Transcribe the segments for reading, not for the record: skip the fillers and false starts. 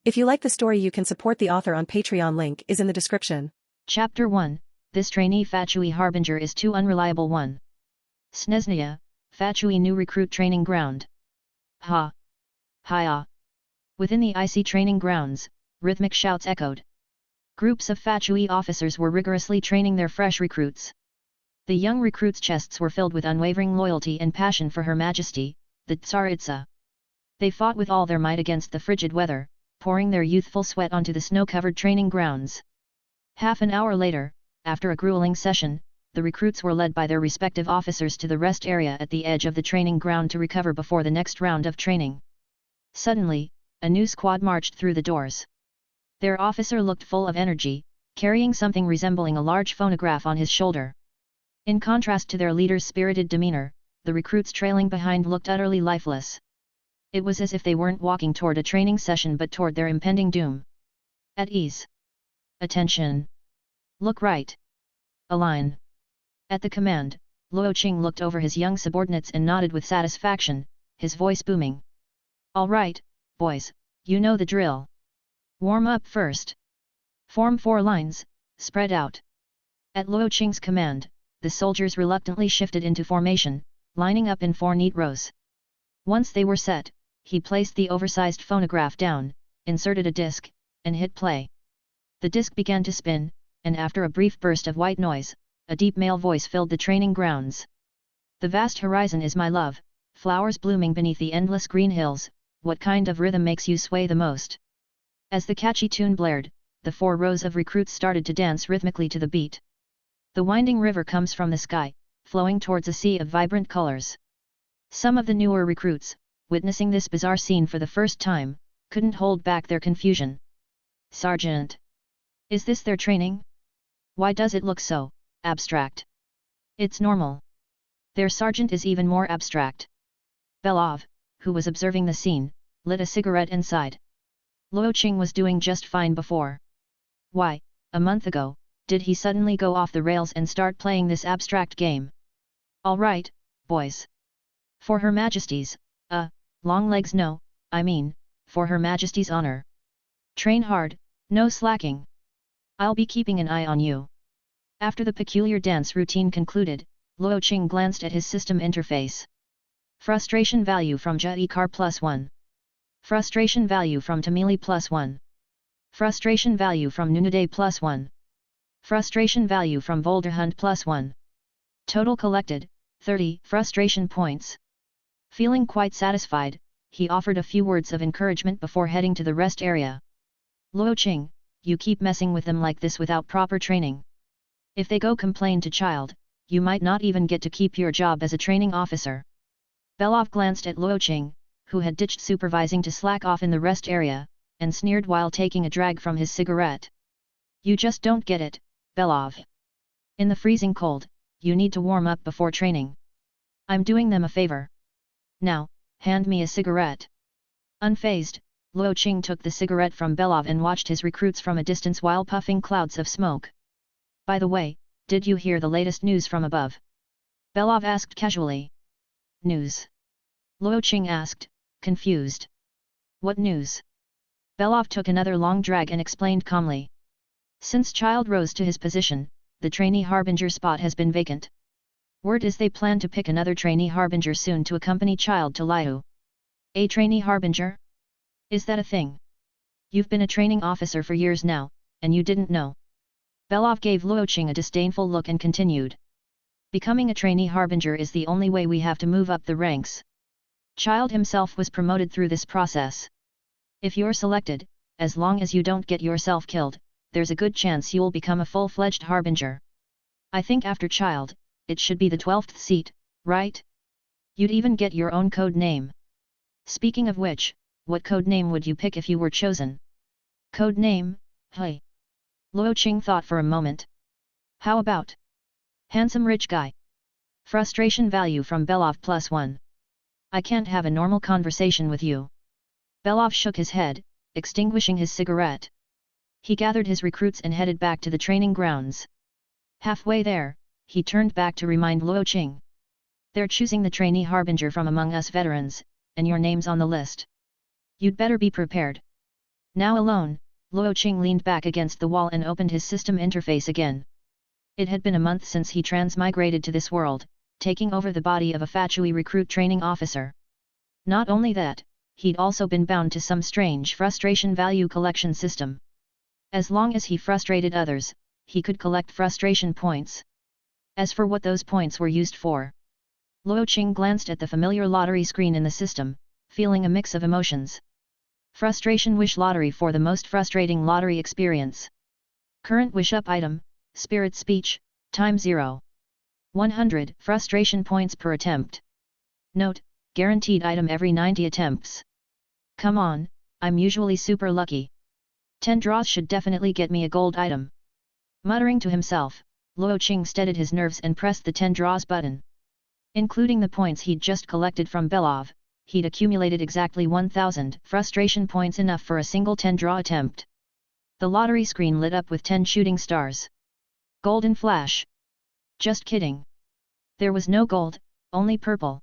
If you like the story, you can support the author on Patreon. Link is in the description. Chapter 1. This Trainee Fatui Harbinger is too unreliable. 1. Snezhnaya, Fatui new recruit training ground. Ha! Hiya! Within the icy training grounds, rhythmic shouts echoed. Groups of Fatui officers were rigorously training their fresh recruits. The young recruits' chests were filled with unwavering loyalty and passion for Her Majesty, the Tsaritsa. They fought with all their might against the frigid weather, pouring their youthful sweat onto the snow-covered training grounds. Half an hour later, after a grueling session, the recruits were led by their respective officers to the rest area at the edge of the training ground to recover before the next round of training. Suddenly, a new squad marched through the doors. Their officer looked full of energy, carrying something resembling a large phonograph on his shoulder. In contrast to their leader's spirited demeanor, the recruits trailing behind looked utterly lifeless. It was as if they weren't walking toward a training session but toward their impending doom. At ease. Attention. Look right. Align. At the command, Luo Qing looked over his young subordinates and nodded with satisfaction, his voice booming. All right, boys, you know the drill. Warm up first. Form 4 lines, spread out. At Luo Qing's command, the soldiers reluctantly shifted into formation, lining up in 4 neat rows. Once they were set, he placed the oversized phonograph down, inserted a disc, and hit play. The disc began to spin, and after a brief burst of white noise, a deep male voice filled the training grounds. The vast horizon is my love, flowers blooming beneath the endless green hills, what kind of rhythm makes you sway the most? As the catchy tune blared, the 4 rows of recruits started to dance rhythmically to the beat. The winding river comes from the sky, flowing towards a sea of vibrant colors. Some of the newer recruits, witnessing this bizarre scene for the first time, couldn't hold back their confusion. Sergeant! Is this their training? Why does it look so abstract? It's normal. Their sergeant is even more abstract. Belov, who was observing the scene, lit a cigarette and sighed. Luo Qing was doing just fine before. Why, a month ago, did he suddenly go off the rails and start playing this abstract game? All right, boys. For Her Majesty's, long legs no, I mean, for Her Majesty's honor. Train hard, no slacking. I'll be keeping an eye on you. After the peculiar dance routine concluded, Luo Qing glanced at his system interface. Frustration value from Jaikar +1. Frustration value from Tamili +1. Frustration value from Nunaday +1. Frustration value from Volderhund +1. Total collected, 30 frustration points. Feeling quite satisfied, he offered a few words of encouragement before heading to the rest area. Luo Qing, you keep messing with them like this without proper training. If they go complain to child, you might not even get to keep your job as a training officer. Belov glanced at Luo Qing, who had ditched supervising to slack off in the rest area, and sneered while taking a drag from his cigarette. You just don't get it, Belov. In the freezing cold, you need to warm up before training. I'm doing them a favor. Now, hand me a cigarette. Unfazed, Luo Qing took the cigarette from Belov and watched his recruits from a distance while puffing clouds of smoke. By the way, did you hear the latest news from above? Belov asked casually. News? Luo Qing asked, confused. What news? Belov took another long drag and explained calmly. Since Child rose to his position, the Trainee Harbinger spot has been vacant. Word is they plan to pick another Trainee Harbinger soon to accompany Child to Liyue. A Trainee Harbinger? Is that a thing? You've been a training officer for years now, and you didn't know. Belov gave Luo Qing a disdainful look and continued. Becoming a Trainee Harbinger is the only way we have to move up the ranks. Child himself was promoted through this process. If you're selected, as long as you don't get yourself killed, there's a good chance you'll become a full-fledged Harbinger. I think after Child, it should be the 12th seat, right? You'd even get your own code name. Speaking of which, what code name would you pick if you were chosen? Code name, hey. Luo Qing thought for a moment. How about handsome rich guy? Frustration value from Belov +1. I can't have a normal conversation with you. Belov shook his head, extinguishing his cigarette. He gathered his recruits and headed back to the training grounds. Halfway there, he turned back to remind Luo Qing. They're choosing the Trainee Harbinger from among us veterans, and your name's on the list. You'd better be prepared. Now alone, Luo Qing leaned back against the wall and opened his system interface again. It had been a month since he transmigrated to this world, taking over the body of a Fatui recruit training officer. Not only that, he'd also been bound to some strange frustration value collection system. As long as he frustrated others, he could collect frustration points. As for what those points were used for, Luo Qing glanced at the familiar lottery screen in the system, feeling a mix of emotions. Frustration wish lottery for the most frustrating lottery experience. Current wish up item, spirit speech, time 0. 100 frustration points per attempt. Note, guaranteed item every 90 attempts. Come on, I'm usually super lucky. 10 draws should definitely get me a gold item. Muttering to himself, Luo Qing steadied his nerves and pressed the 10 draws button. Including the points he'd just collected from Belov, he'd accumulated exactly 1000 frustration points, enough for a single 10 draw attempt. The lottery screen lit up with 10 shooting stars. Golden flash. Just kidding. There was no gold, only purple.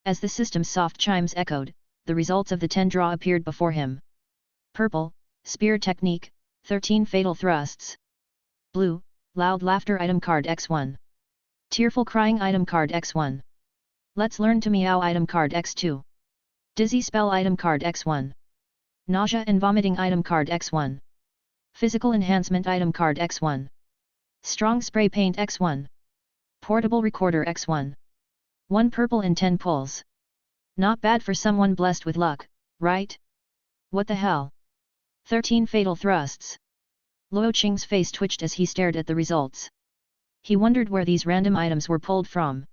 As the system's soft chimes echoed, the results of the 10 draw appeared before him. Purple, spear technique, 13 fatal thrusts. Blue, loud laughter item card X1. Tearful crying item card X1. Let's learn to meow item card X2. Dizzy spell item card X1. Nausea and vomiting item card X1. Physical enhancement item card X1. Strong spray paint X1. Portable recorder X1. 1 purple and 10 pulls. Not bad for someone blessed with luck, right? What the hell? 13 fatal thrusts. Luo Qing's face twitched as he stared at the results. He wondered where these random items were pulled from.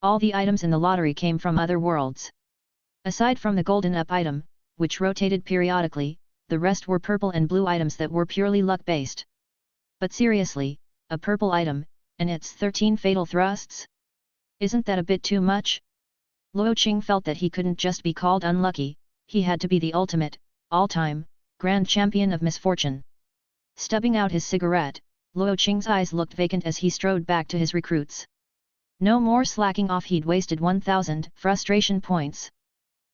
All the items in the lottery came from other worlds. Aside from the golden up item, which rotated periodically, the rest were purple and blue items that were purely luck-based. But seriously, a purple item, and it's 13 fatal thrusts? Isn't that a bit too much? Luo Qing felt that he couldn't just be called unlucky, he had to be the ultimate, all-time, grand champion of misfortune. Stubbing out his cigarette, Luo Qing's eyes looked vacant as he strode back to his recruits. No more slacking off, he'd wasted 1000 frustration points.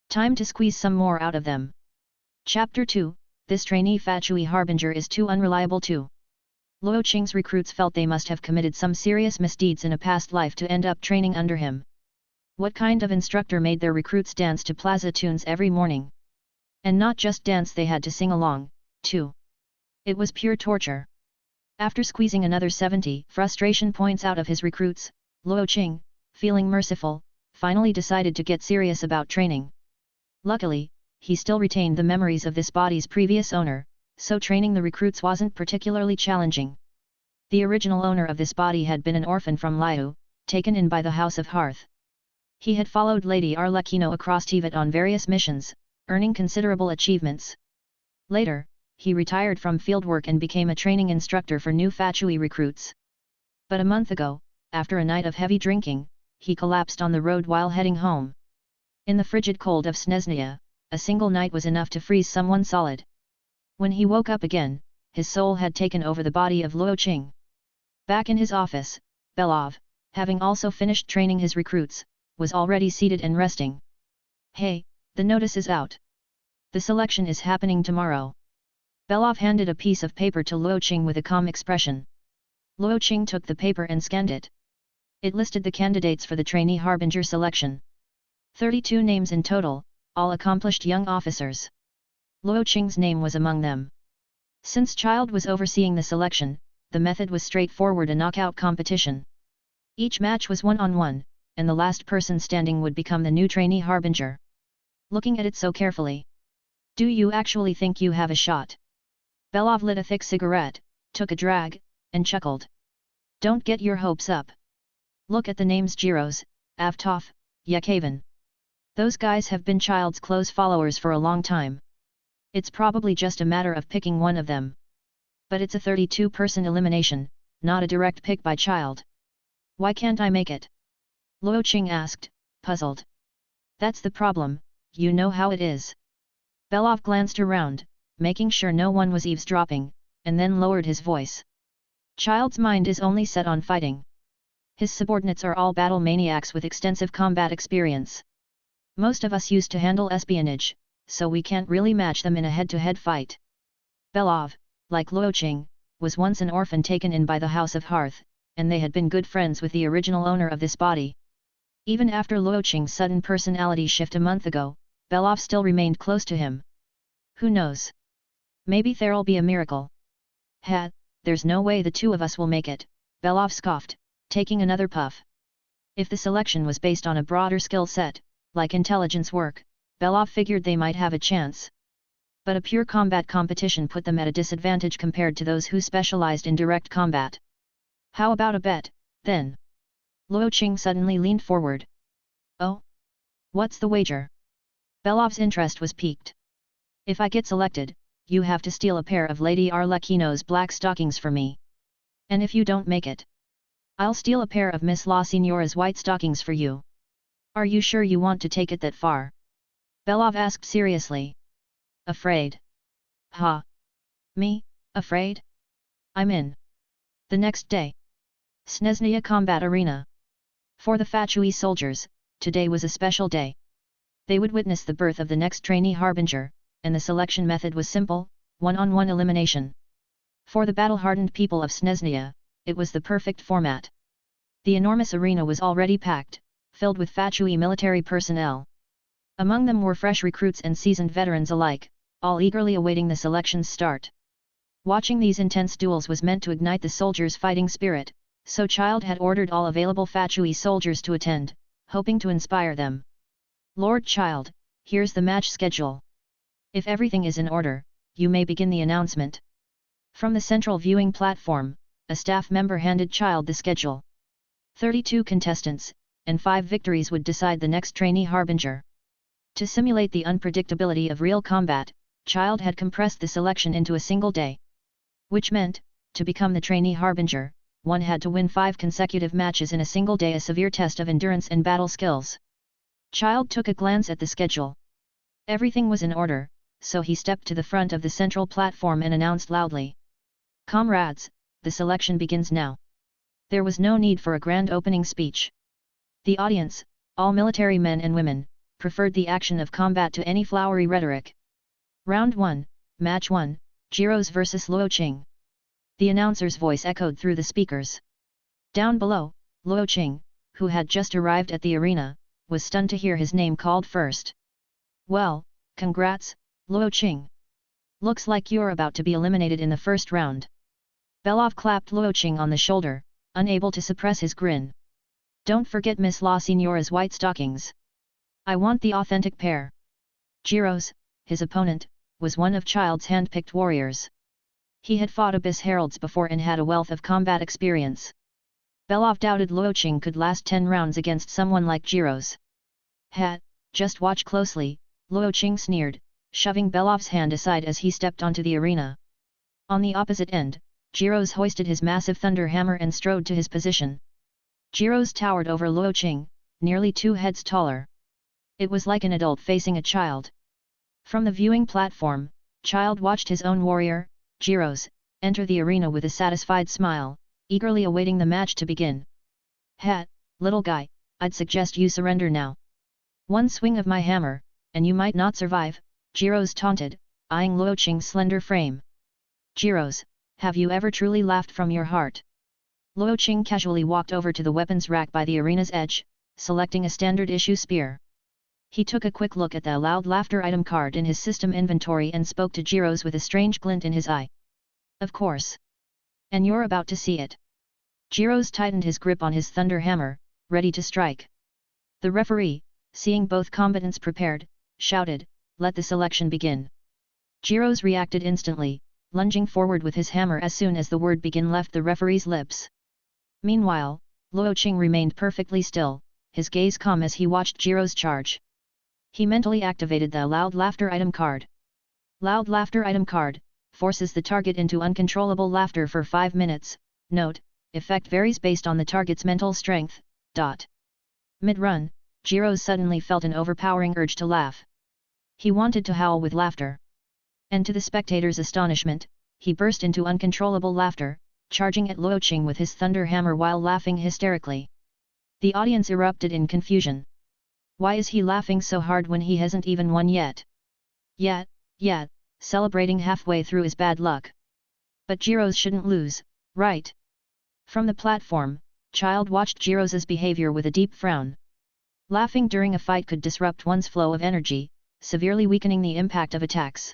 Time to squeeze some more out of them. Chapter 2, This Trainee Fatui Harbinger is too unreliable too. Luo Qing's recruits felt they must have committed some serious misdeeds in a past life to end up training under him. What kind of instructor made their recruits dance to plaza tunes every morning? And not just dance, they had to sing along, too. It was pure torture. After squeezing another 70 frustration points out of his recruits, Luo Qing, feeling merciful, finally decided to get serious about training. Luckily, he still retained the memories of this body's previous owner, so training the recruits wasn't particularly challenging. The original owner of this body had been an orphan from Liyue, taken in by the House of Hearth. He had followed Lady Arlecchino across Teyvat on various missions, earning considerable achievements. Later, he retired from fieldwork and became a training instructor for new Fatui recruits. But a month ago, after a night of heavy drinking, he collapsed on the road while heading home. In the frigid cold of Snezhnaya, a single night was enough to freeze someone solid. When he woke up again, his soul had taken over the body of Luo Qing. Back in his office, Belov, having also finished training his recruits, was already seated and resting. Hey, the notice is out. The selection is happening tomorrow. Belov handed a piece of paper to Luo Qing with a calm expression. Luo Qing took the paper and scanned it. It listed the candidates for the Trainee Harbinger selection. 32 names in total, all accomplished young officers. Luo Qing's name was among them. Since Child was overseeing the selection, the method was straightforward, a knockout competition. Each match was one-on-one, and the last person standing would become the new Trainee Harbinger. Looking at it so carefully. Do you actually think you have a shot? Belov lit a thick cigarette, took a drag, and chuckled. Don't get your hopes up. Look at the names: Giros, Avtov, Yekhavan. Those guys have been Child's close followers for a long time. It's probably just a matter of picking one of them. But it's a 32-person elimination, not a direct pick by Child. Why can't I make it? Luo Qing asked, puzzled. That's the problem, you know how it is. Belov glanced around, making sure no one was eavesdropping, and then lowered his voice. Child's mind is only set on fighting. His subordinates are all battle maniacs with extensive combat experience. Most of us used to handle espionage, so we can't really match them in a head-to-head fight. Belov, like Luo Qing, was once an orphan taken in by the House of Hearth, and they had been good friends with the original owner of this body. Even after Luo Qing's sudden personality shift a month ago, Belov still remained close to him. Who knows? Maybe there'll be a miracle. There's no way the two of us will make it, Belov scoffed, taking another puff. If the selection was based on a broader skill set, like intelligence work, Belov figured they might have a chance. But a pure combat competition put them at a disadvantage compared to those who specialized in direct combat. How about a bet, then? Luo Qing suddenly leaned forward. Oh? What's the wager? Belov's interest was piqued. If I get selected, you have to steal a pair of Lady Arlecchino's black stockings for me. And if you don't make it, I'll steal a pair of Miss La Signora's white stockings for you. Are you sure you want to take it that far? Belov asked seriously. Afraid? Ha! Me, afraid? I'm in. The next day. Snezhnia Combat Arena. For the Fatui soldiers, today was a special day. They would witness the birth of the next trainee Harbinger, and the selection method was simple, one-on-one elimination. For the battle-hardened people of Snezhnia, it was the perfect format. The enormous arena was already packed, filled with Fatui military personnel. Among them were fresh recruits and seasoned veterans alike, all eagerly awaiting the selection's start. Watching these intense duels was meant to ignite the soldiers' fighting spirit, so Child had ordered all available Fatui soldiers to attend, hoping to inspire them. Lord Child, here's the match schedule. If everything is in order, you may begin the announcement. From the central viewing platform, a staff member handed Child the schedule. 32 contestants, and 5 victories would decide the next trainee Harbinger. To simulate the unpredictability of real combat, Child had compressed the selection into a single day. Which meant, to become the trainee Harbinger, one had to win 5 consecutive matches in a single day, a severe test of endurance and battle skills. Child took a glance at the schedule. Everything was in order, so he stepped to the front of the central platform and announced loudly. Comrades, the selection begins now. There was no need for a grand opening speech. The audience, all military men and women, preferred the action of combat to any flowery rhetoric. Round 1, Match 1, Jiros vs Luo Qing. The announcer's voice echoed through the speakers. Down below, Luo Qing, who had just arrived at the arena, was stunned to hear his name called first. Well, congrats, Luo Qing. Looks like you're about to be eliminated in the first round. Belov clapped Luo Qing on the shoulder, unable to suppress his grin. Don't forget Miss La Signora's white stockings. I want the authentic pair. Jiros, his opponent, was one of Child's hand-picked warriors. He had fought Abyss Heralds before and had a wealth of combat experience. Belov doubted Luo Qing could last 10 rounds against someone like Jiros. Just watch closely, Luo Qing sneered, shoving Belov's hand aside as he stepped onto the arena. On the opposite end, Jiros hoisted his massive thunder hammer and strode to his position. Jiros towered over Luo Qing, nearly 2 heads taller. It was like an adult facing a child. From the viewing platform, Child watched his own warrior, Jiros, enter the arena with a satisfied smile, eagerly awaiting the match to begin. Little guy, I'd suggest you surrender now. One swing of my hammer, and you might not survive, Jiros taunted, eyeing Luo Qing's slender frame. Jiros, have you ever truly laughed from your heart? Luo Qing casually walked over to the weapons rack by the arena's edge, selecting a standard-issue spear. He took a quick look at the loud laughter item card in his system inventory and spoke to Jiros with a strange glint in his eye. Of course. And you're about to see it. Jiros tightened his grip on his thunder hammer, ready to strike. The referee, seeing both combatants prepared, shouted, "Let the selection begin." Jiros reacted instantly, lunging forward with his hammer as soon as the word begin left the referee's lips. Meanwhile, Luo Qing remained perfectly still, his gaze calm as he watched Jiros charge. He mentally activated the loud laughter item card. Loud laughter item card forces the target into uncontrollable laughter for 5 minutes. Note, effect varies based on the target's mental strength. Mid-run, Jiros suddenly felt an overpowering urge to laugh. He wanted to howl with laughter. And to the spectators' astonishment, he burst into uncontrollable laughter, charging at Luo Qing with his thunder hammer while laughing hysterically. The audience erupted in confusion. Why is he laughing so hard when he hasn't even won yet? Yet, celebrating halfway through is bad luck. But Jiro's shouldn't lose, right? From the platform, Child watched Jiro's behavior with a deep frown. Laughing during a fight could disrupt one's flow of energy, severely weakening the impact of attacks.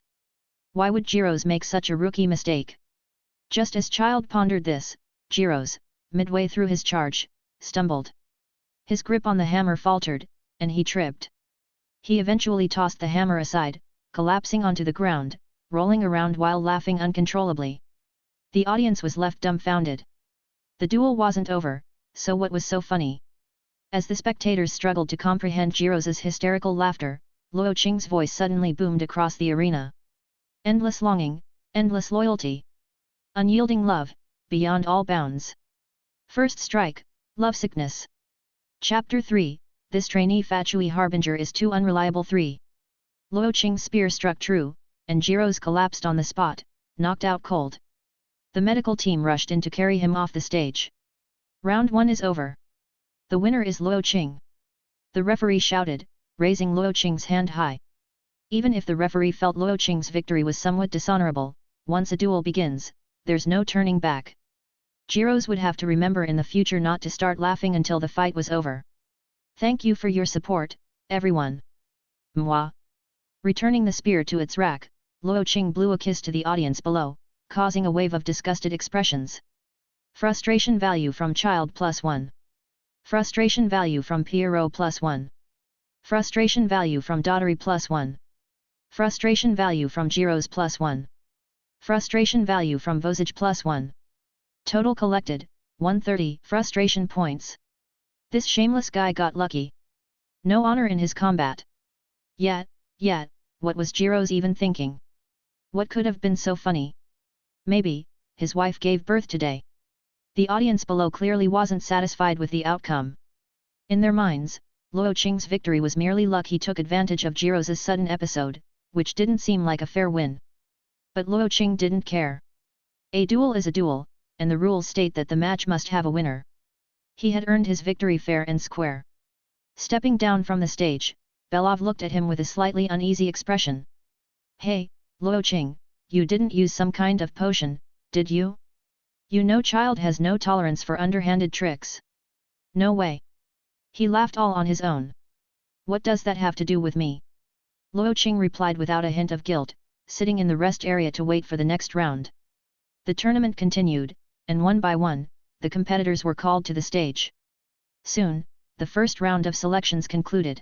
Why would Jiro's make such a rookie mistake? Just as Child pondered this, Jiro's, midway through his charge, stumbled. His grip on the hammer faltered, and he tripped. He eventually tossed the hammer aside, collapsing onto the ground, rolling around while laughing uncontrollably. The audience was left dumbfounded. The duel wasn't over, so what was so funny? As the spectators struggled to comprehend Jiro's hysterical laughter, Luo Qing's voice suddenly boomed across the arena. Endless longing, endless loyalty. Unyielding love, beyond all bounds. First strike, lovesickness. Chapter 3, This Trainee Fatui Harbinger is too unreliable. 3. Luo Qing's spear struck true, and Jiro's collapsed on the spot, knocked out cold. The medical team rushed in to carry him off the stage. Round 1 is over. The winner is Luo Qing. The referee shouted, raising Luo Qing's hand high. Even if the referee felt Luo Qing's victory was somewhat dishonorable, once a duel begins, there's no turning back. Jiro's would have to remember in the future not to start laughing until the fight was over. Thank you for your support, everyone. Mwah. Returning the spear to its rack, Luo Qing blew a kiss to the audience below, causing a wave of disgusted expressions. Frustration value from Child +1. Frustration value from Pierrot +1. Frustration value from Daughtery +1. Frustration value from Jiro's +1. Frustration value from Voyage +1. Total collected, 130 frustration points. This shameless guy got lucky. No honor in his combat. Yet, what was Jiro's even thinking? What could have been so funny? Maybe, his wife gave birth today. The audience below clearly wasn't satisfied with the outcome. In their minds, Luo Qing's victory was merely luck. He took advantage of Jiro's sudden episode, which didn't seem like a fair win. But Luo Qing didn't care. A duel is a duel, and the rules state that the match must have a winner. He had earned his victory fair and square. Stepping down from the stage, Belov looked at him with a slightly uneasy expression. Hey, Luo Qing, you didn't use some kind of potion, did you? You know Child has no tolerance for underhanded tricks. No way. He laughed all on his own. What does that have to do with me? Luo Qing replied without a hint of guilt, sitting in the rest area to wait for the next round. The tournament continued, and one by one, the competitors were called to the stage. Soon, the first round of selections concluded.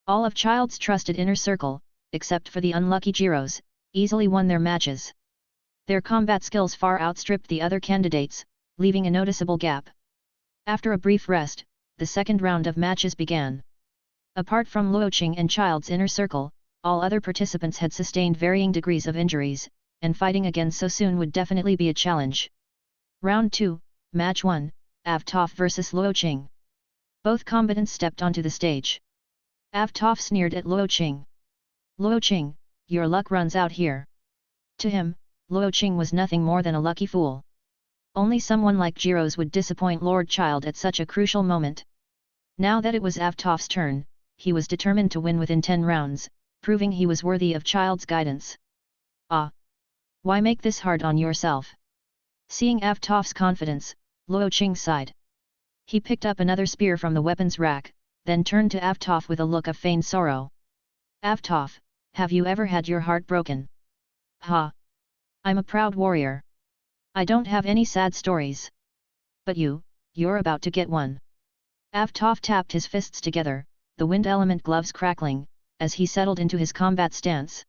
All of Child's trusted inner circle, except for the unlucky Jiro's, easily won their matches. Their combat skills far outstripped the other candidates, leaving a noticeable gap. After a brief rest, the second round of matches began. Apart from Luo Qing and Child's inner circle, all other participants had sustained varying degrees of injuries, and fighting again so soon would definitely be a challenge. Round 2, Match 1, Avtov vs Luo Qing. Both combatants stepped onto the stage. Avtov sneered at Luo Qing. Luo Qing, your luck runs out here. To him, Luo Qing was nothing more than a lucky fool. Only someone like Jiro's would disappoint Lord Child at such a crucial moment. Now that it was Avtov's turn, he was determined to win within 10 rounds, proving he was worthy of Child's guidance. Ah! Why make this hard on yourself? Seeing Avtov's confidence, Luo Qing sighed. He picked up another spear from the weapons rack, then turned to Avtov with a look of feigned sorrow. Avtov, have you ever had your heart broken? Ha! I'm a proud warrior. I don't have any sad stories. But you're about to get one. Avtov tapped his fists together, the wind element gloves crackling, as he settled into his combat stance.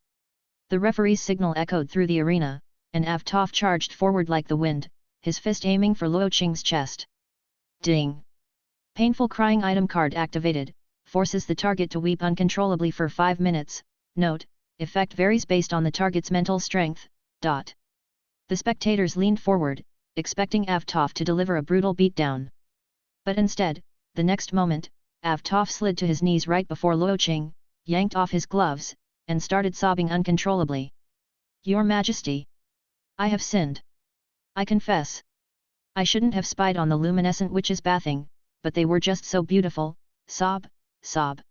The referee's signal echoed through the arena, and Avtov charged forward like the wind, his fist aiming for Luo Qing's chest. Ding! Painful crying item card activated, forces the target to weep uncontrollably for 5 minutes. Note, effect varies based on the target's mental strength. The spectators leaned forward, expecting Avtov to deliver a brutal beatdown. But instead, the next moment, Avtov slid to his knees right before Luo Qing, yanked off his gloves, and started sobbing uncontrollably. Your Majesty! I have sinned. I confess. I shouldn't have spied on the luminescent witches bathing, but they were just so beautiful, sob, sob.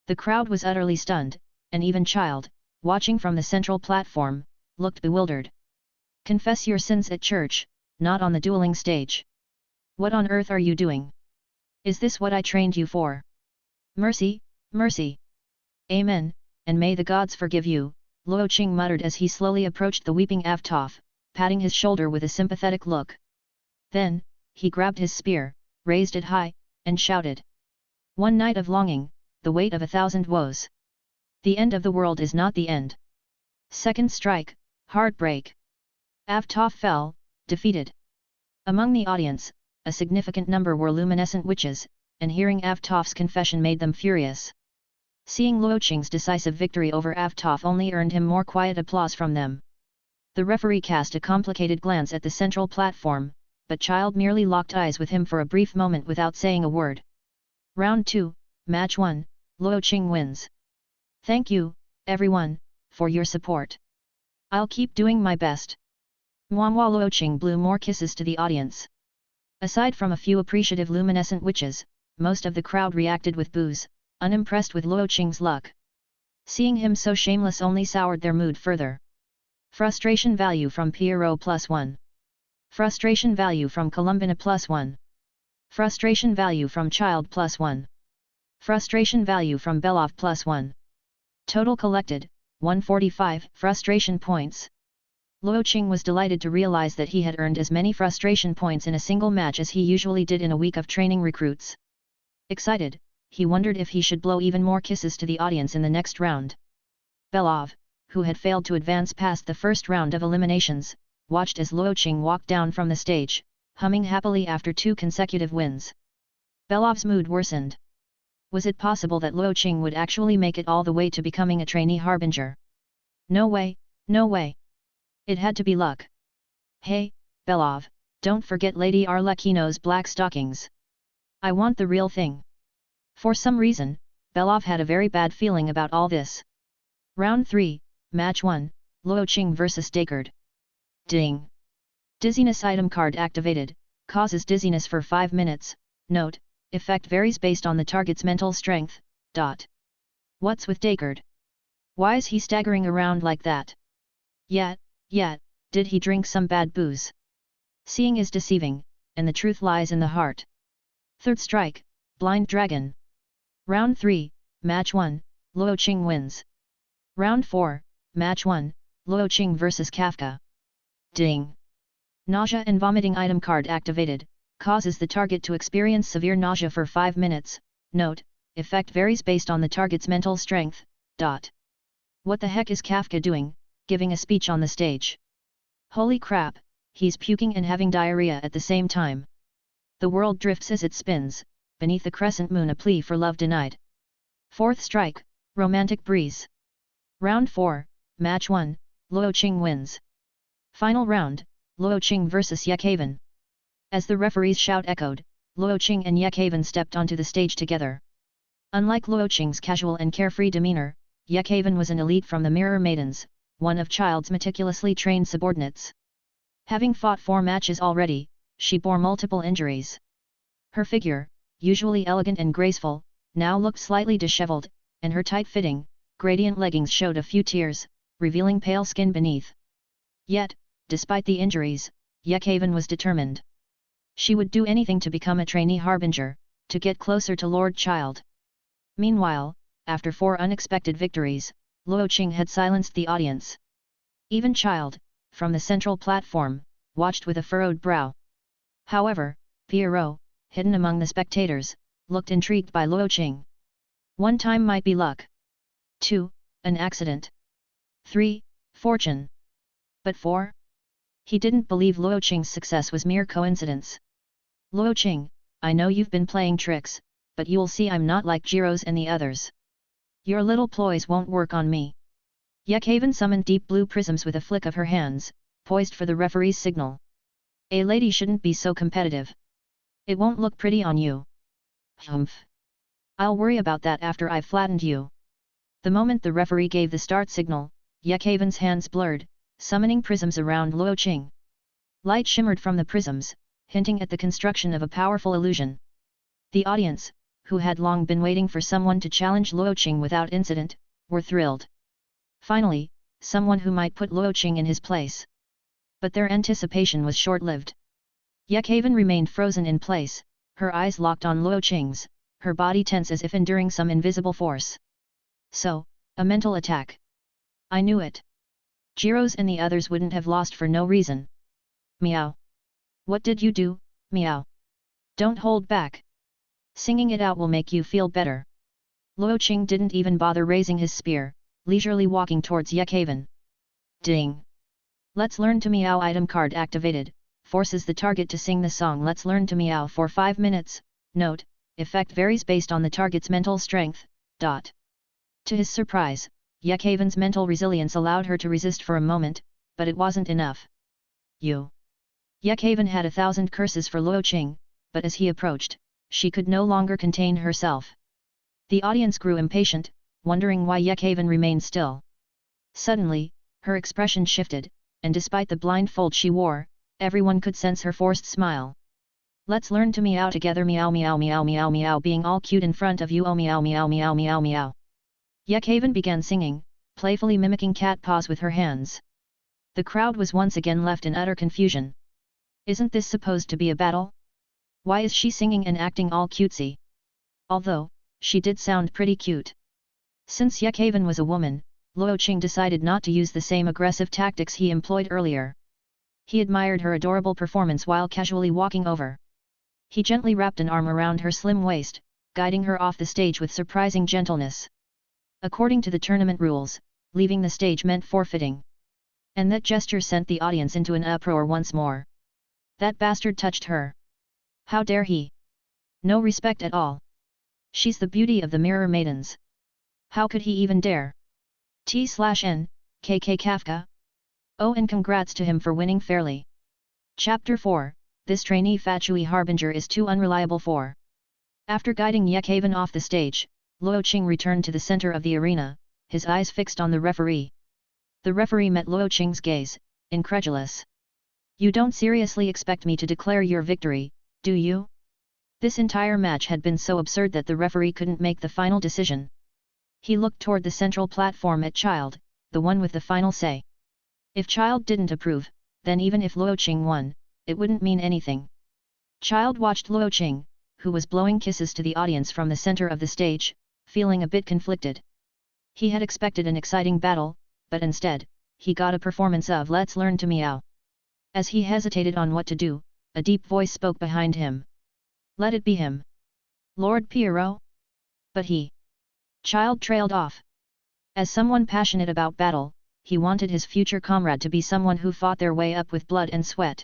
The crowd was utterly stunned, and even Child, watching from the central platform, looked bewildered. Confess your sins at church, not on the dueling stage. What on earth are you doing? Is this what I trained you for? Mercy, mercy. Amen, and may the gods forgive you, Luo Qing muttered as he slowly approached the weeping Avtov, patting his shoulder with a sympathetic look. Then, he grabbed his spear, raised it high, and shouted. One night of longing, the weight of 1,000 woes. The end of the world is not the end. Second strike, heartbreak. Avtov fell, defeated. Among the audience, a significant number were luminescent witches, and hearing Avtov's confession made them furious. Seeing Luo Qing's decisive victory over Avtov only earned him more quiet applause from them. The referee cast a complicated glance at the central platform, but Child merely locked eyes with him for a brief moment without saying a word. Round 2, Match 1, Luo Qing wins. Thank you, everyone, for your support. I'll keep doing my best. Muanhua Luo Qing blew more kisses to the audience. Aside from a few appreciative luminescent witches, most of the crowd reacted with boos, unimpressed with Luo Qing's luck. Seeing him so shameless only soured their mood further. Frustration value from Pierrot +1. Frustration value from Columbina +1. Frustration value from Child +1. Frustration value from Belov +1. Total collected, 145 frustration points. Luo Qing was delighted to realize that he had earned as many frustration points in a single match as he usually did in a week of training recruits. Excited, he wondered if he should blow even more kisses to the audience in the next round. Belov, who had failed to advance past the first round of eliminations, watched as Luo Qing walked down from the stage, humming happily after 2 consecutive wins. Belov's mood worsened. Was it possible that Luo Qing would actually make it all the way to becoming a trainee harbinger? No way, no way. It had to be luck. Hey, Belov, don't forget Lady Arlecchino's black stockings. I want the real thing. For some reason, Belov had a very bad feeling about all this. Round 3, Match 1, Luo Qing vs Deckard. Ding! Dizziness item card activated, causes dizziness for 5 minutes, note, effect varies based on the target's mental strength, ... What's with Deckard? Why is he staggering around like that? Yet, did he drink some bad booze? Seeing is deceiving, and the truth lies in the heart. Third strike, Blind Dragon. Round 3, Match 1, Luo Qing wins. Round 4, Match 1, Luo Qing vs Kafka. Ding! Nausea and vomiting item card activated, causes the target to experience severe nausea for 5 minutes, note, effect varies based on the target's mental strength, ... What the heck is Kafka doing, giving a speech on the stage? Holy crap, he's puking and having diarrhea at the same time. The world drifts as it spins, beneath the crescent moon a plea for love denied. Fourth strike, Romantic Breeze. Round 4, Match 1, Luo Qing wins. Final round, Luo Qing vs Yehaven. As the referee's shout echoed, Luo Qing and Yehaven stepped onto the stage together. Unlike Luo Qing's casual and carefree demeanor, Yehaven was an elite from the Mirror Maidens, one of Child's meticulously trained subordinates. Having fought 4 matches already, she bore multiple injuries. Her figure, usually elegant and graceful, now looked slightly disheveled, and her tight-fitting, gradient leggings showed a few tears, revealing pale skin beneath. Yet, despite the injuries, Yehaven was determined. She would do anything to become a trainee harbinger, to get closer to Lord Child. Meanwhile, after 4 unexpected victories, Luo Qing had silenced the audience. Even Child, from the central platform, watched with a furrowed brow. However, Pierrot, hidden among the spectators, looked intrigued by Luo Qing. 1 time might be luck. 2, an accident. 3, fortune. But 4? He didn't believe Luo Qing's success was mere coincidence. Luo Qing, I know you've been playing tricks, but you'll see I'm not like Jiro's and the others. Your little ploys won't work on me. Yehaven summoned deep blue prisms with a flick of her hands, poised for the referee's signal. A lady shouldn't be so competitive. It won't look pretty on you. Humph. I'll worry about that after I've flattened you. The moment the referee gave the start signal, Yehaven's hands blurred, summoning prisms around Luo Qing. Light shimmered from the prisms, hinting at the construction of a powerful illusion. The audience, who had long been waiting for someone to challenge Luo Qing without incident, were thrilled. Finally, someone who might put Luo Qing in his place. But their anticipation was short-lived. Yehaven remained frozen in place, her eyes locked on Luo Qing's, her body tense as if enduring some invisible force. So, a mental attack. I knew it. Jiro's and the others wouldn't have lost for no reason. Meow. What did you do, meow? Don't hold back. Singing it out will make you feel better. Luo Qing didn't even bother raising his spear, leisurely walking towards Yehaven. Ding! Let's learn to meow item card activated, forces the target to sing the song Let's Learn to Meow for 5 minutes, note, effect varies based on the target's mental strength, To his surprise, Yehaven's mental resilience allowed her to resist for a moment, but it wasn't enough. Yehaven had 1,000 curses for Luo Qing, but as he approached, she could no longer contain herself. The audience grew impatient, wondering why Yehaven remained still. Suddenly, her expression shifted, and despite the blindfold she wore, everyone could sense her forced smile. Let's learn to meow together meow meow meow meow meow being all cute in front of you oh meow meow meow meow meow. Yehaven began singing, playfully mimicking cat paws with her hands. The crowd was once again left in utter confusion. Isn't this supposed to be a battle? Why is she singing and acting all cutesy? Although, she did sound pretty cute. Since Yehaven was a woman, Luo Qing decided not to use the same aggressive tactics he employed earlier. He admired her adorable performance while casually walking over. He gently wrapped an arm around her slim waist, guiding her off the stage with surprising gentleness. According to the tournament rules, leaving the stage meant forfeiting. And that gesture sent the audience into an uproar once more. That bastard touched her. How dare he? No respect at all. She's the beauty of the Mirror Maidens. How could he even dare? T/N, KK Kafka? Oh, and congrats to him for winning fairly. Chapter 4, This Trainee Fatui Harbinger is too unreliable for. After guiding Yehaven off the stage, Luo Qing returned to the center of the arena, his eyes fixed on the referee. The referee met Luo Qing's gaze, incredulous. You don't seriously expect me to declare your victory, do you? This entire match had been so absurd that the referee couldn't make the final decision. He looked toward the central platform at Child, the one with the final say. If Child didn't approve, then even if Luo Qing won, it wouldn't mean anything. Child watched Luo Qing, who was blowing kisses to the audience from the center of the stage, feeling a bit conflicted. He had expected an exciting battle, but instead, he got a performance of Let's Learn to Meow. As he hesitated on what to do, a deep voice spoke behind him. Let it be him. Lord Pierrot? But he. Child trailed off. As someone passionate about battle, he wanted his future comrade to be someone who fought their way up with blood and sweat.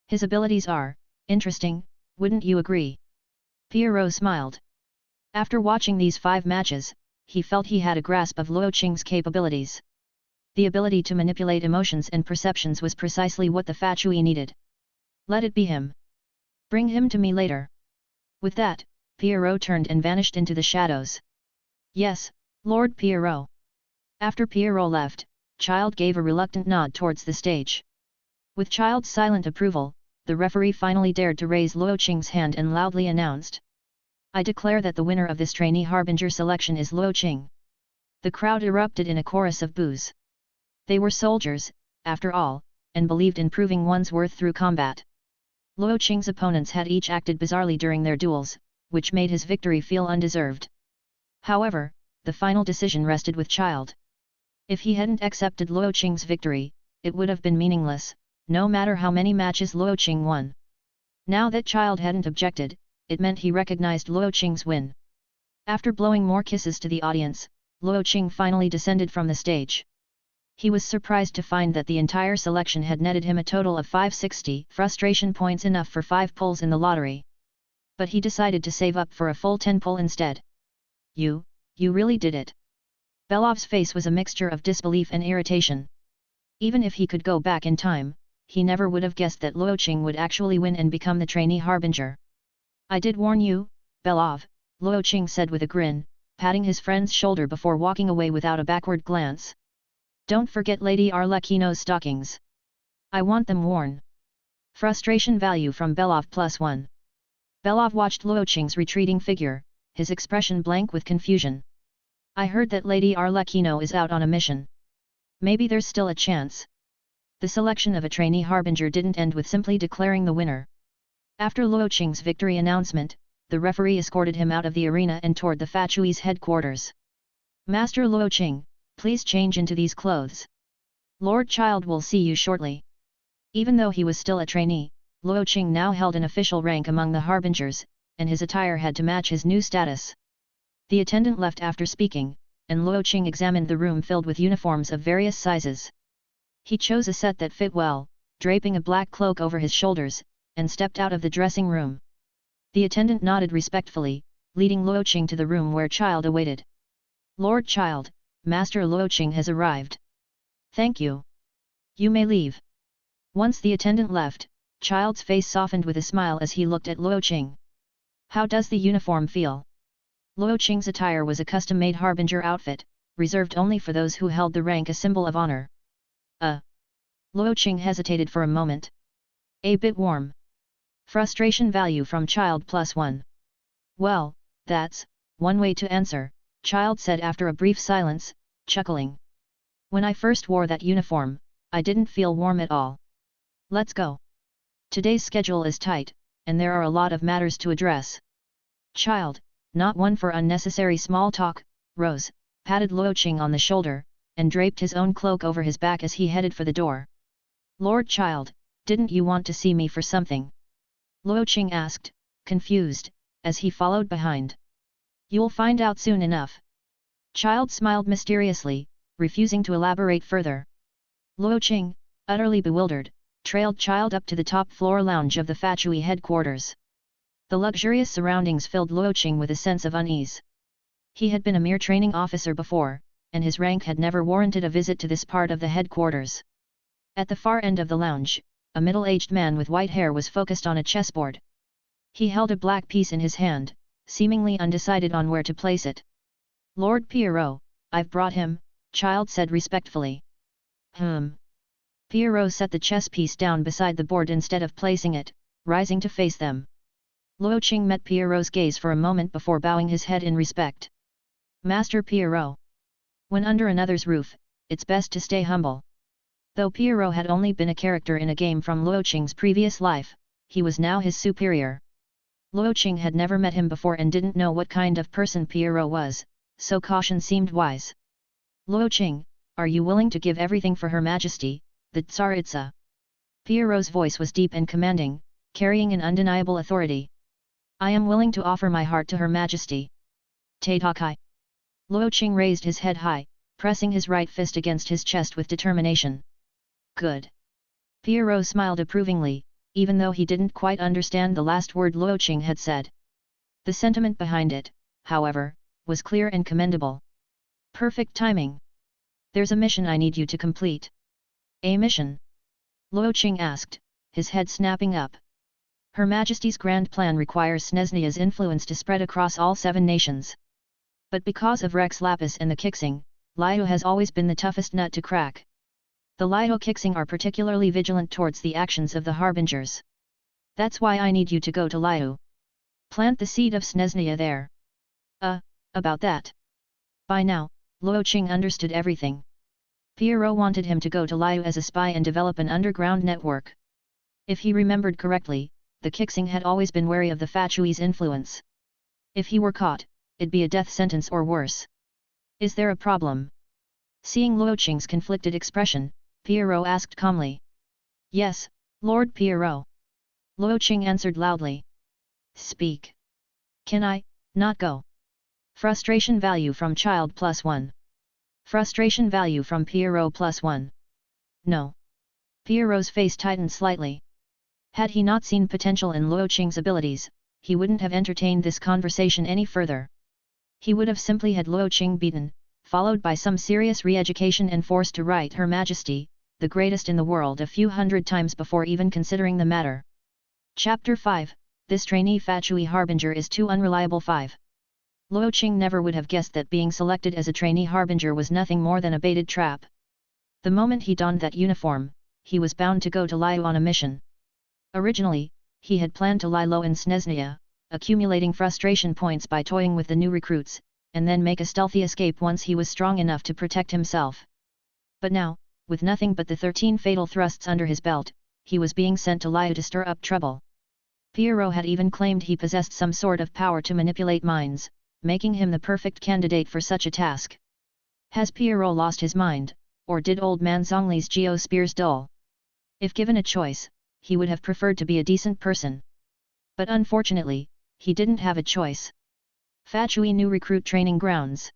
His abilities are interesting, wouldn't you agree? Pierrot smiled. After watching these 5 matches, he felt he had a grasp of Luo Qing's capabilities. The ability to manipulate emotions and perceptions was precisely what the Fatui needed. Let it be him. Bring him to me later. With that, Pierrot turned and vanished into the shadows. Yes, Lord Pierrot. After Pierrot left, Child gave a reluctant nod towards the stage. With Child's silent approval, the referee finally dared to raise Luo Qing's hand and loudly announced. I declare that the winner of this Trainee Harbinger selection is Luo Qing. The crowd erupted in a chorus of boos. They were soldiers, after all, and believed in proving one's worth through combat. Luo Qing's opponents had each acted bizarrely during their duels, which made his victory feel undeserved. However, the final decision rested with Child. If he hadn't accepted Luo Qing's victory, it would have been meaningless, no matter how many matches Luo Qing won. Now that Child hadn't objected, it meant he recognized Luo Qing's win. After blowing more kisses to the audience, Luo Qing finally descended from the stage. He was surprised to find that the entire selection had netted him a total of 560 frustration points, enough for 5 pulls in the lottery. But he decided to save up for a full 10 pull instead. You really did it. Belov's face was a mixture of disbelief and irritation. Even if he could go back in time, he never would have guessed that Luo Qing would actually win and become the Trainee Harbinger. I did warn you, Belov, Luo Qing said with a grin, patting his friend's shoulder before walking away without a backward glance. Don't forget Lady Arlecchino's stockings. I want them worn. Frustration value from Belov +1. Belov watched Luo Qing's retreating figure, his expression blank with confusion. I heard that Lady Arlecchino is out on a mission. Maybe there's still a chance. The selection of a trainee harbinger didn't end with simply declaring the winner. After Luo Qing's victory announcement, the referee escorted him out of the arena and toward the Fatui's headquarters. Master Luo Qing, please change into these clothes. Lord Child will see you shortly. Even though he was still a trainee, Luo Qing now held an official rank among the harbingers, and his attire had to match his new status. The attendant left after speaking, and Luo Qing examined the room filled with uniforms of various sizes. He chose a set that fit well, draping a black cloak over his shoulders, and stepped out of the dressing room. The attendant nodded respectfully, leading Luo Qing to the room where Child awaited. Lord Child, Master Luo Qing has arrived. Thank you. You may leave. Once the attendant left, Child's face softened with a smile as he looked at Luo Qing. How does the uniform feel? Luo Qing's attire was a custom-made harbinger outfit, reserved only for those who held the rank, a symbol of honor. Luo Qing hesitated for a moment. A bit warm. Frustration value from Child +1. Well, that's one way to answer, Child said after a brief silence, chuckling. When I first wore that uniform, I didn't feel warm at all. Let's go. Today's schedule is tight, and there are a lot of matters to address. Child, not one for unnecessary small talk, rose, patted Luo Qing on the shoulder, and draped his own cloak over his back as he headed for the door. Lord Child, didn't you want to see me for something? Luo Qing asked, confused, as he followed behind. You'll find out soon enough. Child smiled mysteriously, refusing to elaborate further. Luo Qing, utterly bewildered, trailed Child up to the top floor lounge of the Fatui headquarters. The luxurious surroundings filled Luo Qing with a sense of unease. He had been a mere training officer before, and his rank had never warranted a visit to this part of the headquarters. At the far end of the lounge, a middle-aged man with white hair was focused on a chessboard. He held a black piece in his hand, seemingly undecided on where to place it. Lord Pierrot, I've brought him, Child said respectfully. Pierrot set the chess piece down beside the board instead of placing it, rising to face them. Luo Qing met Pierrot's gaze for a moment before bowing his head in respect. Master Pierrot. When under another's roof, it's best to stay humble. Though Pierrot had only been a character in a game from Luo Qing's previous life, he was now his superior. Luo Qing had never met him before and didn't know what kind of person Pierrot was, so caution seemed wise. Luo Qing, are you willing to give everything for Her Majesty, the Tsaritsa? Pierrot's voice was deep and commanding, carrying an undeniable authority. I am willing to offer my heart to Her Majesty. Teyvat. Luo Qing raised his head high, pressing his right fist against his chest with determination. Good. Pierrot smiled approvingly, even though he didn't quite understand the last word Luo Qing had said. The sentiment behind it, however, was clear and commendable. Perfect timing. There's a mission I need you to complete. A mission? Luo Qing asked, his head snapping up. Her Majesty's grand plan requires Snezhnia's influence to spread across all 7 nations. But because of Rex Lapis and the Qixing, Liyue has always been the toughest nut to crack. The Liyue Qixing are particularly vigilant towards the actions of the Harbingers. That's why I need you to go to Liyue. Plant the seed of Snezhnia there. About that. By now, Luo Qing understood everything. Pierrot wanted him to go to Liyue as a spy and develop an underground network. If he remembered correctly, the Qixing had always been wary of the Fatui's influence. If he were caught, it'd be a death sentence or worse. Is there a problem? Seeing Luo Qing's conflicted expression, Pierrot asked calmly. Yes, Lord Pierrot. Luo Qing answered loudly. Speak. Can I not go? Frustration value from Child +1. Frustration value from Pierrot +1. No. Pierrot's face tightened slightly. Had he not seen potential in Luo Qing's abilities, he wouldn't have entertained this conversation any further. He would have simply had Luo Qing beaten, followed by some serious re-education and forced to right Her Majesty, the greatest in the world, a few hundred times before even considering the matter. Chapter 5, This Trainee Fatui Harbinger is Too Unreliable 5. Luo Qing never would have guessed that being selected as a trainee harbinger was nothing more than a baited trap. The moment he donned that uniform, he was bound to go to Liyue on a mission. Originally, he had planned to lie low in Snezhnia, accumulating frustration points by toying with the new recruits, and then make a stealthy escape once he was strong enough to protect himself. But now, with nothing but the 13 fatal thrusts under his belt, he was being sent to Liyue to stir up trouble. Pierrot had even claimed he possessed some sort of power to manipulate minds, making him the perfect candidate for such a task. Has Pierrot lost his mind, or did old man Zhongli's geospears dull? If given a choice, he would have preferred to be a decent person. But unfortunately, he didn't have a choice. Fatui New Recruit Training Grounds.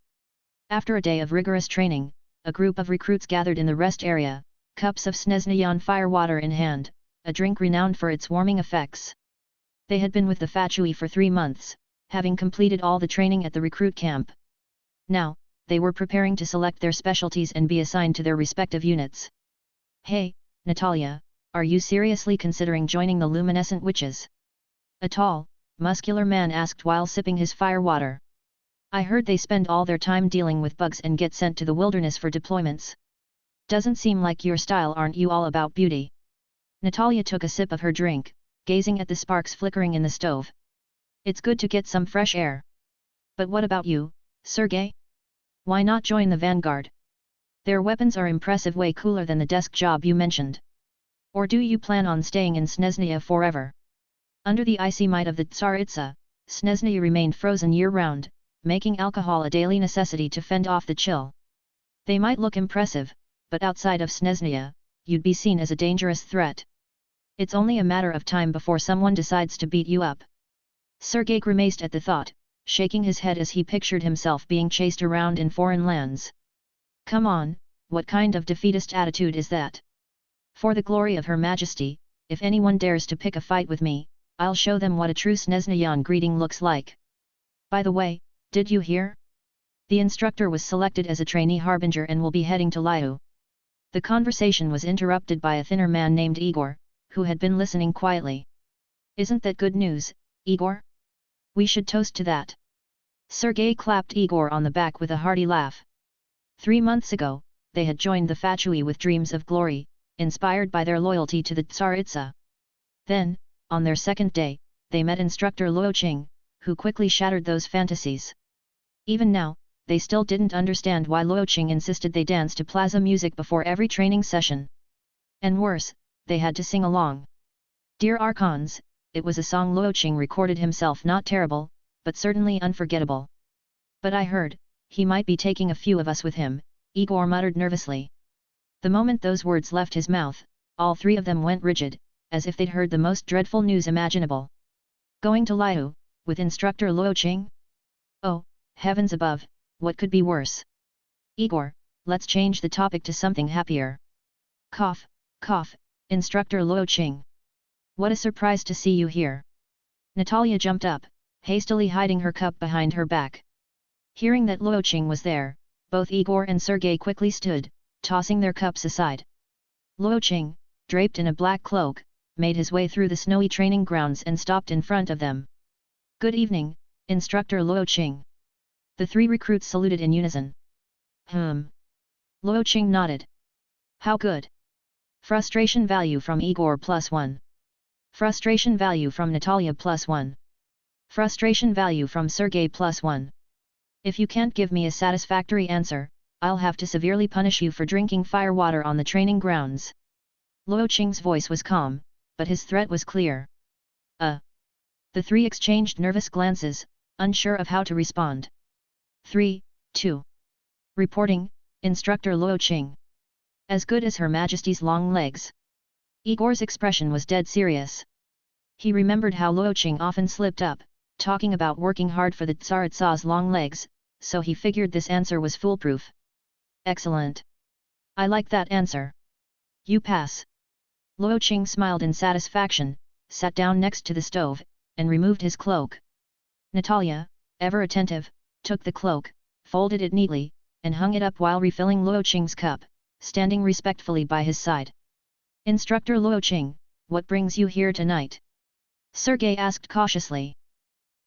After a day of rigorous training, a group of recruits gathered in the rest area, cups of Snezhniyan firewater in hand, a drink renowned for its warming effects. They had been with the Fatui for 3 months, having completed all the training at the recruit camp. Now, they were preparing to select their specialties and be assigned to their respective units. "Hey, Natalia, are you seriously considering joining the luminescent witches?" A tall, muscular man asked while sipping his firewater. "I heard they spend all their time dealing with bugs and get sent to the wilderness for deployments. Doesn't seem like your style, aren't you all about beauty?" Natalia took a sip of her drink, gazing at the sparks flickering in the stove. "It's good to get some fresh air. But what about you, Sergei? Why not join the vanguard? Their weapons are impressive, way cooler than the desk job you mentioned. Or do you plan on staying in Snezhnia forever?" Under the icy might of the Tsaritsa, Snezhnia remained frozen year-round, making alcohol a daily necessity to fend off the chill. They might look impressive, but outside of Snezhnia, you'd be seen as a dangerous threat. It's only a matter of time before someone decides to beat you up. Sergei grimaced at the thought, shaking his head as he pictured himself being chased around in foreign lands. "Come on, what kind of defeatist attitude is that? For the glory of Her Majesty, if anyone dares to pick a fight with me, I'll show them what a true Snezhniyan greeting looks like. By the way, did you hear? The instructor was selected as a trainee harbinger and will be heading to Liyue." The conversation was interrupted by a thinner man named Igor, who had been listening quietly. "Isn't that good news, Igor? We should toast to that." Sergei clapped Igor on the back with a hearty laugh. 3 months ago, they had joined the Fatui with dreams of glory, inspired by their loyalty to the Tsaritsa. Then, on their second day, they met instructor Luo Qing, who quickly shattered those fantasies. Even now, they still didn't understand why Luo Qing insisted they dance to plaza music before every training session. And worse, they had to sing along. "Dear Archons," it was a song Luo Qing recorded himself, not terrible, but certainly unforgettable. "But I heard, he might be taking a few of us with him," Igor muttered nervously. The moment those words left his mouth, all 3 of them went rigid, as if they'd heard the most dreadful news imaginable. Going to Liyue, with instructor Luo Qing? Oh, heavens above, what could be worse? "Igor, let's change the topic to something happier." Cough, cough, instructor Luo Qing. "What a surprise to see you here." Natalia jumped up, hastily hiding her cup behind her back. Hearing that Luo Qing was there, both Igor and Sergei quickly stood, tossing their cups aside. Luo Qing, draped in a black cloak, made his way through the snowy training grounds and stopped in front of them. "Good evening, instructor Luo Qing." The 3 recruits saluted in unison. Luo Qing nodded. "How good? Frustration value from Igor +1. Frustration value from Natalia +1. Frustration value from Sergei +1. If you can't give me a satisfactory answer, I'll have to severely punish you for drinking firewater on the training grounds." Luo Qing's voice was calm, but his threat was clear. The 3 exchanged nervous glances, unsure of how to respond. 3, 2. Reporting, Instructor Luo Qing. "As good as Her Majesty's long legs." Igor's expression was dead serious. He remembered how Luo Qing often slipped up, talking about working hard for the Tsaritsa's long legs, so he figured this answer was foolproof. "Excellent. I like that answer. You pass." Luo Qing smiled in satisfaction, sat down next to the stove, and removed his cloak. Natalia, ever attentive, took the cloak, folded it neatly, and hung it up while refilling Luo Qing's cup, standing respectfully by his side. "Instructor Luo Qing, what brings you here tonight?" Sergei asked cautiously.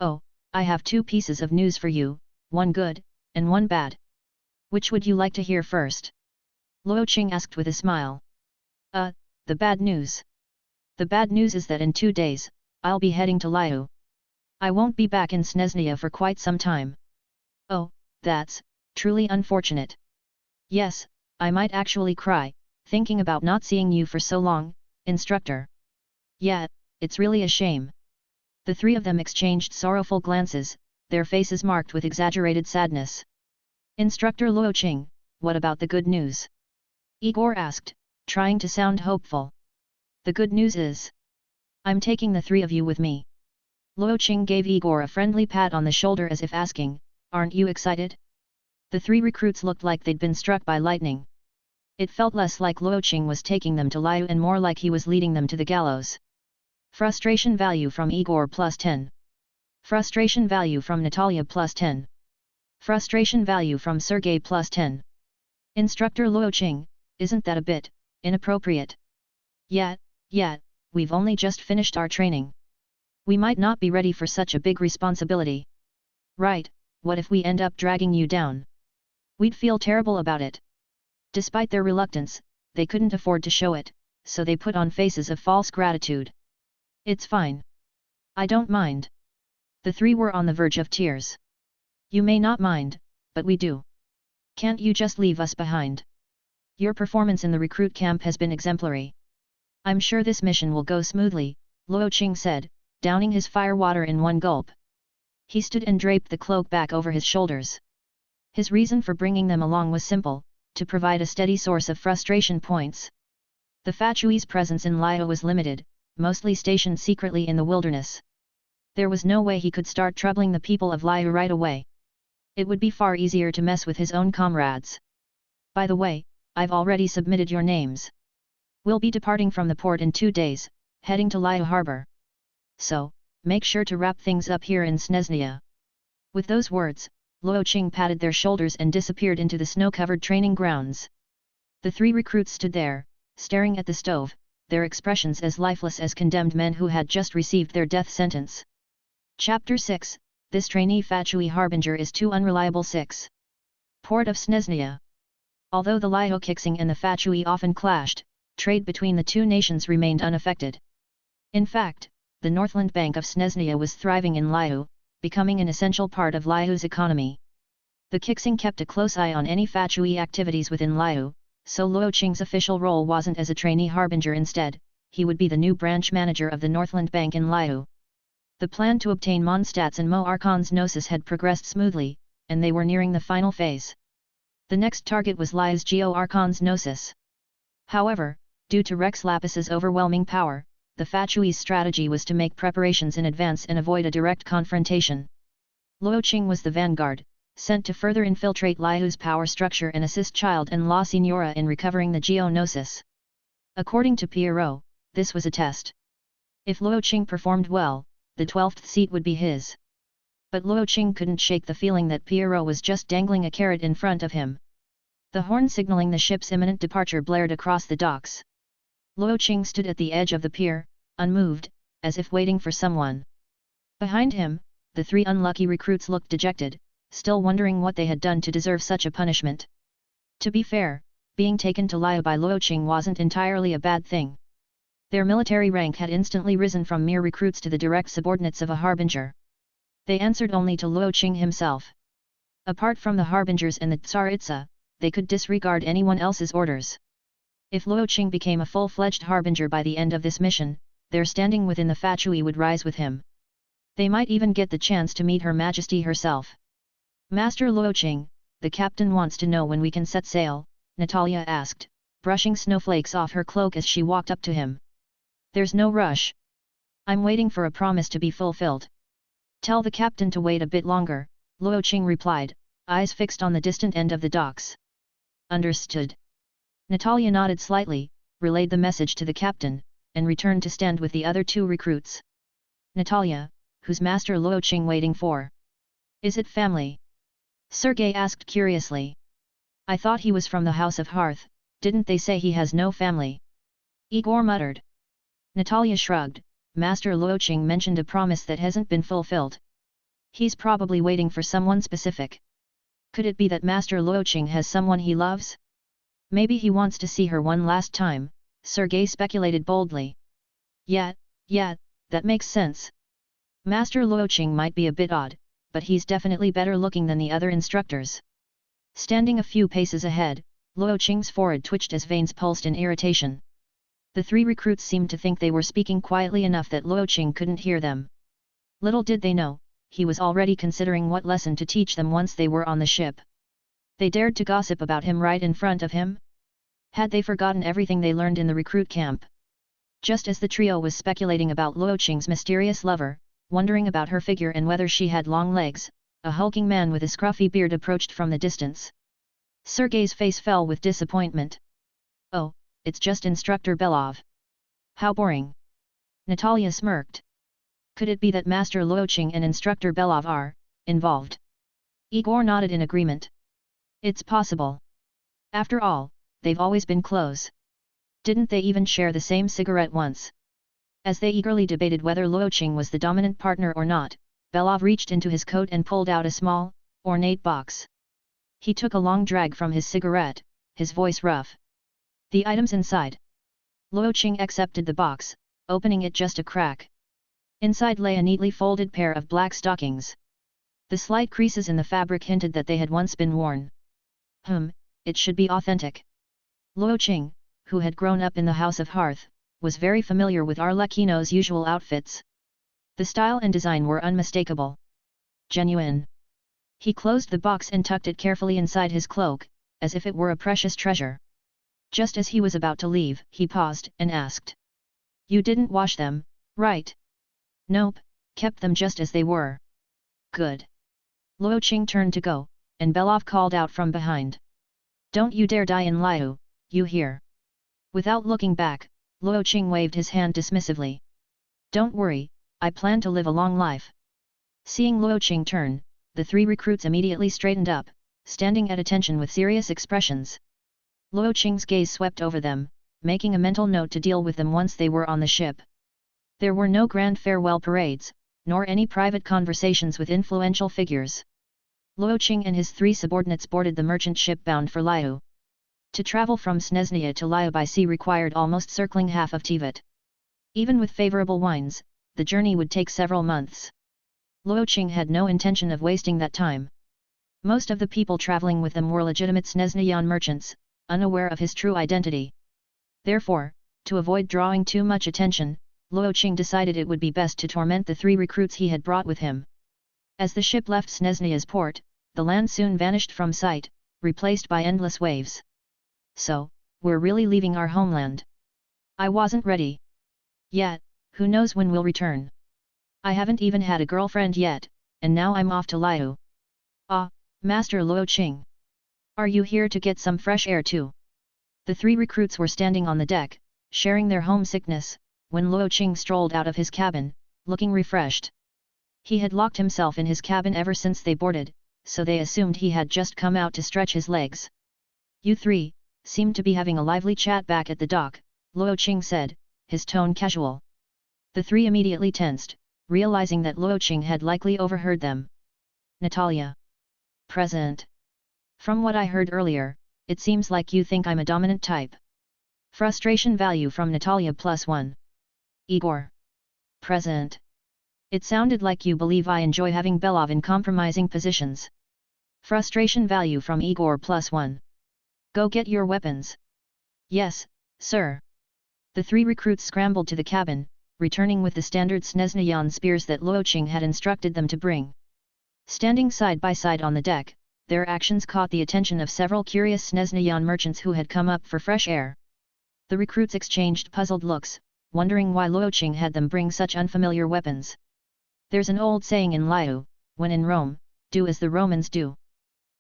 "Oh, I have 2 pieces of news for you, one good, and one bad. Which would you like to hear first?" Luo Qing asked with a smile. The bad news. The bad news is that in 2 days, I'll be heading to Liyue. I won't be back in Snezhnia for quite some time." "Oh, that's truly unfortunate." "Yes, I might actually cry, thinking about not seeing you for so long, instructor. Yeah, it's really a shame. The three of them exchanged sorrowful glances, their faces marked with exaggerated sadness. Instructor Luo Qing, what about the good news? Igor asked, trying to sound hopeful. The good news is, I'm taking the three of you with me. Luo Qing gave Igor a friendly pat on the shoulder as if asking, aren't you excited? The three recruits looked like they'd been struck by lightning. It felt less like Luo Qing was taking them to Liyue and more like he was leading them to the gallows. Frustration value from Igor plus 10. Frustration value from Natalia plus 10. Frustration value from Sergei plus 10. Instructor Luo Qing, isn't that a bit inappropriate? Yeah, we've only just finished our training. We might not be ready for such a big responsibility. Right, what if we end up dragging you down? We'd feel terrible about it. Despite their reluctance, they couldn't afford to show it, so they put on faces of false gratitude. It's fine. I don't mind. The three were on the verge of tears. You may not mind, but we do. Can't you just leave us behind? Your performance in the recruit camp has been exemplary. I'm sure this mission will go smoothly, Luo Qing said, downing his fire water in one gulp. He stood and draped the cloak back over his shoulders. His reason for bringing them along was simple, to provide a steady source of frustration points. The Fatui's presence in Liyue was limited, mostly stationed secretly in the wilderness. There was no way he could start troubling the people of Liyue right away. It would be far easier to mess with his own comrades. By the way, I've already submitted your names. We'll be departing from the port in 2 days, heading to Liyue harbor. So, make sure to wrap things up here in Snezhnia. With those words, Luo Qing patted their shoulders and disappeared into the snow-covered training grounds. The three recruits stood there, staring at the stove, their expressions as lifeless as condemned men who had just received their death sentence. Chapter 6, This Trainee Fatui Harbinger is Too Unreliable 6. Port of Snezhnia. Although the Liyue Qing and the Fatui often clashed, trade between the two nations remained unaffected. In fact, the Northland Bank of Snezhnia was thriving in Liyue, becoming an essential part of Liyue's economy. The Qing kept a close eye on any Fatui activities within Liyue, so Luo Qing's official role wasn't as a trainee harbinger. Instead, he would be the new branch manager of the Northland Bank in Liyue. The plan to obtain Mondstadt's and Mo Archon's gnosis had progressed smoothly, and they were nearing the final phase. The next target was Liyue's Geo Archon's gnosis. However, due to Rex Lapis's overwhelming power, the Fatui's strategy was to make preparations in advance and avoid a direct confrontation. Luo Qing was the vanguard, sent to further infiltrate Liyue's power structure and assist Child and La Signora in recovering the Geonosis. According to Pierrot, this was a test. If Luo Qing performed well, the 12th seat would be his. But Luo Qing couldn't shake the feeling that Pierrot was just dangling a carrot in front of him. The horn signaling the ship's imminent departure blared across the docks. Luo Qing stood at the edge of the pier, unmoved, as if waiting for someone. Behind him, the three unlucky recruits looked dejected, still wondering what they had done to deserve such a punishment. To be fair, being taken to Liyue by Luo Qing wasn't entirely a bad thing. Their military rank had instantly risen from mere recruits to the direct subordinates of a harbinger. They answered only to Luo Qing himself. Apart from the harbingers and the Tsaritsa, they could disregard anyone else's orders. If Luo Qing became a full-fledged harbinger by the end of this mission, their standing within the Fatui would rise with him. They might even get the chance to meet Her Majesty herself. Master Luo Qing, the captain wants to know when we can set sail, Natalia asked, brushing snowflakes off her cloak as she walked up to him. There's no rush. I'm waiting for a promise to be fulfilled. Tell the captain to wait a bit longer, Luo Qing replied, eyes fixed on the distant end of the docks. Understood. Natalia nodded slightly, relayed the message to the captain, and returned to stand with the other two recruits. Natalia, who's Master Luo Qing waiting for? Is it family? Sergei asked curiously. I thought he was from the House of Hearth, didn't they say he has no family? Igor muttered. Natalia shrugged, Master Luo Qing mentioned a promise that hasn't been fulfilled. He's probably waiting for someone specific. Could it be that Master Luo Qing has someone he loves? Maybe he wants to see her one last time, Sergei speculated boldly. Yeah, that makes sense. Master Luo Qing might be a bit odd, but he's definitely better looking than the other instructors. Standing a few paces ahead, Luo Qing's forehead twitched as veins pulsed in irritation. The three recruits seemed to think they were speaking quietly enough that Luo Qing couldn't hear them. Little did they know, he was already considering what lesson to teach them once they were on the ship. They dared to gossip about him right in front of him? Had they forgotten everything they learned in the recruit camp? Just as the trio was speculating about Luo Qing's mysterious lover, wondering about her figure and whether she had long legs, a hulking man with a scruffy beard approached from the distance. Sergei's face fell with disappointment. Oh, it's just Instructor Belov. How boring. Natalia smirked. Could it be that Master Luo Qing and Instructor Belov are involved? Igor nodded in agreement. It's possible. After all, they've always been close. Didn't they even share the same cigarette once? As they eagerly debated whether Luo Qing was the dominant partner or not, Belov reached into his coat and pulled out a small, ornate box. He took a long drag from his cigarette, his voice rough. The items inside. Luo Qing accepted the box, opening it just a crack. Inside lay a neatly folded pair of black stockings. The slight creases in the fabric hinted that they had once been worn. It should be authentic. Luo Qing, who had grown up in the House of Hearth, was very familiar with Arlecchino's usual outfits. The style and design were unmistakable. Genuine. He closed the box and tucked it carefully inside his cloak, as if it were a precious treasure. Just as he was about to leave, he paused and asked. You didn't wash them, right? Nope, kept them just as they were. Good. Luo Qing turned to go, and Belov called out from behind. Don't you dare die in Liyue, you hear? Without looking back, Luo Qing waved his hand dismissively. Don't worry, I plan to live a long life. Seeing Luo Qing turn, the three recruits immediately straightened up, standing at attention with serious expressions. Luo Qing's gaze swept over them, making a mental note to deal with them once they were on the ship. There were no grand farewell parades, nor any private conversations with influential figures. Luo Qing and his three subordinates boarded the merchant ship bound for Liyue. To travel from Snezhnaya to Liyue by sea required almost circling half of Teyvat. Even with favorable winds, the journey would take several months. Luo Qing had no intention of wasting that time. Most of the people traveling with them were legitimate Snezhnayan merchants, unaware of his true identity. Therefore, to avoid drawing too much attention, Luo Qing decided it would be best to torment the three recruits he had brought with him. As the ship left Snezhnaya's port, the land soon vanished from sight, replaced by endless waves. So, we're really leaving our homeland. I wasn't ready. Yet, who knows when we'll return. I haven't even had a girlfriend yet, and now I'm off to Liyue. Ah, Master Luo Qing. Are you here to get some fresh air too? The three recruits were standing on the deck, sharing their homesickness, when Luo Qing strolled out of his cabin, looking refreshed. He had locked himself in his cabin ever since they boarded, so they assumed he had just come out to stretch his legs. You three seemed to be having a lively chat back at the dock, Luo Qing said, his tone casual. The three immediately tensed, realizing that Luo Qing had likely overheard them. Natalia. Present. From what I heard earlier, it seems like you think I'm a dominant type. Frustration value from Natalia +1. Igor. Present. It sounded like you believe I enjoy having Belov in compromising positions. Frustration value from Igor +1. Go get your weapons. Yes, sir. The three recruits scrambled to the cabin, returning with the standard Snezhnayan spears that Luo Qing had instructed them to bring. Standing side by side on the deck, their actions caught the attention of several curious Snezhnayan merchants who had come up for fresh air. The recruits exchanged puzzled looks, wondering why Luo Qing had them bring such unfamiliar weapons. There's an old saying in Liyue, when in Rome, do as the Romans do.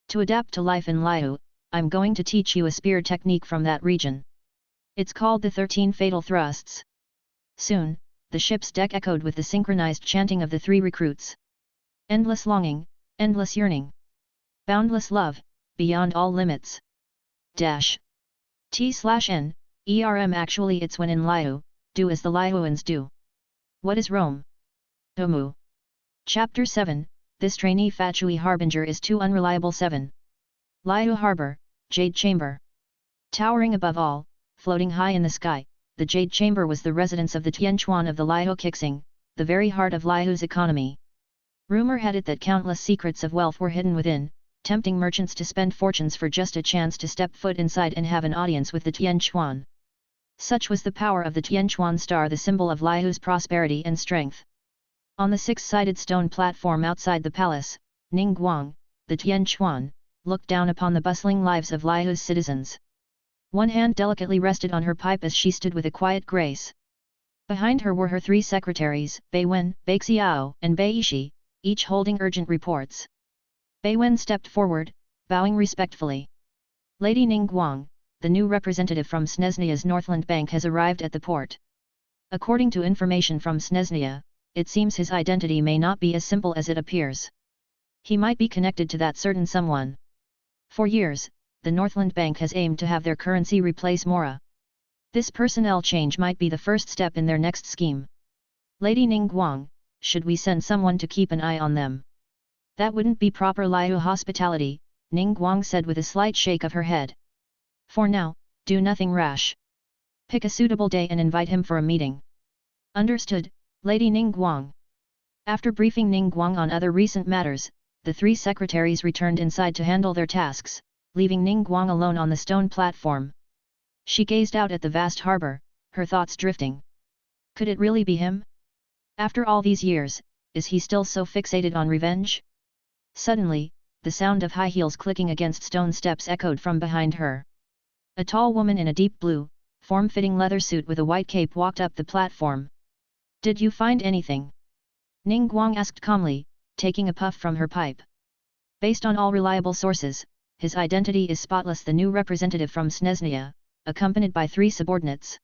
To adapt to life in Liyue, I'm going to teach you a spear technique from that region. It's called the 13 Fatal Thrusts. Soon, the ship's deck echoed with the synchronized chanting of the three recruits. Endless longing, endless yearning. Boundless love, beyond all limits. T/N, ERM Actually it's when in Liyue, do as the Liyuans do. What is Rome? Gomu. Chapter 7, This Trainee Fatui Harbinger is too unreliable 7. Liyue Harbor, Jade Chamber. Towering above all, floating high in the sky, the Jade Chamber was the residence of the Tianquan of the Liyue Qixing, the very heart of Liyue's economy. Rumor had it that countless secrets of wealth were hidden within, tempting merchants to spend fortunes for just a chance to step foot inside and have an audience with the Tianquan. Such was the power of the Tianquan star, the symbol of Liyue's prosperity and strength. On the six-sided stone platform outside the palace, Ningguang, the Tianquan, looked down upon the bustling lives of Liyue's citizens. One hand delicately rested on her pipe as she stood with a quiet grace. Behind her were her three secretaries, Bai Wen, Bai Xiao, and Bai Yishi, each holding urgent reports. Bai Wen stepped forward, bowing respectfully. Lady Ningguang, the new representative from Snezhnia's Northland Bank, has arrived at the port. According to information from Snezhnia, it seems his identity may not be as simple as it appears. He might be connected to that certain someone. For years, the Northland Bank has aimed to have their currency replace Mora. This personnel change might be the first step in their next scheme. Lady Ningguang, should we send someone to keep an eye on them? That wouldn't be proper Liyue hospitality, Ningguang said with a slight shake of her head. For now, do nothing rash. Pick a suitable day and invite him for a meeting. Understood, Lady Ningguang. After briefing Ningguang on other recent matters, the three secretaries returned inside to handle their tasks, leaving Ningguang alone on the stone platform. She gazed out at the vast harbor, her thoughts drifting. Could it really be him? After all these years, is he still so fixated on revenge? Suddenly, the sound of high heels clicking against stone steps echoed from behind her. A tall woman in a deep blue, form-fitting leather suit with a white cape walked up the platform. Did you find anything? Ningguang asked calmly, taking a puff from her pipe. Based on all reliable sources, his identity is spotless. The new representative from Snezhnia, accompanied by three subordinates.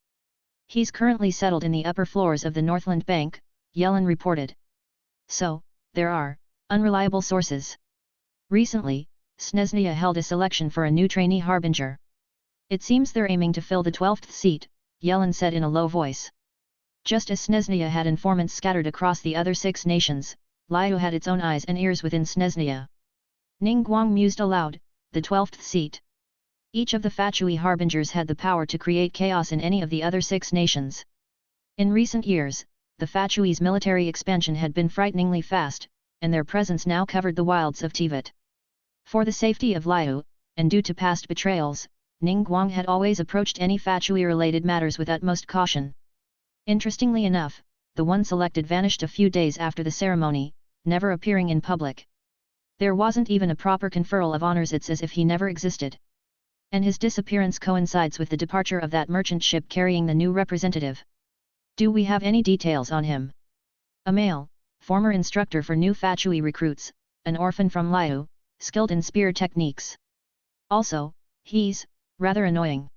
He's currently settled in the upper floors of the Northland Bank, Yelan reported. So, there are unreliable sources. Recently, Snezhnia held a selection for a new trainee harbinger. It seems they're aiming to fill the 12th seat, Yelan said in a low voice. Just as Snezhnia had informants scattered across the other 6 nations, Liyue had its own eyes and ears within Snezhnia. Ningguang mused aloud, the 12th seat. Each of the Fatui Harbingers had the power to create chaos in any of the other 6 nations. In recent years, the Fatui's military expansion had been frighteningly fast, and their presence now covered the wilds of Teyvat. For the safety of Liyue, and due to past betrayals, Ningguang had always approached any Fatui-related matters with utmost caution. Interestingly enough, the one selected vanished a few days after the ceremony, never appearing in public. There wasn't even a proper conferral of honors. It's as if he never existed. And his disappearance coincides with the departure of that merchant ship carrying the new representative. Do we have any details on him? A male, former instructor for new Fatui recruits, an orphan from Liyue, skilled in spear techniques. Also, he's rather annoying.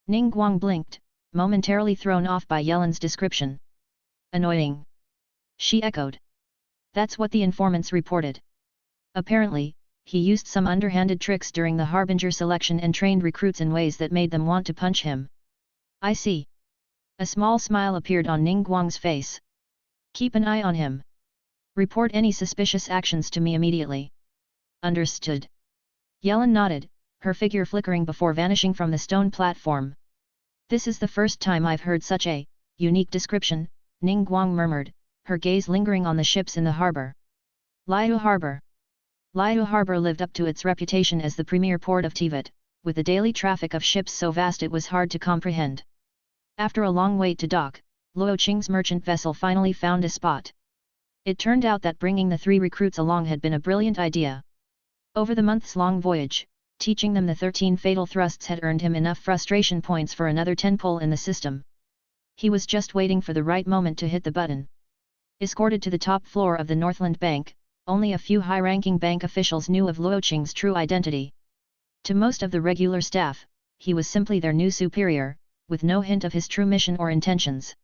Ningguang blinked, momentarily thrown off by Yelan's description. Annoying? She echoed. That's what the informants reported. Apparently, he used some underhanded tricks during the Harbinger selection and trained recruits in ways that made them want to punch him. I see. A small smile appeared on Ningguang's face. Keep an eye on him. Report any suspicious actions to me immediately. Understood. Yelan nodded, her figure flickering before vanishing from the stone platform. This is the first time I've heard such a unique description, Ningguang murmured, her gaze lingering on the ships in the harbor. Liyue Harbor. Liyue Harbor lived up to its reputation as the premier port of Teyvat, with the daily traffic of ships so vast it was hard to comprehend. After a long wait to dock, Luo Qing's merchant vessel finally found a spot. It turned out that bringing the 3 recruits along had been a brilliant idea. Over the months-long voyage, teaching them the 13 fatal thrusts had earned him enough frustration points for another 10 pull in the system. He was just waiting for the right moment to hit the button. Escorted to the top floor of the Northland Bank, only a few high-ranking bank officials knew of Luo Qing's true identity. To most of the regular staff, he was simply their new superior, with no hint of his true mission or intentions.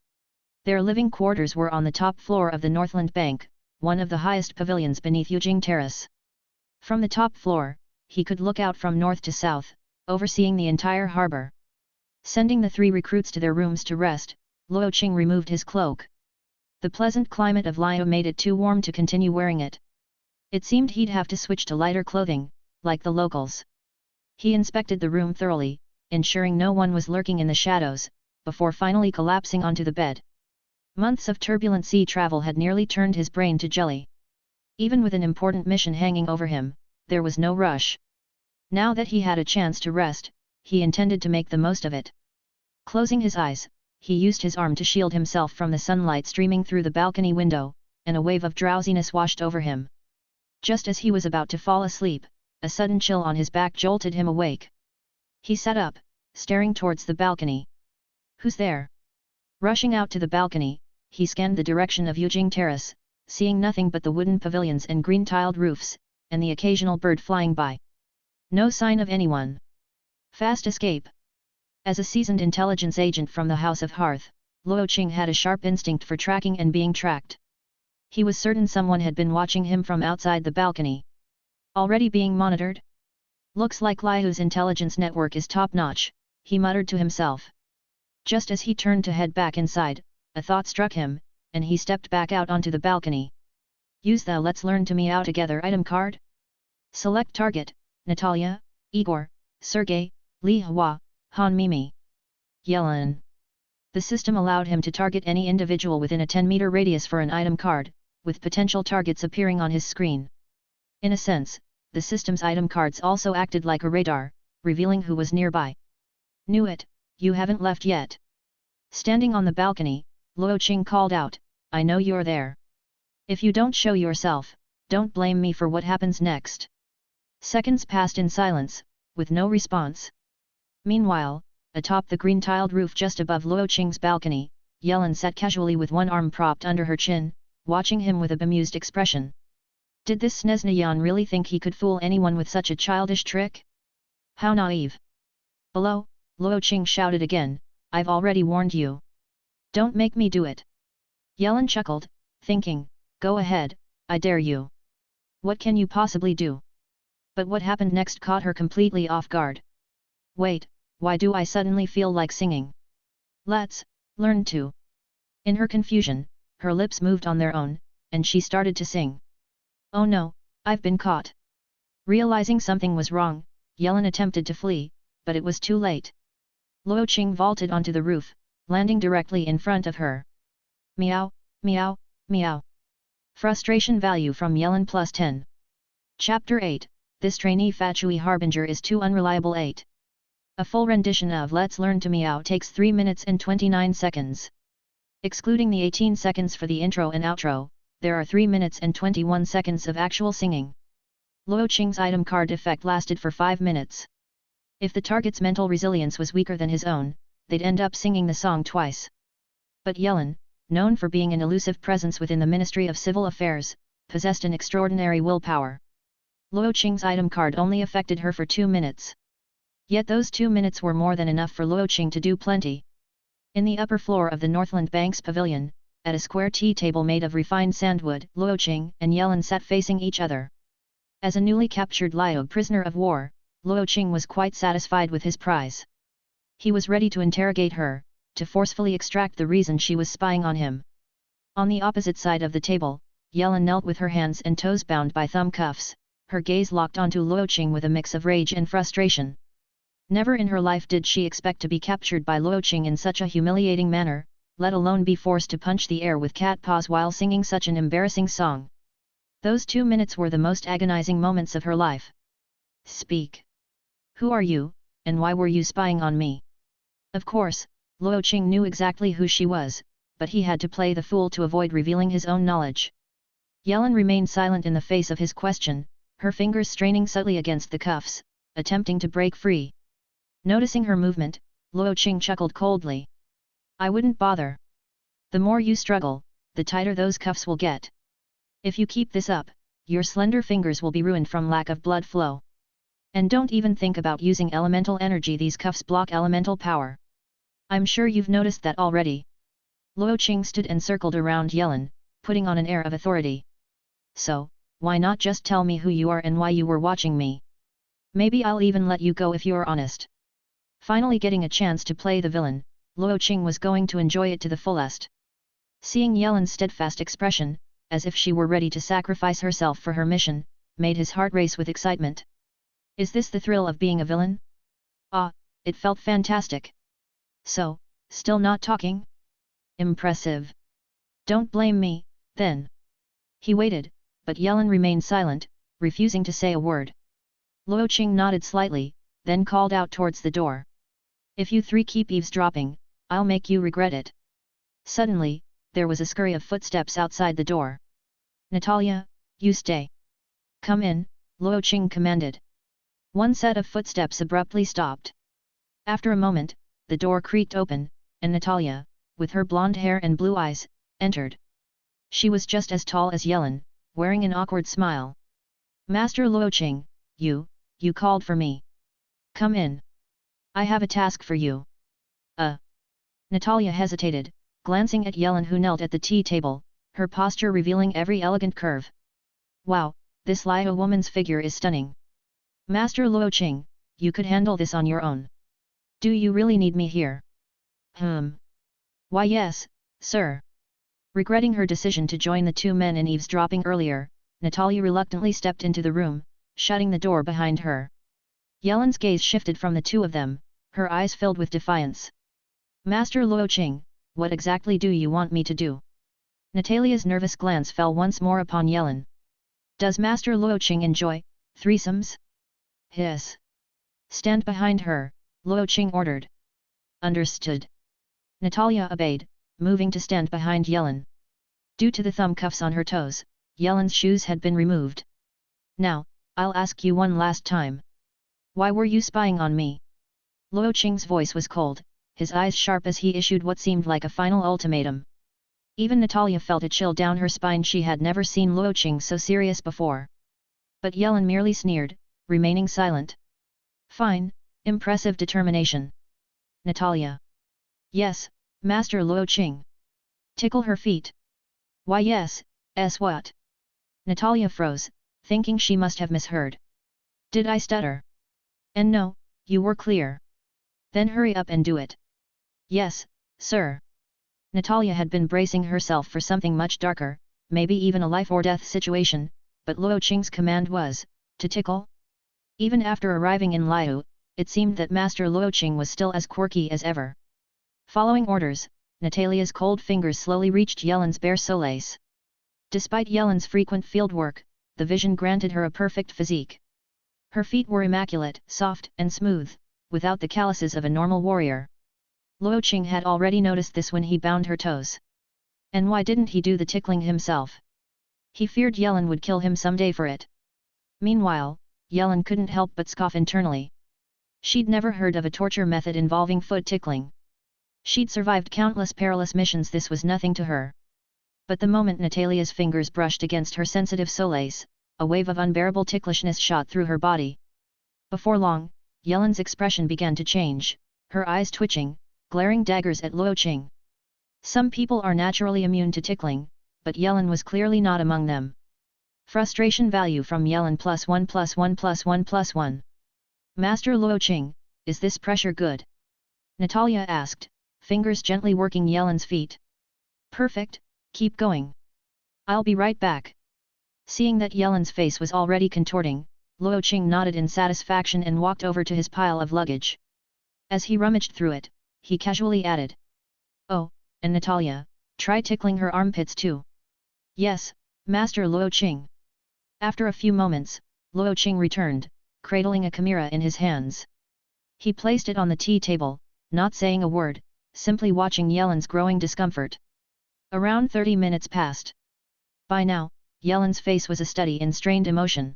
Their living quarters were on the top floor of the Northland Bank, one of the highest pavilions beneath Yujing Terrace. From the top floor, he could look out from north to south, overseeing the entire harbor. Sending the 3 recruits to their rooms to rest, Luo Qing removed his cloak. The pleasant climate of Liyue made it too warm to continue wearing it. It seemed he'd have to switch to lighter clothing, like the locals. He inspected the room thoroughly, ensuring no one was lurking in the shadows, before finally collapsing onto the bed. Months of turbulent sea travel had nearly turned his brain to jelly. Even with an important mission hanging over him, there was no rush. Now that he had a chance to rest, he intended to make the most of it. Closing his eyes, he used his arm to shield himself from the sunlight streaming through the balcony window, and a wave of drowsiness washed over him. Just as he was about to fall asleep, a sudden chill on his back jolted him awake. He sat up, staring towards the balcony. Who's there? Rushing out to the balcony, he scanned the direction of Yujing Terrace, seeing nothing but the wooden pavilions and green-tiled roofs, and the occasional bird flying by. No sign of anyone. Fast escape. As a seasoned intelligence agent from the House of Hearth, Luo Qing had a sharp instinct for tracking and being tracked. He was certain someone had been watching him from outside the balcony. Already being monitored? Looks like Liyue's intelligence network is top-notch, he muttered to himself. Just as he turned to head back inside, a thought struck him, and he stepped back out onto the balcony. Use the Let's Learn to Meow Together item card. Select target, Natalia, Igor, Sergei, Li Hua, Han Mimi. Yelan. The system allowed him to target any individual within a 10-meter radius for an item card, with potential targets appearing on his screen. In a sense, the system's item cards also acted like a radar, revealing who was nearby. Knew it, you haven't left yet. Standing on the balcony, Luo Qing called out, I know you're there. If you don't show yourself, don't blame me for what happens next. Seconds passed in silence, with no response. Meanwhile, atop the green-tiled roof just above Luo Qing's balcony, Yelan sat casually with one arm propped under her chin, watching him with a bemused expression. Did this Snezhniyan really think he could fool anyone with such a childish trick? How naive! Below, Luo Qing shouted again, I've already warned you. Don't make me do it. Yelan chuckled, thinking, go ahead, I dare you. What can you possibly do? But what happened next caught her completely off guard. Wait, why do I suddenly feel like singing? Let's learn to. In her confusion, her lips moved on their own, and she started to sing. Oh no, I've been caught. Realizing something was wrong, Yelan attempted to flee, but it was too late. Luo Qing vaulted onto the roof, landing directly in front of her. Meow, meow, meow. Frustration value from Yelan plus 10. Chapter 8, This Trainee Fatui Harbinger is too unreliable 8. A full rendition of Let's Learn to Meow takes 3 minutes and 29 seconds. Excluding the 18 seconds for the intro and outro, there are 3 minutes and 21 seconds of actual singing. Luo Qing's item card effect lasted for 5 minutes. If the target's mental resilience was weaker than his own, they'd end up singing the song twice. But Yelan, known for being an elusive presence within the Ministry of Civil Affairs, possessed an extraordinary willpower. Luo Qing's item card only affected her for 2 minutes. Yet those 2 minutes were more than enough for Luo Qing to do plenty. In the upper floor of the Northland Bank's pavilion, at a square tea table made of refined sandwood, Luo Qing and Yelan sat facing each other. As a newly captured Liyue prisoner of war, Luo Qing was quite satisfied with his prize. He was ready to interrogate her, to forcefully extract the reason she was spying on him. On the opposite side of the table, Yelan knelt with her hands and toes bound by thumb cuffs, her gaze locked onto Luo Qing with a mix of rage and frustration. Never in her life did she expect to be captured by Luo Qing in such a humiliating manner, let alone be forced to punch the air with cat paws while singing such an embarrassing song. Those 2 minutes were the most agonizing moments of her life. Speak. Who are you, and why were you spying on me? Of course, Luo Qing knew exactly who she was, but he had to play the fool to avoid revealing his own knowledge. Yelan remained silent in the face of his question, her fingers straining subtly against the cuffs, attempting to break free. Noticing her movement, Luo Qing chuckled coldly. I wouldn't bother. The more you struggle, the tighter those cuffs will get. If you keep this up, your slender fingers will be ruined from lack of blood flow. And don't even think about using elemental energy, these cuffs block elemental power. I'm sure you've noticed that already. Luo Qing stood and circled around Yelan, putting on an air of authority. So, why not just tell me who you are and why you were watching me? Maybe I'll even let you go if you're honest. Finally getting a chance to play the villain, Luo Qing was going to enjoy it to the fullest. Seeing Yelan's steadfast expression, as if she were ready to sacrifice herself for her mission, made his heart race with excitement. Is this the thrill of being a villain? Ah, it felt fantastic. So, still not talking? Impressive. Don't blame me, then. He waited, but Yelan remained silent, refusing to say a word. Luo Qing nodded slightly, then called out towards the door. If you three keep eavesdropping, I'll make you regret it. Suddenly, there was a scurry of footsteps outside the door. Natalia, you stay. Come in, Luo Qing commanded. One set of footsteps abruptly stopped. After a moment, the door creaked open, and Natalia, with her blonde hair and blue eyes, entered. She was just as tall as Yelan, wearing an awkward smile. Master Luo Qing, you called for me. Come in. I have a task for you. Natalia hesitated, glancing at Yelan who knelt at the tea table, her posture revealing every elegant curve. Wow, this Liyue woman's figure is stunning. Master Luo Qing, you could handle this on your own. Do you really need me here? Why yes, sir. Regretting her decision to join the two men in eavesdropping earlier, Natalia reluctantly stepped into the room, shutting the door behind her. Yelan's gaze shifted from the two of them, her eyes filled with defiance. Master Luo Qing, what exactly do you want me to do? Natalia's nervous glance fell once more upon Yelan. Does Master Luo Qing enjoy threesomes? Hiss. Stand behind her, Luo Qing ordered. Understood. Natalia obeyed, moving to stand behind Yelan. Due to the thumb cuffs on her toes, Yelan's shoes had been removed. Now, I'll ask you one last time. Why were you spying on me? Luo Qing's voice was cold, his eyes sharp as he issued what seemed like a final ultimatum. Even Natalia felt a chill down her spine. She had never seen Luo Qing so serious before. But Yelan merely sneered, remaining silent. Fine, impressive determination. Natalia. Yes, Master Luo Qing. Tickle her feet. Why yes, what? Natalia froze, thinking she must have misheard. Did I stutter? And no, you were clear. Then hurry up and do it. Yes, sir. Natalia had been bracing herself for something much darker, maybe even a life-or-death situation, but Luo Qing's command was, to tickle? Even after arriving in Liyue, it seemed that Master Luo Qing was still as quirky as ever. Following orders, Natalia's cold fingers slowly reached Yelan's bare soles. Despite Yelan's frequent fieldwork, the vision granted her a perfect physique. Her feet were immaculate, soft and smooth, without the calluses of a normal warrior. Luo Qing had already noticed this when he bound her toes. And why didn't he do the tickling himself? He feared Yelan would kill him someday for it. Meanwhile, Yelan couldn't help but scoff internally. She'd never heard of a torture method involving foot tickling. She'd survived countless perilous missions. This was nothing to her. But the moment Natalia's fingers brushed against her sensitive soles, a wave of unbearable ticklishness shot through her body. Before long, Yelan's expression began to change, her eyes twitching, glaring daggers at Luo Qing. Some people are naturally immune to tickling, but Yelan was clearly not among them. Frustration value from Yelan +1+1+1+1. Master Luo Qing, is this pressure good? Natalia asked, fingers gently working Yelan's feet. Perfect, keep going. I'll be right back. Seeing that Yelan's face was already contorting, Luo Qing nodded in satisfaction and walked over to his pile of luggage. As he rummaged through it, he casually added. Oh, and Natalia, try tickling her armpits too. Yes, Master Luo Qing. After a few moments, Luo Qing returned, cradling a chimera in his hands. He placed it on the tea table, not saying a word, simply watching Yelan's growing discomfort. Around 30 minutes passed. By now, Yelan's face was a study in strained emotion.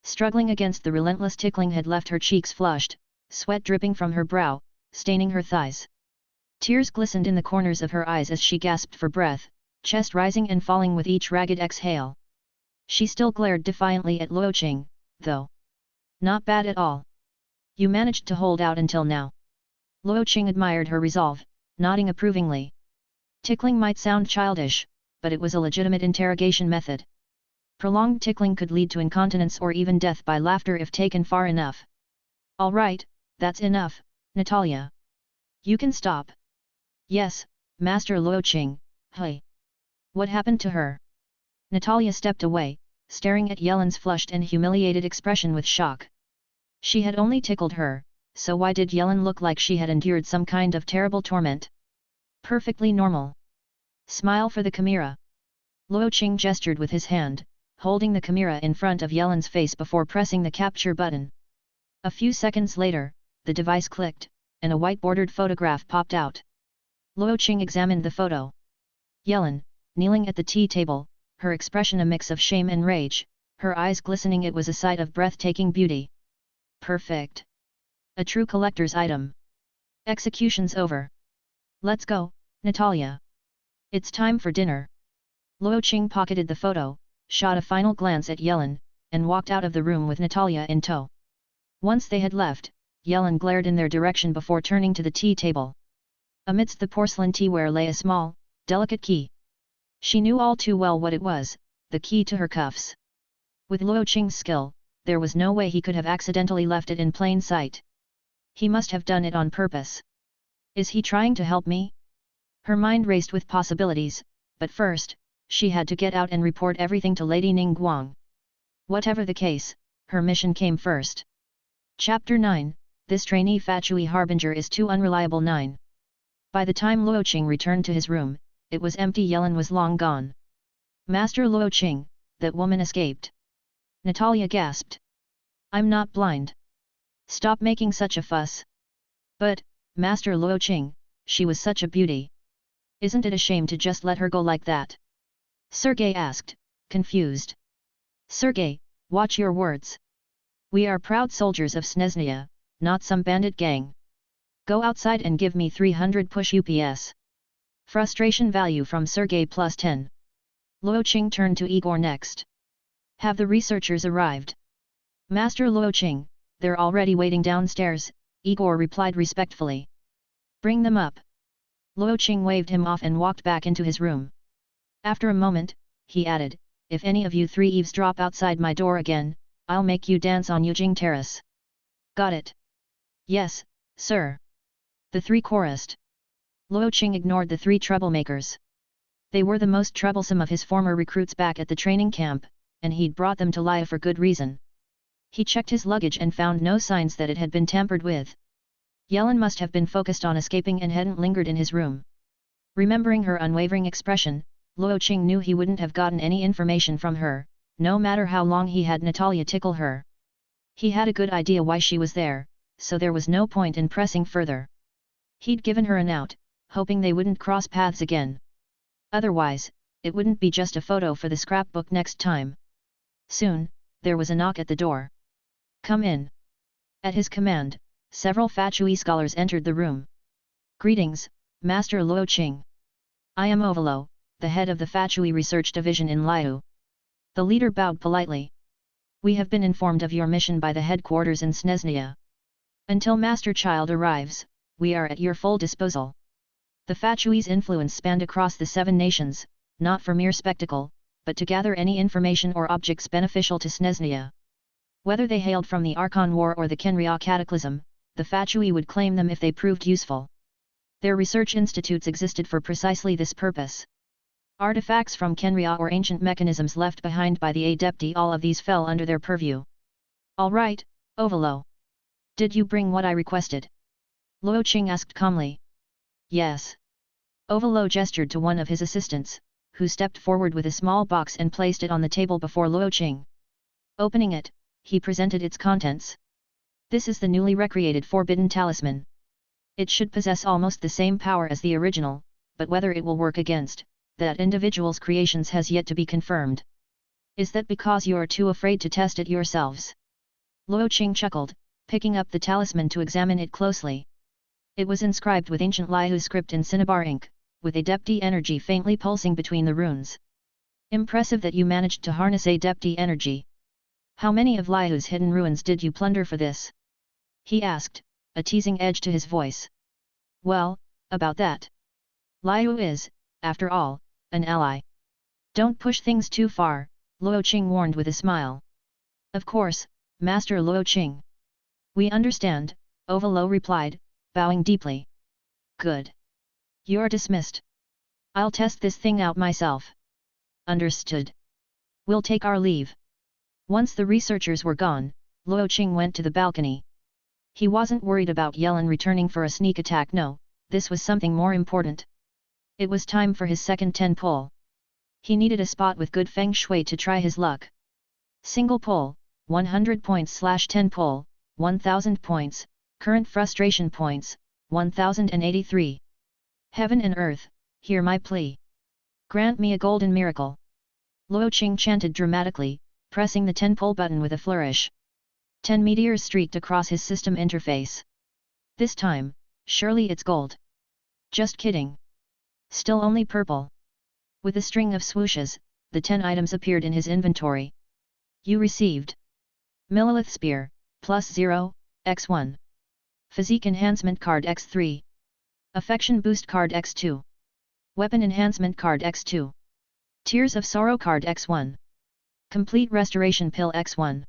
Struggling against the relentless tickling had left her cheeks flushed, sweat dripping from her brow, staining her thighs. Tears glistened in the corners of her eyes as she gasped for breath, chest rising and falling with each ragged exhale. She still glared defiantly at Luo Qing, though. Not bad at all. You managed to hold out until now. Luo Qing admired her resolve, nodding approvingly. Tickling might sound childish, but it was a legitimate interrogation method. Prolonged tickling could lead to incontinence or even death by laughter if taken far enough. All right, that's enough, Natalia. You can stop. Yes, Master Luo Qing. Hey. What happened to her? Natalia stepped away, staring at Yelan's flushed and humiliated expression with shock. She had only tickled her, so why did Yelan look like she had endured some kind of terrible torment? Perfectly normal. Smile for the chimera. Luo Qing gestured with his hand, holding the chimera in front of Yelan's face before pressing the capture button. A few seconds later, the device clicked, and a white-bordered photograph popped out. Luo Qing examined the photo. Yelan, kneeling at the tea table, her expression a mix of shame and rage, her eyes glistening. It was a sight of breathtaking beauty. Perfect. A true collector's item. Execution's over. Let's go, Natalia. It's time for dinner. Luo Qing pocketed the photo, shot a final glance at Yelan, and walked out of the room with Natalia in tow. Once they had left, Yelan glared in their direction before turning to the tea table. Amidst the porcelain teaware lay a small, delicate key. She knew all too well what it was, the key to her cuffs. With Luo Qing's skill, there was no way he could have accidentally left it in plain sight. He must have done it on purpose. Is he trying to help me? Her mind raced with possibilities, but first, she had to get out and report everything to Lady Ningguang. Whatever the case, her mission came first. Chapter 9, This Trainee Fatui Harbinger is Too Unreliable. 9. By the time Luo Qing returned to his room, it was empty. Yelan was long gone. Master Luo Qing, that woman escaped. Natalia gasped. I'm not blind. Stop making such a fuss. But, Master Luo Qing, she was such a beauty. Isn't it a shame to just let her go like that? Sergei asked, confused. Sergei, watch your words. We are proud soldiers of Snezhnia, not some bandit gang. Go outside and give me 300 push UPS. Frustration value from Sergei plus 10. Luo Qing turned to Igor next. Have the researchers arrived? Master Luo Qing, they're already waiting downstairs, Igor replied respectfully. Bring them up. Luo Qing waved him off and walked back into his room. After a moment, he added, if any of you three eavesdrop outside my door again, I'll make you dance on Yujing Terrace. Got it? Yes, sir. The three chorused. Luo Qing ignored the three troublemakers. They were the most troublesome of his former recruits back at the training camp, and he'd brought them to Liyue for good reason. He checked his luggage and found no signs that it had been tampered with. Yelan must have been focused on escaping and hadn't lingered in his room. Remembering her unwavering expression, Luo Qing knew he wouldn't have gotten any information from her, no matter how long he had Natalia tickle her. He had a good idea why she was there, so there was no point in pressing further. He'd given her an out, hoping they wouldn't cross paths again. Otherwise, it wouldn't be just a photo for the scrapbook next time. Soon, there was a knock at the door. Come in. At his command, several Fatui scholars entered the room. Greetings, Master Luo Qing. I am Ovalo, the head of the Fatui Research Division in Liyue. The leader bowed politely. We have been informed of your mission by the headquarters in Snezhnia. Until Master Child arrives, we are at your full disposal. The Fatui's influence spanned across the 7 nations, not for mere spectacle, but to gather any information or objects beneficial to Snezhnia. Whether they hailed from the Archon War or the Kenria Cataclysm, the Fatui would claim them if they proved useful. Their research institutes existed for precisely this purpose. Artifacts from Kenria or ancient mechanisms left behind by the Adepti, all of these fell under their purview. All right, Ovalo. Did you bring what I requested? Luo Qing asked calmly. Yes. Ovalo gestured to one of his assistants, who stepped forward with a small box and placed it on the table before Luo Qing. Opening it, he presented its contents. This is the newly recreated Forbidden Talisman. It should possess almost the same power as the original, but whether it will work against that individual's creations has yet to be confirmed. Is that because you are too afraid to test it yourselves? Luo Qing chuckled, picking up the talisman to examine it closely. It was inscribed with ancient Liyue script in cinnabar ink, with Adepti energy faintly pulsing between the runes. Impressive that you managed to harness Adepti energy. How many of Liyue's hidden ruins did you plunder for this? He asked, a teasing edge to his voice. Well, about that. Liyue is, after all, an ally. Don't push things too far, Luo Qing warned with a smile. Of course, Master Luo Qing. We understand, Ovalo replied, bowing deeply. Good. You're dismissed. I'll test this thing out myself. Understood. We'll take our leave. Once the researchers were gone, Luo Qing went to the balcony. He wasn't worried about Yelan returning for a sneak attack. No, this was something more important. It was time for his second 10 pull. He needed a spot with good feng shui to try his luck. Single pull, 100 points / 10 pull, 1000 points, current frustration points, 1083. Heaven and earth, hear my plea. Grant me a golden miracle. Luo Qing chanted dramatically, pressing the 10 pull button with a flourish. 10 meteors streaked across his system interface. This time, surely it's gold. Just kidding. Still only purple. With a string of swooshes, the 10 items appeared in his inventory. You received Millilith Spear, plus 0, x1. Physique Enhancement Card x3. Affection Boost Card x2. Weapon Enhancement Card x2. Tears of Sorrow Card x1. Complete Restoration Pill x1.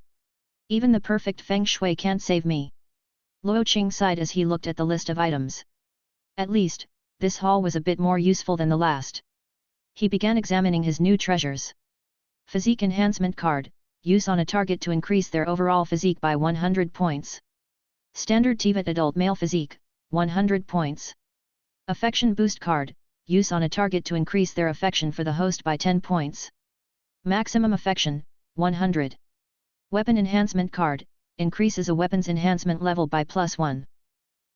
Even the perfect Feng Shui can't save me. Luo Qing sighed as he looked at the list of items. At least, this haul was a bit more useful than the last. He began examining his new treasures. Physique Enhancement Card, use on a target to increase their overall physique by 100 points. Standard Teyvat Adult Male Physique, 100 points. Affection Boost Card, use on a target to increase their affection for the host by 10 points. Maximum Affection, 100. Weapon Enhancement Card, increases a weapon's enhancement level by +1.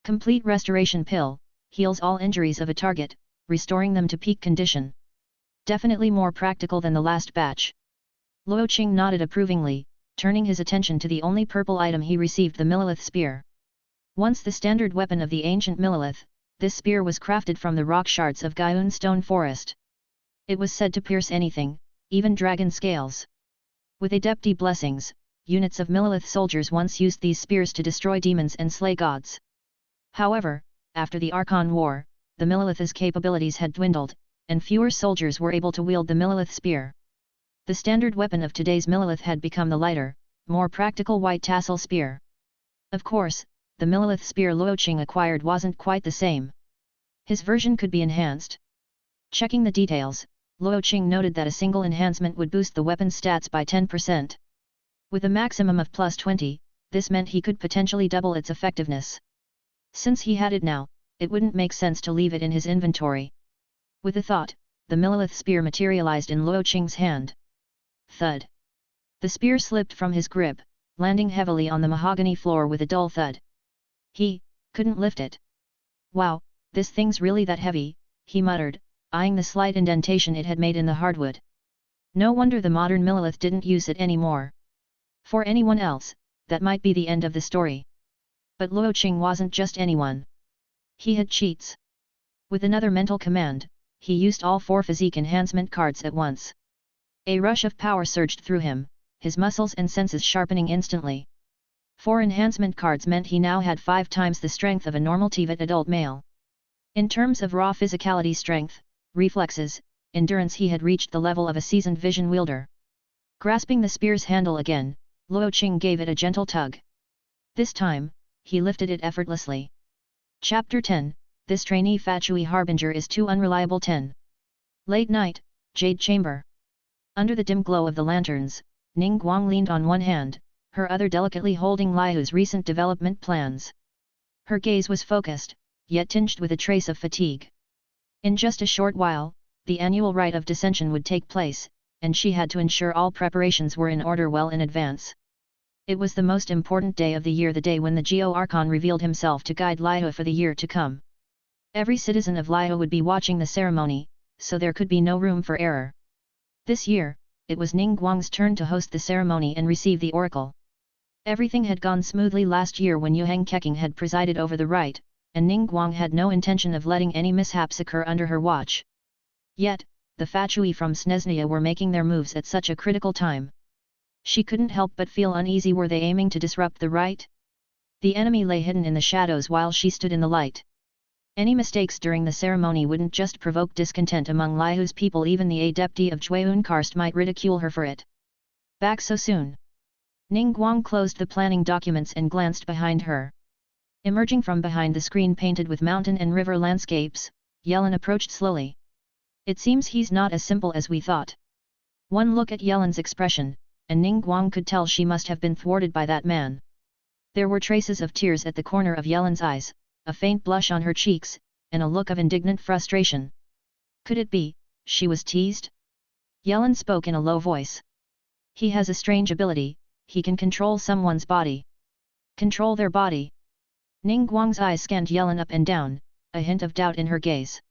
Complete Restoration Pill, heals all injuries of a target, restoring them to peak condition. Definitely more practical than the last batch. Luo Qing nodded approvingly, turning his attention to the only purple item he received, the Millilith Spear. Once the standard weapon of the ancient Millilith, this spear was crafted from the rock shards of Guyun stone forest. It was said to pierce anything, even dragon scales. With Adepti blessings, units of Millilith soldiers once used these spears to destroy demons and slay gods. However, after the Archon War, the Millilith's capabilities had dwindled, and fewer soldiers were able to wield the Millilith spear. The standard weapon of today's Millilith had become the lighter, more practical white tassel spear. Of course, the Millilith spear Luo Qing acquired wasn't quite the same. His version could be enhanced. Checking the details, Luo Qing noted that a single enhancement would boost the weapon's stats by 10%. With a maximum of +20, this meant he could potentially double its effectiveness. Since he had it now, it wouldn't make sense to leave it in his inventory. With a thought, the Millilith spear materialized in Luo Qing's hand. Thud. The spear slipped from his grip, landing heavily on the mahogany floor with a dull thud. He couldn't lift it. Wow, this thing's really that heavy, he muttered, eyeing the slight indentation it had made in the hardwood. No wonder the modern Millilith didn't use it anymore. For anyone else, that might be the end of the story. But Luo Qing wasn't just anyone. He had cheats. With another mental command, he used all 4 physique enhancement cards at once. A rush of power surged through him, his muscles and senses sharpening instantly. 4 enhancement cards meant he now had 5 times the strength of a normal Teyvat adult male. In terms of raw physicality, strength, reflexes, endurance, he had reached the level of a seasoned vision wielder. Grasping the spear's handle again, Luo Qing gave it a gentle tug. This time, he lifted it effortlessly. Chapter 10, This Trainee Fatui Harbinger is Too Unreliable. 10. Late night, Jade Chamber. Under the dim glow of the lanterns, Ning Guang leaned on one hand, her other delicately holding Liyue's recent development plans. Her gaze was focused, yet tinged with a trace of fatigue. In just a short while, the annual rite of dissension would take place, and she had to ensure all preparations were in order well in advance. It was the most important day of the year, the day when the Geo Archon revealed himself to guide Liyue for the year to come. Every citizen of Liyue would be watching the ceremony, so there could be no room for error. This year, it was Ning Guang's turn to host the ceremony and receive the oracle. Everything had gone smoothly last year when Yuheng Keqing had presided over the rite, and Ning Guang had no intention of letting any mishaps occur under her watch. Yet, the Fatui from Snezhnia were making their moves at such a critical time. She couldn't help but feel uneasy. Were they aiming to disrupt the rite? The enemy lay hidden in the shadows while she stood in the light. Any mistakes during the ceremony wouldn't just provoke discontent among Liyue's people, even the Adepti of Guyun Karst might ridicule her for it. Back so soon? Ning Guang closed the planning documents and glanced behind her. Emerging from behind the screen painted with mountain and river landscapes, Yelan approached slowly. It seems he's not as simple as we thought. One look at Yelan's expression, and Ning Guang could tell she must have been thwarted by that man. There were traces of tears at the corner of Yelan's eyes, a faint blush on her cheeks, and a look of indignant frustration. Could it be she was teased? Yelan spoke in a low voice. He has a strange ability, he can control someone's body. Control their body. Ning Guang's eyes scanned Yelan up and down, a hint of doubt in her gaze.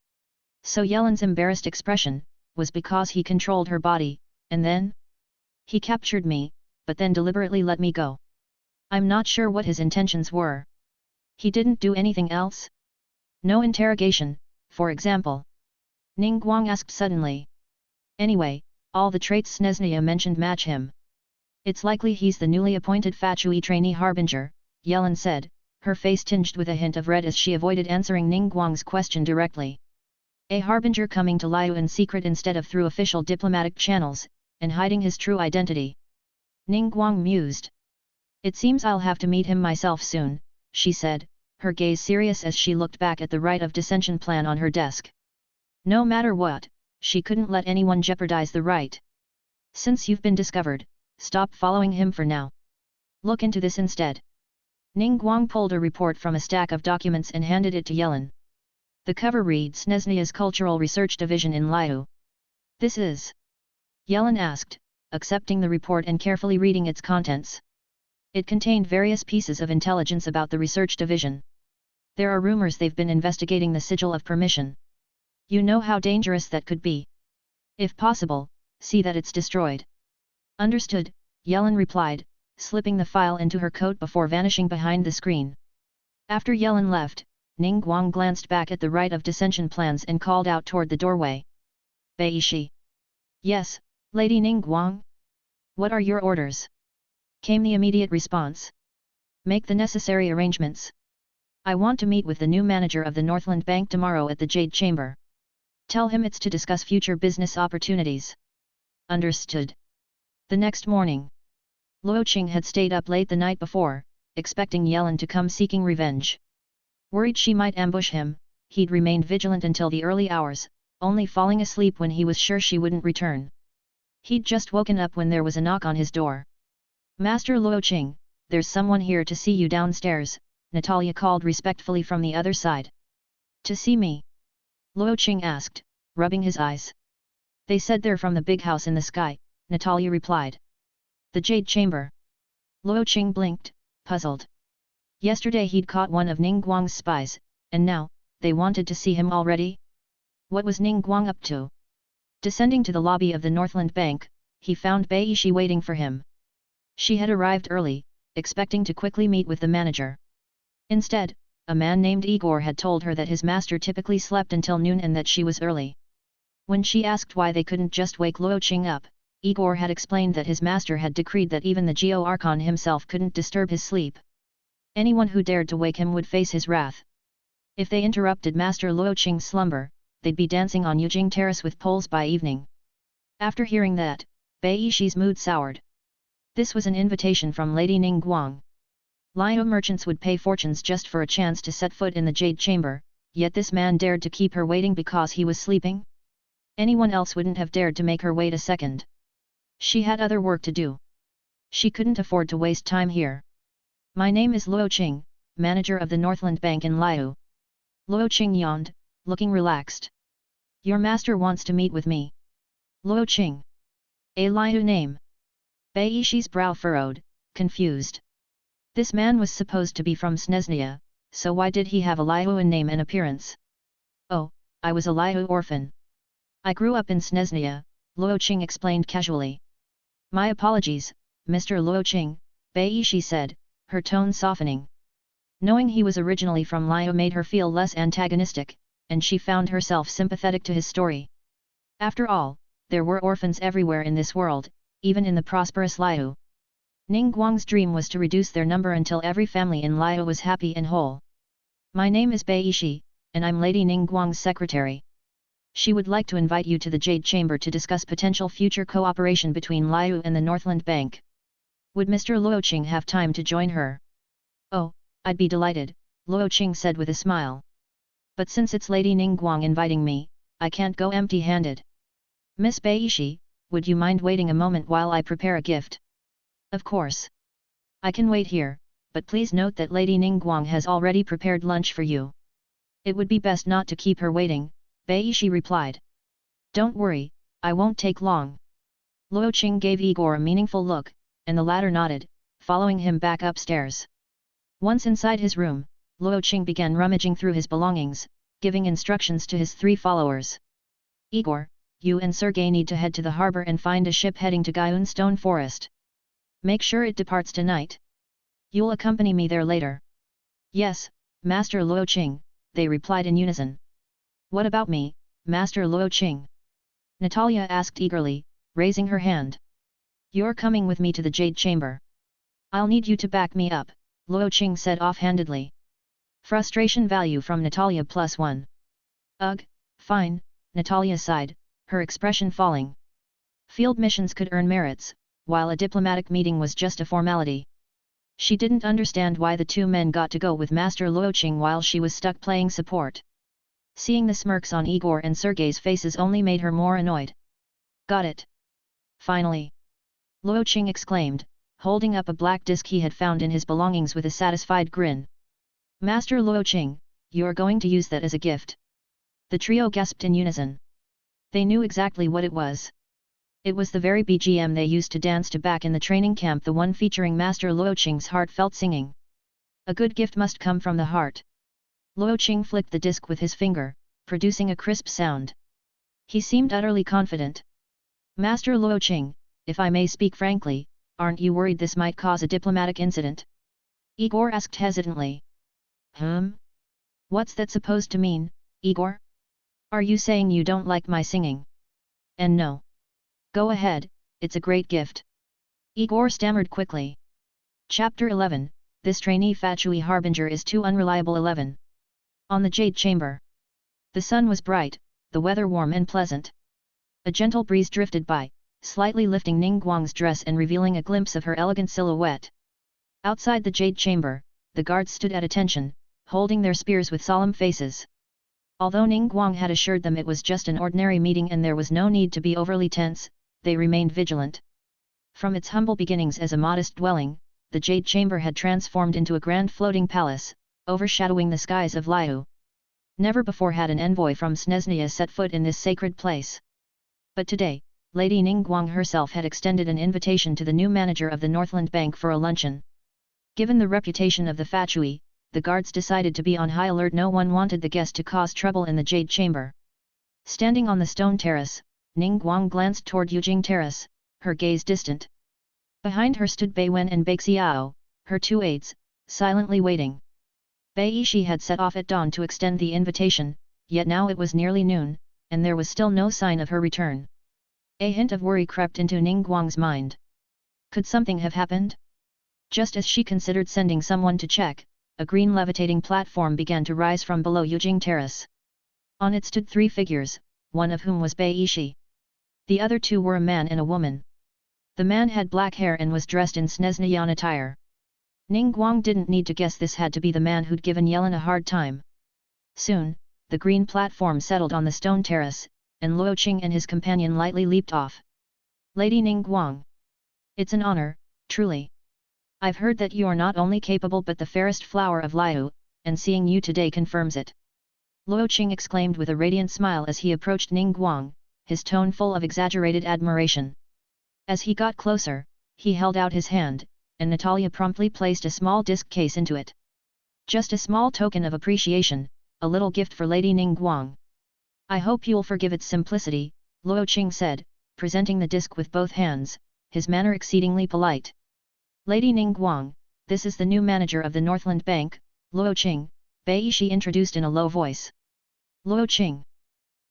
So Yelan's embarrassed expression was because he controlled her body, and then? He captured me, but then deliberately let me go. I'm not sure what his intentions were. He didn't do anything else? No interrogation, for example? Ning Guang asked suddenly. Anyway, all the traits Snezhnia mentioned match him. It's likely he's the newly appointed Fatui Trainee Harbinger, Yelan said, her face tinged with a hint of red as she avoided answering Ning Guang's question directly. A Harbinger coming to Liyue in secret instead of through official diplomatic channels, and hiding his true identity. Ning Guang mused. It seems I'll have to meet him myself soon, she said, her gaze serious as she looked back at the right of dissension plan on her desk. No matter what, she couldn't let anyone jeopardize the right. Since you've been discovered, stop following him for now. Look into this instead. Ning Guang pulled a report from a stack of documents and handed it to Yelan. The cover reads Snezhnia's Cultural Research Division in Liyue. This is? Yelan asked, accepting the report and carefully reading its contents. It contained various pieces of intelligence about the research division. There are rumors they've been investigating the sigil of permission. You know how dangerous that could be. If possible, see that it's destroyed. Understood, Yelan replied, slipping the file into her coat before vanishing behind the screen. After Yelan left, Ning Guang glanced back at the right of dissension plans and called out toward the doorway. Beishi. Yes, Lady Ning Guang? What are your orders? Came the immediate response. Make the necessary arrangements. I want to meet with the new manager of the Northland Bank tomorrow at the Jade Chamber. Tell him it's to discuss future business opportunities. Understood. The next morning, Luo Qing had stayed up late the night before, expecting Yelan to come seeking revenge. Worried she might ambush him, he'd remained vigilant until the early hours, only falling asleep when he was sure she wouldn't return. He'd just woken up when there was a knock on his door. Master Luo Qing, there's someone here to see you downstairs, Natalia called respectfully from the other side. To see me? Luo Qing asked, rubbing his eyes. They said they're from the big house in the sky, Natalia replied. The Jade Chamber. Luo Qing blinked, puzzled. Yesterday he'd caught one of Ning Guang's spies, and now, they wanted to see him already? What was Ning Guang up to? Descending to the lobby of the Northland Bank, he found Beishi waiting for him. She had arrived early, expecting to quickly meet with the manager. Instead, a man named Igor had told her that his master typically slept until noon and that she was early. When she asked why they couldn't just wake Luo Qing up, Igor had explained that his master had decreed that even the Geo Archon himself couldn't disturb his sleep. Anyone who dared to wake him would face his wrath. If they interrupted Master Luo Qing's slumber, they'd be dancing on Yujing Terrace with poles by evening. After hearing that, Beishi's mood soured. This was an invitation from Lady Ning Guang. Liyue merchants would pay fortunes just for a chance to set foot in the Jade Chamber, yet this man dared to keep her waiting because he was sleeping? Anyone else wouldn't have dared to make her wait a second. She had other work to do. She couldn't afford to waste time here. My name is Luo Qing, manager of the Northland Bank in Liyue. Luo Qing yawned, looking relaxed. Your master wants to meet with me. Luo Qing. A Liyue name. Beishi's brow furrowed, confused. This man was supposed to be from Snezhnia, so why did he have a Liyuean name and appearance? Oh, I was a Liyue orphan. I grew up in Snezhnia, Luo Qing explained casually. My apologies, Mr. Luo Qing, Beishi said, her tone softening. Knowing he was originally from Liyue made her feel less antagonistic, and she found herself sympathetic to his story. After all, there were orphans everywhere in this world, even in the prosperous Liyue. Ning Guang's dream was to reduce their number until every family in Liyue was happy and whole. My name is Beishi, and I'm Lady Ning Guang's secretary. She would like to invite you to the Jade Chamber to discuss potential future cooperation between Liyue and the Northland Bank. Would Mr. Luo Qing have time to join her? Oh, I'd be delighted, Luo Qing said with a smile. But since it's Lady Ning Guang inviting me, I can't go empty-handed. Miss Beishi, would you mind waiting a moment while I prepare a gift? Of course. I can wait here, but please note that Lady Ning Guang has already prepared lunch for you. It would be best not to keep her waiting, Beishi replied. Don't worry, I won't take long. Luo Qing gave Igor a meaningful look, and the latter nodded, following him back upstairs. Once inside his room, Luo Qing began rummaging through his belongings, giving instructions to his 3 followers. Igor, you and Sergei need to head to the harbor and find a ship heading to Guyun Stone Forest. Make sure it departs tonight. You'll accompany me there later. Yes, Master Luo Qing, they replied in unison. What about me, Master Luo Qing? Natalia asked eagerly, raising her hand. You're coming with me to the Jade Chamber. I'll need you to back me up, Luo Qing said offhandedly. Frustration value from Natalia +1. Ugh, fine, Natalia sighed, her expression falling. Field missions could earn merits, while a diplomatic meeting was just a formality. She didn't understand why the 2 men got to go with Master Luo Qing while she was stuck playing support. Seeing the smirks on Igor and Sergei's faces only made her more annoyed. Got it. Finally. Luo Qing exclaimed, holding up a black disc he had found in his belongings with a satisfied grin. Master Luo Qing, you're going to use that as a gift. The trio gasped in unison. They knew exactly what it was. It was the very BGM they used to dance to back in the training camp, the one featuring Master Luo Qing's heartfelt singing. A good gift must come from the heart. Luo Qing flicked the disc with his finger, producing a crisp sound. He seemed utterly confident. Master Luo Qing, if I may speak frankly, aren't you worried this might cause a diplomatic incident? Igor asked hesitantly. What's that supposed to mean, Igor? Are you saying you don't like my singing? And no. Go ahead, it's a great gift. Igor stammered quickly. Chapter 11, This Trainee Fatui Harbinger is too unreliable. 11. On the Jade Chamber. The sun was bright, the weather warm and pleasant. A gentle breeze drifted by, slightly lifting Ning Guang's dress and revealing a glimpse of her elegant silhouette. Outside the Jade Chamber, the guards stood at attention, holding their spears with solemn faces. Although Ning Guang had assured them it was just an ordinary meeting and there was no need to be overly tense, they remained vigilant. From its humble beginnings as a modest dwelling, the Jade Chamber had transformed into a grand floating palace, overshadowing the skies of Liyue. Never before had an envoy from Snezhnia set foot in this sacred place. But today, Lady Ning Guang herself had extended an invitation to the new manager of the Northland Bank for a luncheon. Given the reputation of the Fatui, the guards decided to be on high alert. No one wanted the guest to cause trouble in the Jade Chamber. Standing on the stone terrace, Ning Guang glanced toward Yujing Terrace, her gaze distant. Behind her stood Bai Wen and Baixiao, her 2 aides, silently waiting. Bai Yishi had set off at dawn to extend the invitation, yet now it was nearly noon, and there was still no sign of her return. A hint of worry crept into Ning Guang's mind. Could something have happened? Just as she considered sending someone to check, a green levitating platform began to rise from below Yujing Terrace. On it stood 3 figures, one of whom was Bai Yishi. The other 2 were a man and a woman. The man had black hair and was dressed in Snezhnian attire. Ning Guang didn't need to guess this had to be the man who'd given Yelan a hard time. Soon, the green platform settled on the stone terrace, and Luo Qing and his companion lightly leaped off. Lady Ning Guang. It's an honor, truly. I've heard that you're not only capable but the fairest flower of Liyue, and seeing you today confirms it. Luo Qing exclaimed with a radiant smile as he approached Ning Guang, his tone full of exaggerated admiration. As he got closer, he held out his hand, and Natalia promptly placed a small disc case into it. Just a small token of appreciation, a little gift for Lady Ning Guang. I hope you'll forgive its simplicity, Luo Qing said, presenting the disc with both hands, his manner exceedingly polite. Lady Ning Guang, this is the new manager of the Northland Bank, Luo Qing, Bai Yishi introduced in a low voice. Luo Qing.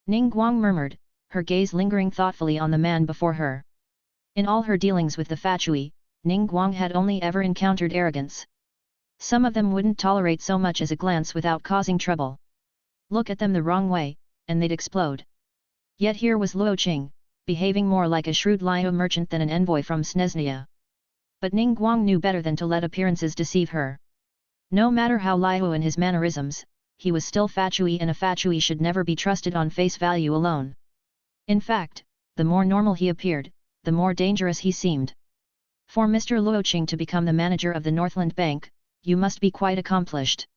Ning Guang murmured, her gaze lingering thoughtfully on the man before her. In all her dealings with the Fatui, Ning Guang had only ever encountered arrogance. Some of them wouldn't tolerate so much as a glance without causing trouble. Look at them the wrong way, and they'd explode. Yet here was Luo Qing, behaving more like a shrewd Liyue merchant than an envoy from Snezhnia. But Ning Guang knew better than to let appearances deceive her. No matter how Liyue in his mannerisms, he was still Fatui, and a Fatui should never be trusted on face value alone. In fact, the more normal he appeared, the more dangerous he seemed. For Mr. Luo Qing to become the manager of the Northland Bank, you must be quite accomplished.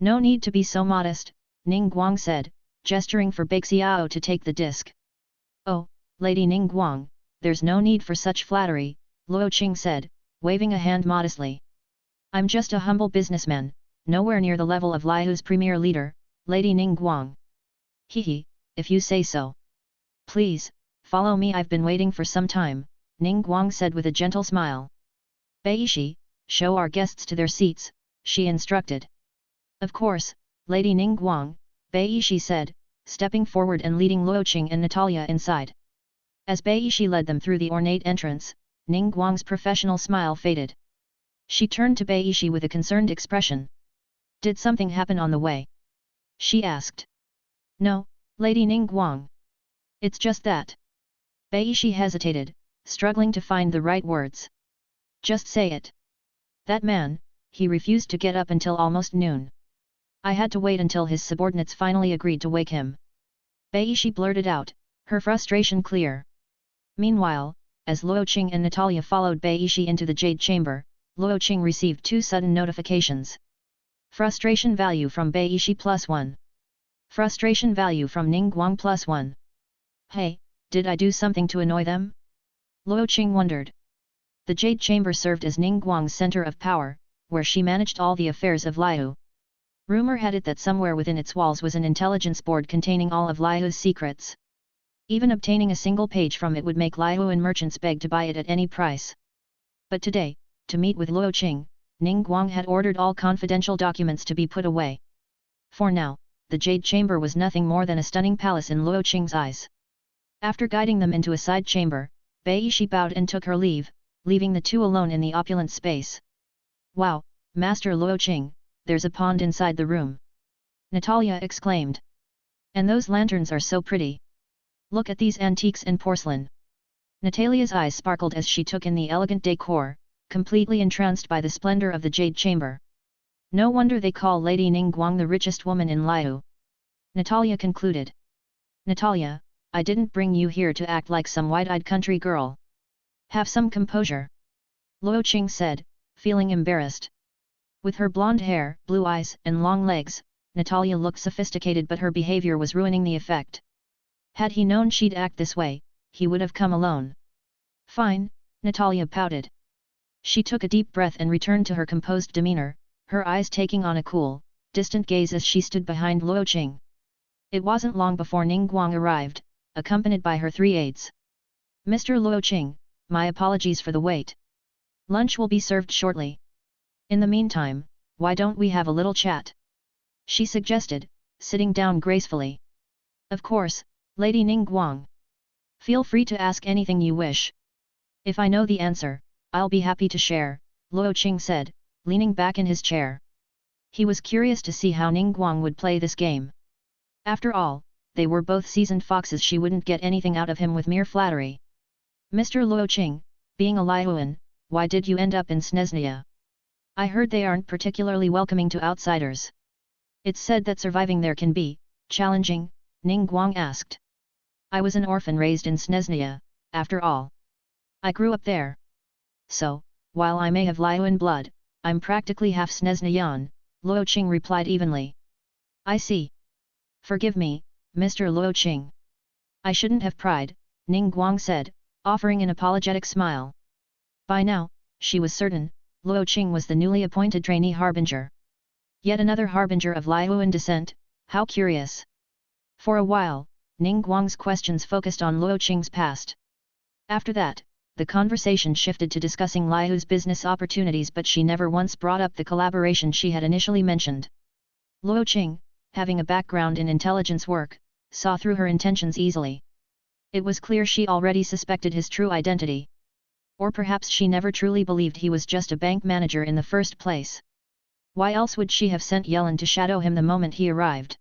No need to be so modest, Ning Guang said, gesturing for Baixiao to take the disc. Oh, Lady Ning Guang, there's no need for such flattery, Luo Qing said, waving a hand modestly. I'm just a humble businessman, nowhere near the level of Liyue's premier leader, Lady Ningguang. Hehe, if you say so. Please, follow me, I've been waiting for some time, Ningguang said with a gentle smile. Beishi, show our guests to their seats, she instructed. Of course, Lady Ningguang, Beishi said, stepping forward and leading Luo Qing and Natalia inside. As Beishi led them through the ornate entrance, Ningguang's professional smile faded. She turned to Beishi with a concerned expression. Did something happen on the way? She asked. No, Lady Ningguang. It's just that. Beishi hesitated, struggling to find the right words. Just say it. That man, he refused to get up until almost noon. I had to wait until his subordinates finally agreed to wake him. Beishi blurted out, her frustration clear. Meanwhile, as Luo Qing and Natalia followed Beishi into the Jade Chamber, Luo Qing received 2 sudden notifications. Frustration value from Beishi +1. Frustration value from Ningguang +1. Hey, did I do something to annoy them? Luo Qing wondered. The Jade Chamber served as Ningguang's center of power, where she managed all the affairs of Liyue. Rumor had it that somewhere within its walls was an intelligence board containing all of Liyue's secrets. Even obtaining a single page from it would make Liyuan merchants beg to buy it at any price. But today, to meet with Luo Qing, Ningguang had ordered all confidential documents to be put away. For now, the Jade Chamber was nothing more than a stunning palace in Luo Qing's eyes. After guiding them into a side chamber, Beishi bowed and took her leave, leaving the two alone in the opulent space. Wow, Master Luo Qing, there's a pond inside the room. Natalia exclaimed. And those lanterns are so pretty. Look at these antiques and porcelain. Natalia's eyes sparkled as she took in the elegant decor, completely entranced by the splendor of the Jade Chamber. No wonder they call Lady Ningguang the richest woman in Liyue. Natalia concluded. Natalia, I didn't bring you here to act like some wide-eyed country girl. Have some composure. Luo Qing said, feeling embarrassed. With her blonde hair, blue eyes, and long legs, Natalia looked sophisticated, but her behavior was ruining the effect. Had he known she'd act this way, he would have come alone. Fine, Natalia pouted. She took a deep breath and returned to her composed demeanor, her eyes taking on a cool, distant gaze as she stood behind Luo Qing. It wasn't long before Ningguang arrived, accompanied by her 3 aides. Mr. Luo Qing, my apologies for the wait. Lunch will be served shortly. In the meantime, why don't we have a little chat? She suggested, sitting down gracefully. Of course, Lady Ningguang. Feel free to ask anything you wish. If I know the answer, I'll be happy to share, Luo Qing said, leaning back in his chair. He was curious to see how Ningguang would play this game. After all, they were both seasoned foxes, she wouldn't get anything out of him with mere flattery. Mr. Luo Qing, being a Liyuan, why did you end up in Snezhnia? I heard they aren't particularly welcoming to outsiders. It's said that surviving there can be challenging, Ningguang asked. I was an orphan raised in Snezhnia, after all. I grew up there. So, while I may have Liyuan blood, I'm practically half Snezhnian, Luo Qing replied evenly. I see. Forgive me, Mr. Luo Qing. I shouldn't have pried, Ningguang said, offering an apologetic smile. By now, she was certain, Luo Qing was the newly appointed Trainee Harbinger. Yet another Harbinger of Liyuan descent, how curious. For a while, Ningguang's questions focused on Luo Qing's past. After that, the conversation shifted to discussing Liyue's business opportunities, but she never once brought up the collaboration she had initially mentioned. Luo Qing, having a background in intelligence work, saw through her intentions easily. It was clear she already suspected his true identity. Or perhaps she never truly believed he was just a bank manager in the first place. Why else would she have sent Yelan to shadow him the moment he arrived?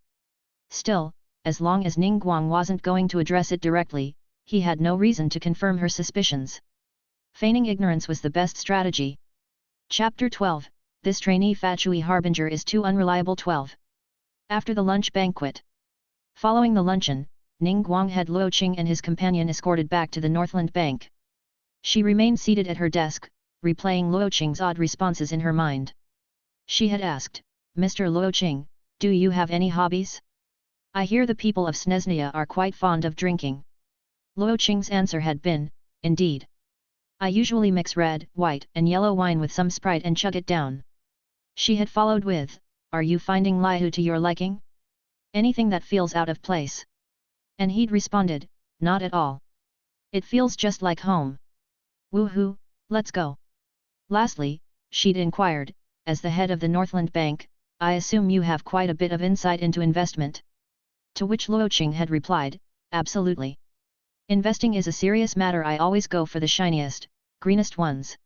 Still, as long as Ningguang wasn't going to address it directly, he had no reason to confirm her suspicions. Feigning ignorance was the best strategy. Chapter 12, This Trainee Fatui Harbinger is Too Unreliable 12. After the lunch banquet. Following the luncheon, Ningguang had Luo Qing and his companion escorted back to the Northland Bank. She remained seated at her desk, replaying Luo Qing's odd responses in her mind. She had asked, Mr. Luo Qing, do you have any hobbies? I hear the people of Snezhnia are quite fond of drinking. Luo Qing's answer had been, indeed. I usually mix red, white and yellow wine with some Sprite and chug it down. She had followed with, "Are you finding Liyue to your liking? Anything that feels out of place?" And he'd responded, "Not at all. It feels just like home. Woohoo, let's go." Lastly, she'd inquired, "As the head of the Northland Bank, I assume you have quite a bit of insight into investment?" To which Luo Qing had replied, "Absolutely. Investing is a serious matter. I always go for the shiniest, greenest ones.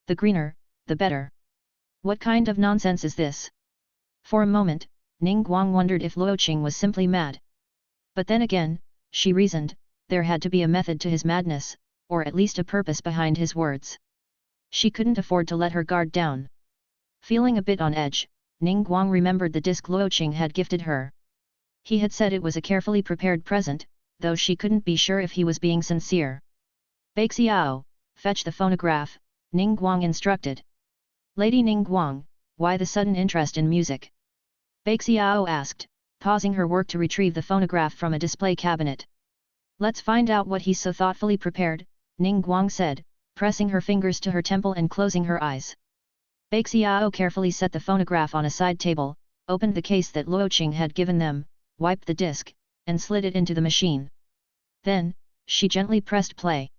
The greener, the better." What kind of nonsense is this? For a moment, Ning Guang wondered if Luo Qing was simply mad. But then again, she reasoned, there had to be a method to his madness, or at least a purpose behind his words. She couldn't afford to let her guard down. Feeling a bit on edge, Ning Guang remembered the disc Luo Qing had gifted her. He had said it was a carefully prepared present, though she couldn't be sure if he was being sincere. "Baixiao, fetch the phonograph," Ning Guang instructed. "Lady Ning Guang, why the sudden interest in music?" Baixiao asked, pausing her work to retrieve the phonograph from a display cabinet. "Let's find out what he's so thoughtfully prepared," Ning Guang said, pressing her fingers to her temple and closing her eyes. Baixiao carefully set the phonograph on a side table, opened the case that Luo Qing had given them, wiped the disc, and slid it into the machine. Then, she gently pressed play.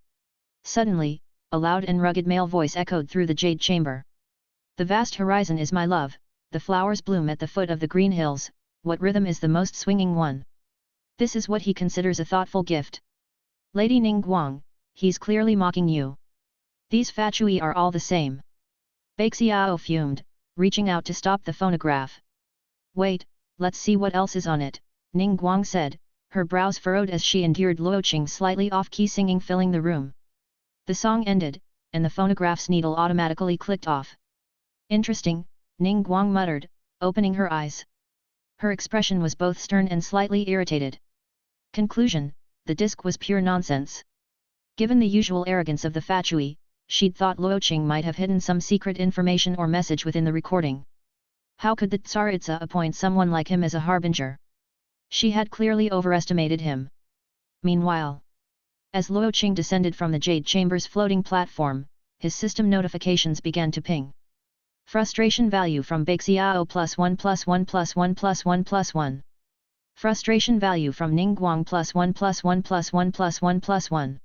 Suddenly, a loud and rugged male voice echoed through the jade chamber. "The vast horizon is my love, the flowers bloom at the foot of the green hills, what rhythm is the most swinging one?" This is what he considers a thoughtful gift. "Lady Ning Guang, he's clearly mocking you. These Fatui are all the same." Baixiao fumed, reaching out to stop the phonograph. "Wait, let's see what else is on it," Ning Guang said, her brows furrowed as she endured Luo Qing's slightly off-key singing filling the room. The song ended, and the phonograph's needle automatically clicked off. "Interesting," Ning Guang muttered, opening her eyes. Her expression was both stern and slightly irritated. Conclusion: the disc was pure nonsense. Given the usual arrogance of the Fatui, she'd thought Luo Qing might have hidden some secret information or message within the recording. How could the Tsaritsa appoint someone like him as a harbinger? She had clearly overestimated him. Meanwhile, as Luo Qing descended from the Jade Chamber's floating platform, his system notifications began to ping. Frustration value from Baixiao +1 +1 +1 +1 +1. Frustration value from Ning Guang +1 +1 +1 +1 +1.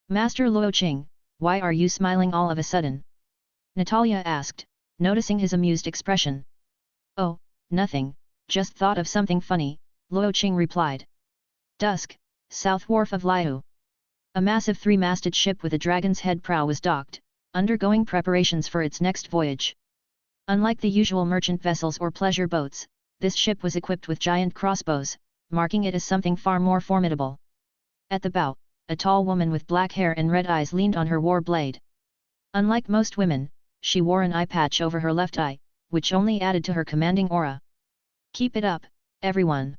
"Master Luo Qing, why are you smiling all of a sudden?" Natalia asked, noticing his amused expression. "Oh, nothing, just thought of something funny," Luo Qing replied. Dusk, South Wharf of Liyue. A massive three-masted ship with a dragon's head prow was docked, undergoing preparations for its next voyage. Unlike the usual merchant vessels or pleasure boats, this ship was equipped with giant crossbows, marking it as something far more formidable. At the bow, a tall woman with black hair and red eyes leaned on her war blade. Unlike most women, she wore an eye patch over her left eye, which only added to her commanding aura. "Keep it up, everyone.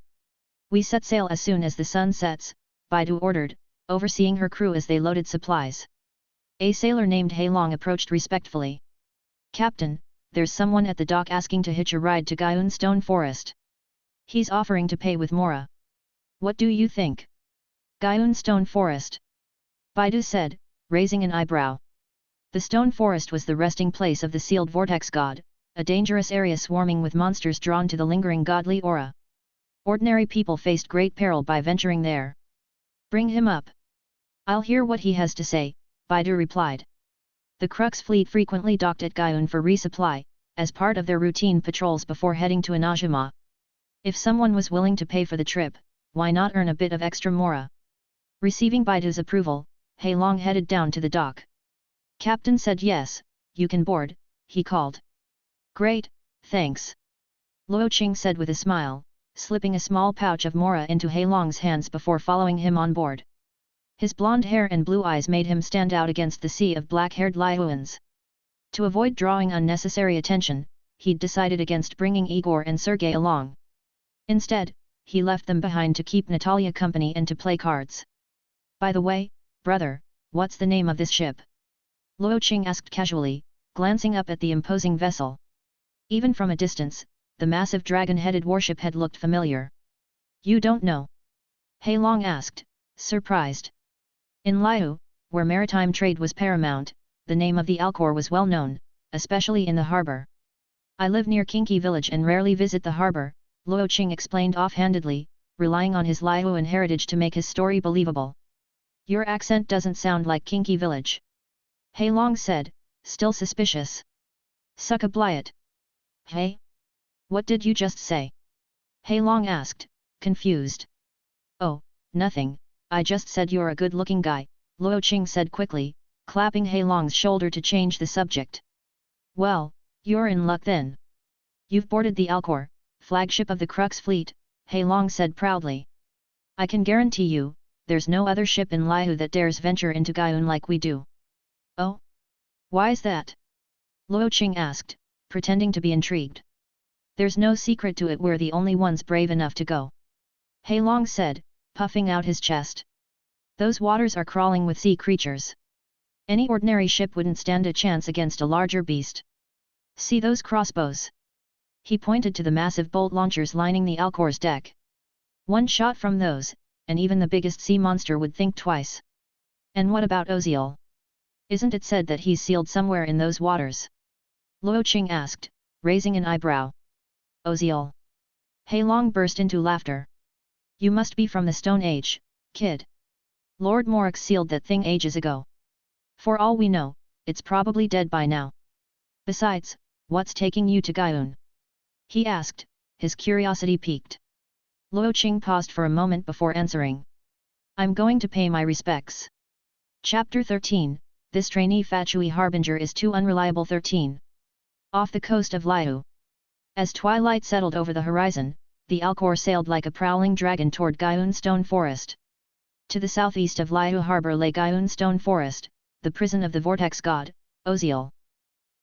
We set sail as soon as the sun sets," Baidu ordered, overseeing her crew as they loaded supplies. A sailor named Heilong approached respectfully. "Captain, there's someone at the dock asking to hitch a ride to Guyun Stone Forest. He's offering to pay with Mora. What do you think?" "Guyun Stone Forest?" Baidu said, raising an eyebrow. The Stone Forest was the resting place of the sealed Vortex God, a dangerous area swarming with monsters drawn to the lingering godly aura. Ordinary people faced great peril by venturing there. "Bring him up. I'll hear what he has to say," Baidu replied. The Crux fleet frequently docked at Guyun for resupply, as part of their routine patrols before heading to Inajima. If someone was willing to pay for the trip, why not earn a bit of extra mora? Receiving Baidu's approval, Heilong headed down to the dock. "Captain said yes, you can board," he called. "Great, thanks," Luo Qing said with a smile, slipping a small pouch of mora into Heilong's hands before following him on board. His blonde hair and blue eyes made him stand out against the sea of black-haired Liyuans. To avoid drawing unnecessary attention, he'd decided against bringing Igor and Sergei along. Instead, he left them behind to keep Natalia company and to play cards. "By the way, brother, what's the name of this ship?" Luo Qing asked casually, glancing up at the imposing vessel. Even from a distance, the massive dragon-headed warship had looked familiar. "You don't know?" Heilong asked, surprised. In Liyue, where maritime trade was paramount, the name of the Alcor was well known, especially in the harbour. I live near Kinki village and rarely visit the harbor, Luo Qing explained offhandedly, relying on his Liyuan heritage to make his story believable. Your accent doesn't sound like Kinki village. Hei Long said, still suspicious. Suck a blyat. Hey? What did you just say? Hei Long asked, confused. Oh, nothing, I just said you're a good-looking guy, Luo Qing said quickly, clapping Hei Long's shoulder to change the subject. Well, you're in luck then. You've boarded the Alcor, flagship of the Crux fleet, Hei Long said proudly. I can guarantee you, there's no other ship in Liyue that dares venture into Guyun like we do. Oh? Why's that? Luo Qing asked, pretending to be intrigued. There's no secret to it, we're the only ones brave enough to go. Hei Long said, puffing out his chest. Those waters are crawling with sea creatures. Any ordinary ship wouldn't stand a chance against a larger beast. See those crossbows? He pointed to the massive bolt launchers lining the Alcor's deck. One shot from those, and even the biggest sea monster would think twice. And what about Oziel? Isn't it said that he's sealed somewhere in those waters? Luo Qing asked, raising an eyebrow. Oziel. Hei Long burst into laughter. You must be from the Stone Age, kid. Lord Morix sealed that thing ages ago. For all we know, it's probably dead by now. Besides, what's taking you to Guyun? He asked, his curiosity piqued. Luo Qing paused for a moment before answering. I'm going to pay my respects. Chapter 13, This Trainee Fatui Harbinger is Too Unreliable. 13. Off the coast of Liyue. As twilight settled over the horizon, the Alcor sailed like a prowling dragon toward Guyun Stone Forest. To the southeast of Liyue harbor lay Guyun Stone Forest, the prison of the vortex god, Oziel.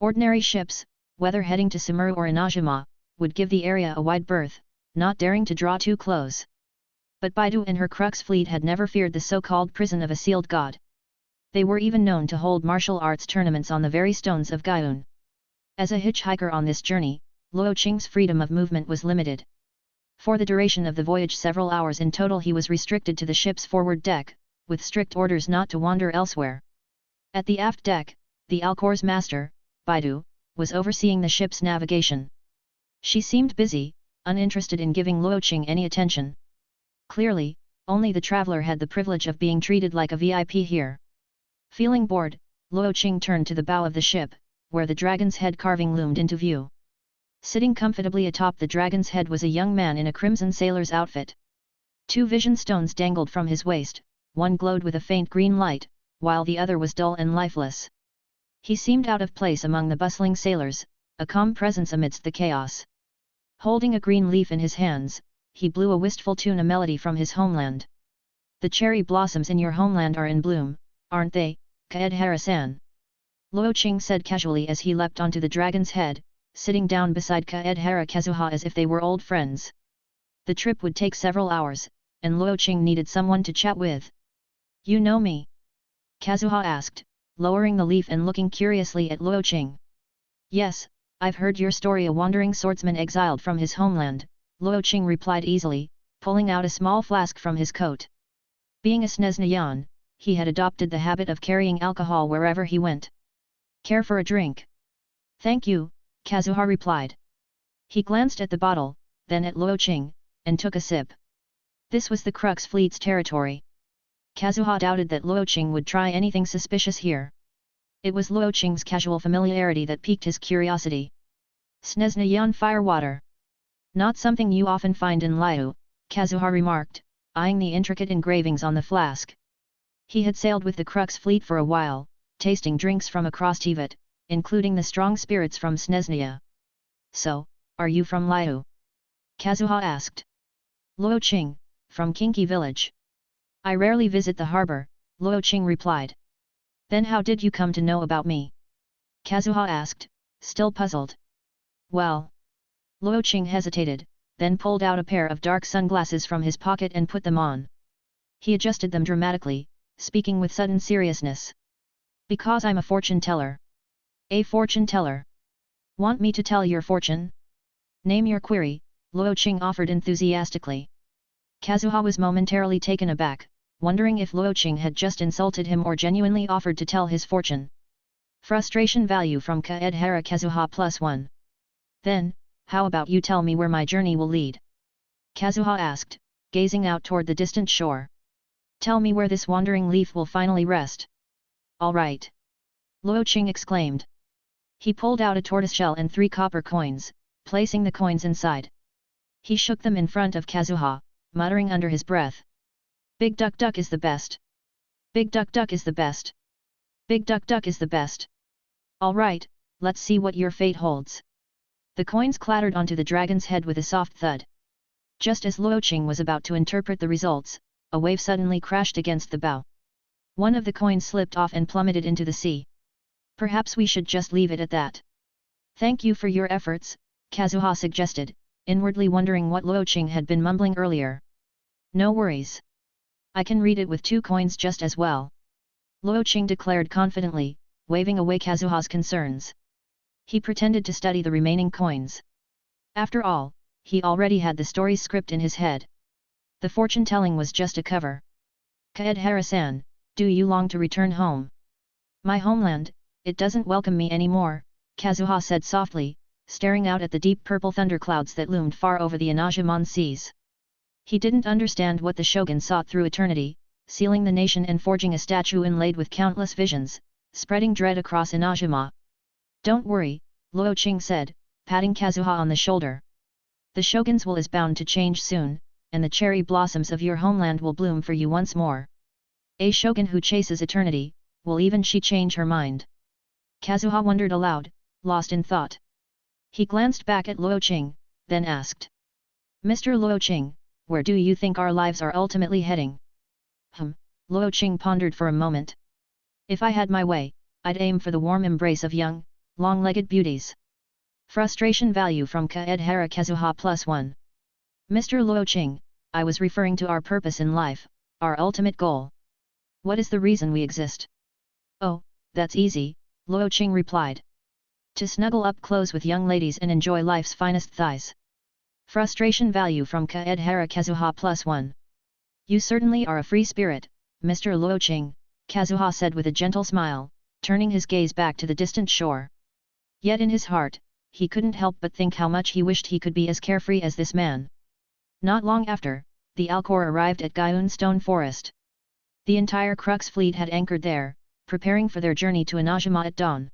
Ordinary ships, whether heading to Sumeru or Inajima, would give the area a wide berth, not daring to draw too close. But Baidu and her Crux fleet had never feared the so-called prison of a sealed god. They were even known to hold martial arts tournaments on the very stones of Guyun. As a hitchhiker on this journey, Luo Qing's freedom of movement was limited. For the duration of the voyage, several hours in total, he was restricted to the ship's forward deck, with strict orders not to wander elsewhere. At the aft deck, the Alcor's master, Baidu, was overseeing the ship's navigation. She seemed busy, uninterested in giving Luo Qing any attention. Clearly, only the traveler had the privilege of being treated like a VIP here. Feeling bored, Luo Qing turned to the bow of the ship, where the dragon's head carving loomed into view. Sitting comfortably atop the dragon's head was a young man in a crimson sailor's outfit. 2 vision stones dangled from his waist, one glowed with a faint green light, while the other was dull and lifeless. He seemed out of place among the bustling sailors, a calm presence amidst the chaos. Holding a green leaf in his hands, he blew a wistful tune, a melody from his homeland. The cherry blossoms in your homeland are in bloom, aren't they, Kaedhara-san? Luo Qing said casually as he leapt onto the dragon's head, sitting down beside Kaedhara Kazuha as if they were old friends. The trip would take several hours, and Luo Qing needed someone to chat with. You know me? Kazuha asked, lowering the leaf and looking curiously at Luo Qing. Yes, I've heard your story. A wandering swordsman exiled from his homeland, Luo Qing replied easily, pulling out a small flask from his coat. Being a Snezhnayan, he had adopted the habit of carrying alcohol wherever he went. Care for a drink? Thank you, Kazuha replied. He glanced at the bottle, then at Luo Qing, and took a sip. This was the Crux fleet's territory. Kazuha doubted that Luo Qing would try anything suspicious here. It was Luo Qing's casual familiarity that piqued his curiosity. Snezhnayan firewater. Not something you often find in Liyue, Kazuha remarked, eyeing the intricate engravings on the flask. He had sailed with the Crux fleet for a while, tasting drinks from across Teyvat, including the strong spirits from Snezhnaya. So, are you from Liyue? Kazuha asked. Luo Qing, from Kinki village. I rarely visit the harbor, Luo Qing replied. Then how did you come to know about me? Kazuha asked, still puzzled. Well. Luo Qing hesitated, then pulled out a pair of dark sunglasses from his pocket and put them on. He adjusted them dramatically, speaking with sudden seriousness. Because I'm a fortune teller. A fortune teller? Want me to tell your fortune? Name your query, Luo Qing offered enthusiastically. Kazuha was momentarily taken aback, wondering if Luo Qing had just insulted him or genuinely offered to tell his fortune. Frustration value from Kaedhara Kazuha +1. Then, how about you tell me where my journey will lead? Kazuha asked, gazing out toward the distant shore. Tell me where this wandering leaf will finally rest. All right. Luo Qing exclaimed. He pulled out a tortoiseshell and 3 copper coins, placing the coins inside. He shook them in front of Kazuha, muttering under his breath. Big Duck Duck is the best. Big Duck Duck is the best. Big Duck Duck is the best. All right, let's see what your fate holds. The coins clattered onto the dragon's head with a soft thud. Just as Luo Qing was about to interpret the results, a wave suddenly crashed against the bow. One of the coins slipped off and plummeted into the sea. Perhaps we should just leave it at that. Thank you for your efforts, Kazuha suggested, inwardly wondering what Luo Qing had been mumbling earlier. No worries. I can read it with 2 coins just as well. Luo Qing declared confidently, waving away Kazuha's concerns. He pretended to study the remaining coins. After all, he already had the story's script in his head. The fortune-telling was just a cover. Kaedhara-san, do you long to return home? My homeland, it doesn't welcome me anymore, Kazuha said softly, staring out at the deep purple thunderclouds that loomed far over the Inajiman seas. He didn't understand what the shogun sought through eternity, sealing the nation and forging a statue inlaid with countless visions, spreading dread across Inajima. Don't worry, Luo Qing said, patting Kazuha on the shoulder. The shogun's will is bound to change soon, and the cherry blossoms of your homeland will bloom for you once more. A shogun who chases eternity, will even she change her mind? Kazuha wondered aloud, lost in thought. He glanced back at Luo Qing, then asked. Mr. Luo Qing, where do you think our lives are ultimately heading? Luo Qing pondered for a moment. If I had my way, I'd aim for the warm embrace of young, long-legged beauties. Frustration value from Kaedhara Kazuha +1. Mr. Luo Qing, I was referring to our purpose in life, our ultimate goal. What is the reason we exist? Oh, that's easy, Luo Qing replied. To snuggle up close with young ladies and enjoy life's finest thighs. Frustration value from Kaedhara Kazuha +1. You certainly are a free spirit, Mr. Luo Qing, Kazuha said with a gentle smile, turning his gaze back to the distant shore. Yet in his heart, he couldn't help but think how much he wished he could be as carefree as this man. Not long after, the Alcor arrived at Guyun Stone Forest. The entire Crux fleet had anchored there, preparing for their journey to Inajima at dawn.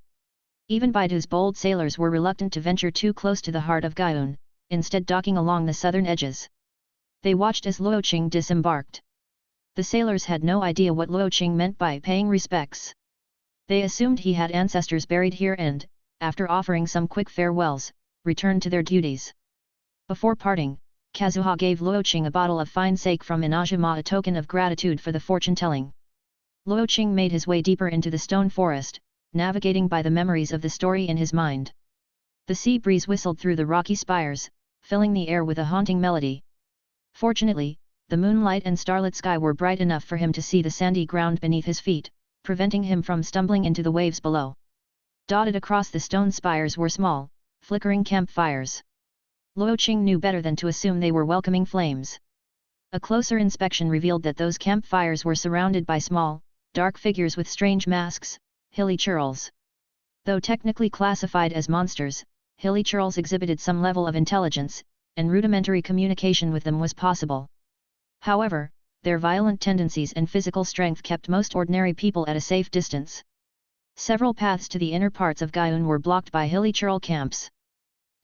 Even Baidu's bold sailors were reluctant to venture too close to the heart of Guyun, instead docking along the southern edges. They watched as Luo Qing disembarked. The sailors had no idea what Luo Qing meant by paying respects. They assumed he had ancestors buried here and, after offering some quick farewells, returned to their duties. Before parting, Kazuha gave Luo Qing a bottle of fine sake from Inajima, a token of gratitude for the fortune-telling. Luo Qing made his way deeper into the stone forest, navigating by the memories of the story in his mind. The sea breeze whistled through the rocky spires, filling the air with a haunting melody. Fortunately, the moonlight and starlit sky were bright enough for him to see the sandy ground beneath his feet, preventing him from stumbling into the waves below. Dotted across the stone spires were small, flickering campfires. Luo Qing knew better than to assume they were welcoming flames. A closer inspection revealed that those campfires were surrounded by small, dark figures with strange masks, hilly churls. Though technically classified as monsters, hilly churls exhibited some level of intelligence, and rudimentary communication with them was possible. However, their violent tendencies and physical strength kept most ordinary people at a safe distance. Several paths to the inner parts of Guyun were blocked by hilly churl camps.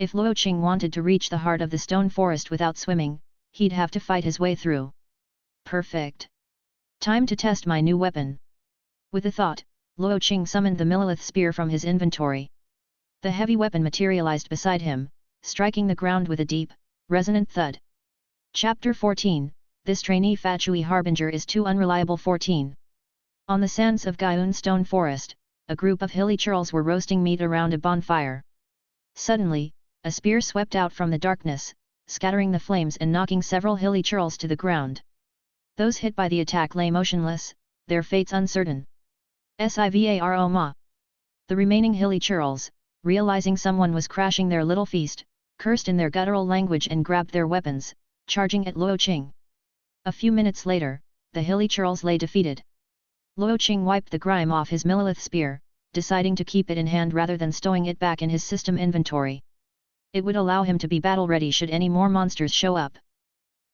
If Luo Qing wanted to reach the heart of the stone forest without swimming, he'd have to fight his way through. Perfect. Time to test my new weapon. With a thought, Luo Qing summoned the Millilith spear from his inventory. The heavy weapon materialized beside him, striking the ground with a deep, resonant thud. Chapter 14, This Trainee Fatui Harbinger is Too Unreliable. 14. On the sands of Guyun Stone Forest, a group of hilly churls were roasting meat around a bonfire. Suddenly, a spear swept out from the darkness, scattering the flames and knocking several hilly churls to the ground. Those hit by the attack lay motionless, their fates uncertain. Sivaro ma. The remaining hilly churls, realizing someone was crashing their little feast, cursed in their guttural language and grabbed their weapons, charging at Luo Qing. A few minutes later, the hilly churls lay defeated. Luo Qing wiped the grime off his Millilith spear, deciding to keep it in hand rather than stowing it back in his system inventory. It would allow him to be battle-ready should any more monsters show up.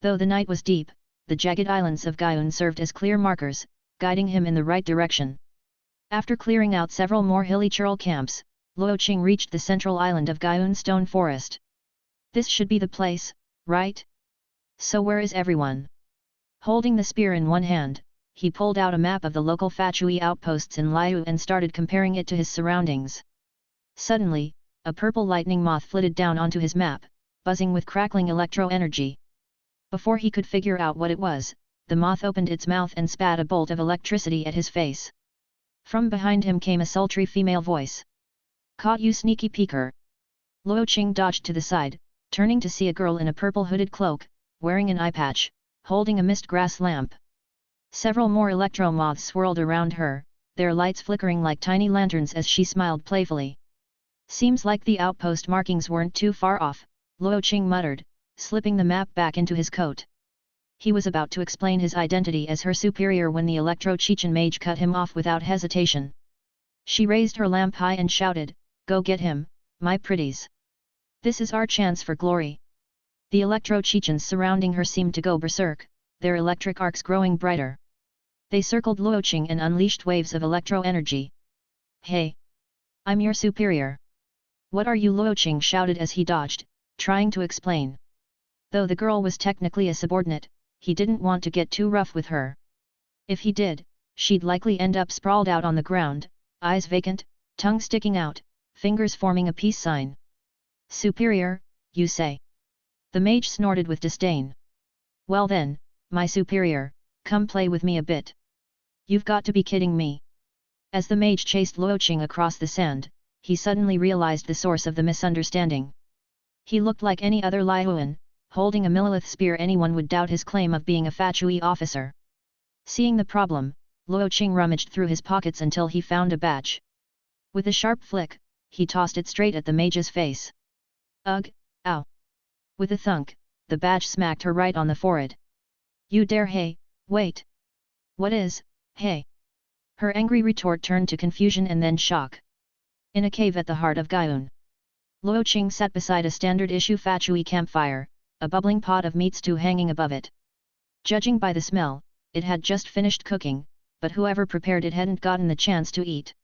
Though the night was deep, the jagged islands of Guyun served as clear markers, guiding him in the right direction. After clearing out several more hilly churl camps, Luo Qing reached the central island of Guyun Stone Forest. This should be the place, right? So where is everyone? Holding the spear in one hand, he pulled out a map of the local Fatui outposts in Liyue and started comparing it to his surroundings. Suddenly, a purple lightning moth flitted down onto his map, buzzing with crackling electro-energy. Before he could figure out what it was, the moth opened its mouth and spat a bolt of electricity at his face. From behind him came a sultry female voice. "Caught you, sneaky peeker!" Luo Qing dodged to the side, turning to see a girl in a purple hooded cloak, wearing an eye patch, holding a mist grass lamp. Several more electro-moths swirled around her, their lights flickering like tiny lanterns as she smiled playfully. "Seems like the outpost markings weren't too far off," Luo Qing muttered, slipping the map back into his coat. He was about to explain his identity as her superior when the electro-Chechen mage cut him off without hesitation. She raised her lamp high and shouted, "Go get him, my pretties! This is our chance for glory!" The electro-Chechens surrounding her seemed to go berserk, their electric arcs growing brighter. They circled Luo Qing and unleashed waves of electro-energy. "Hey! I'm your superior!" "What are you?" Luo Qing shouted as he dodged, trying to explain. Though the girl was technically a subordinate, he didn't want to get too rough with her. If he did, she'd likely end up sprawled out on the ground, eyes vacant, tongue sticking out, fingers forming a peace sign. "Superior, you say?" The mage snorted with disdain. "Well then, my superior, come play with me a bit." "You've got to be kidding me." As the mage chased Luo Qing across the sand, he suddenly realized the source of the misunderstanding. He looked like any other Liyuan, holding a Millilith spear. Anyone would doubt his claim of being a Fatui officer. Seeing the problem, Luo Qing rummaged through his pockets until he found a badge. With a sharp flick, he tossed it straight at the mage's face. "Ugh, ow!" With a thunk, the badge smacked her right on the forehead. "You dare? Hey, wait! What is, hey?" Her angry retort turned to confusion and then shock. In a cave at the heart of Guyun, Luo Qing sat beside a standard-issue Fatui campfire, a bubbling pot of meat stew hanging above it. Judging by the smell, it had just finished cooking, but whoever prepared it hadn't gotten the chance to eat.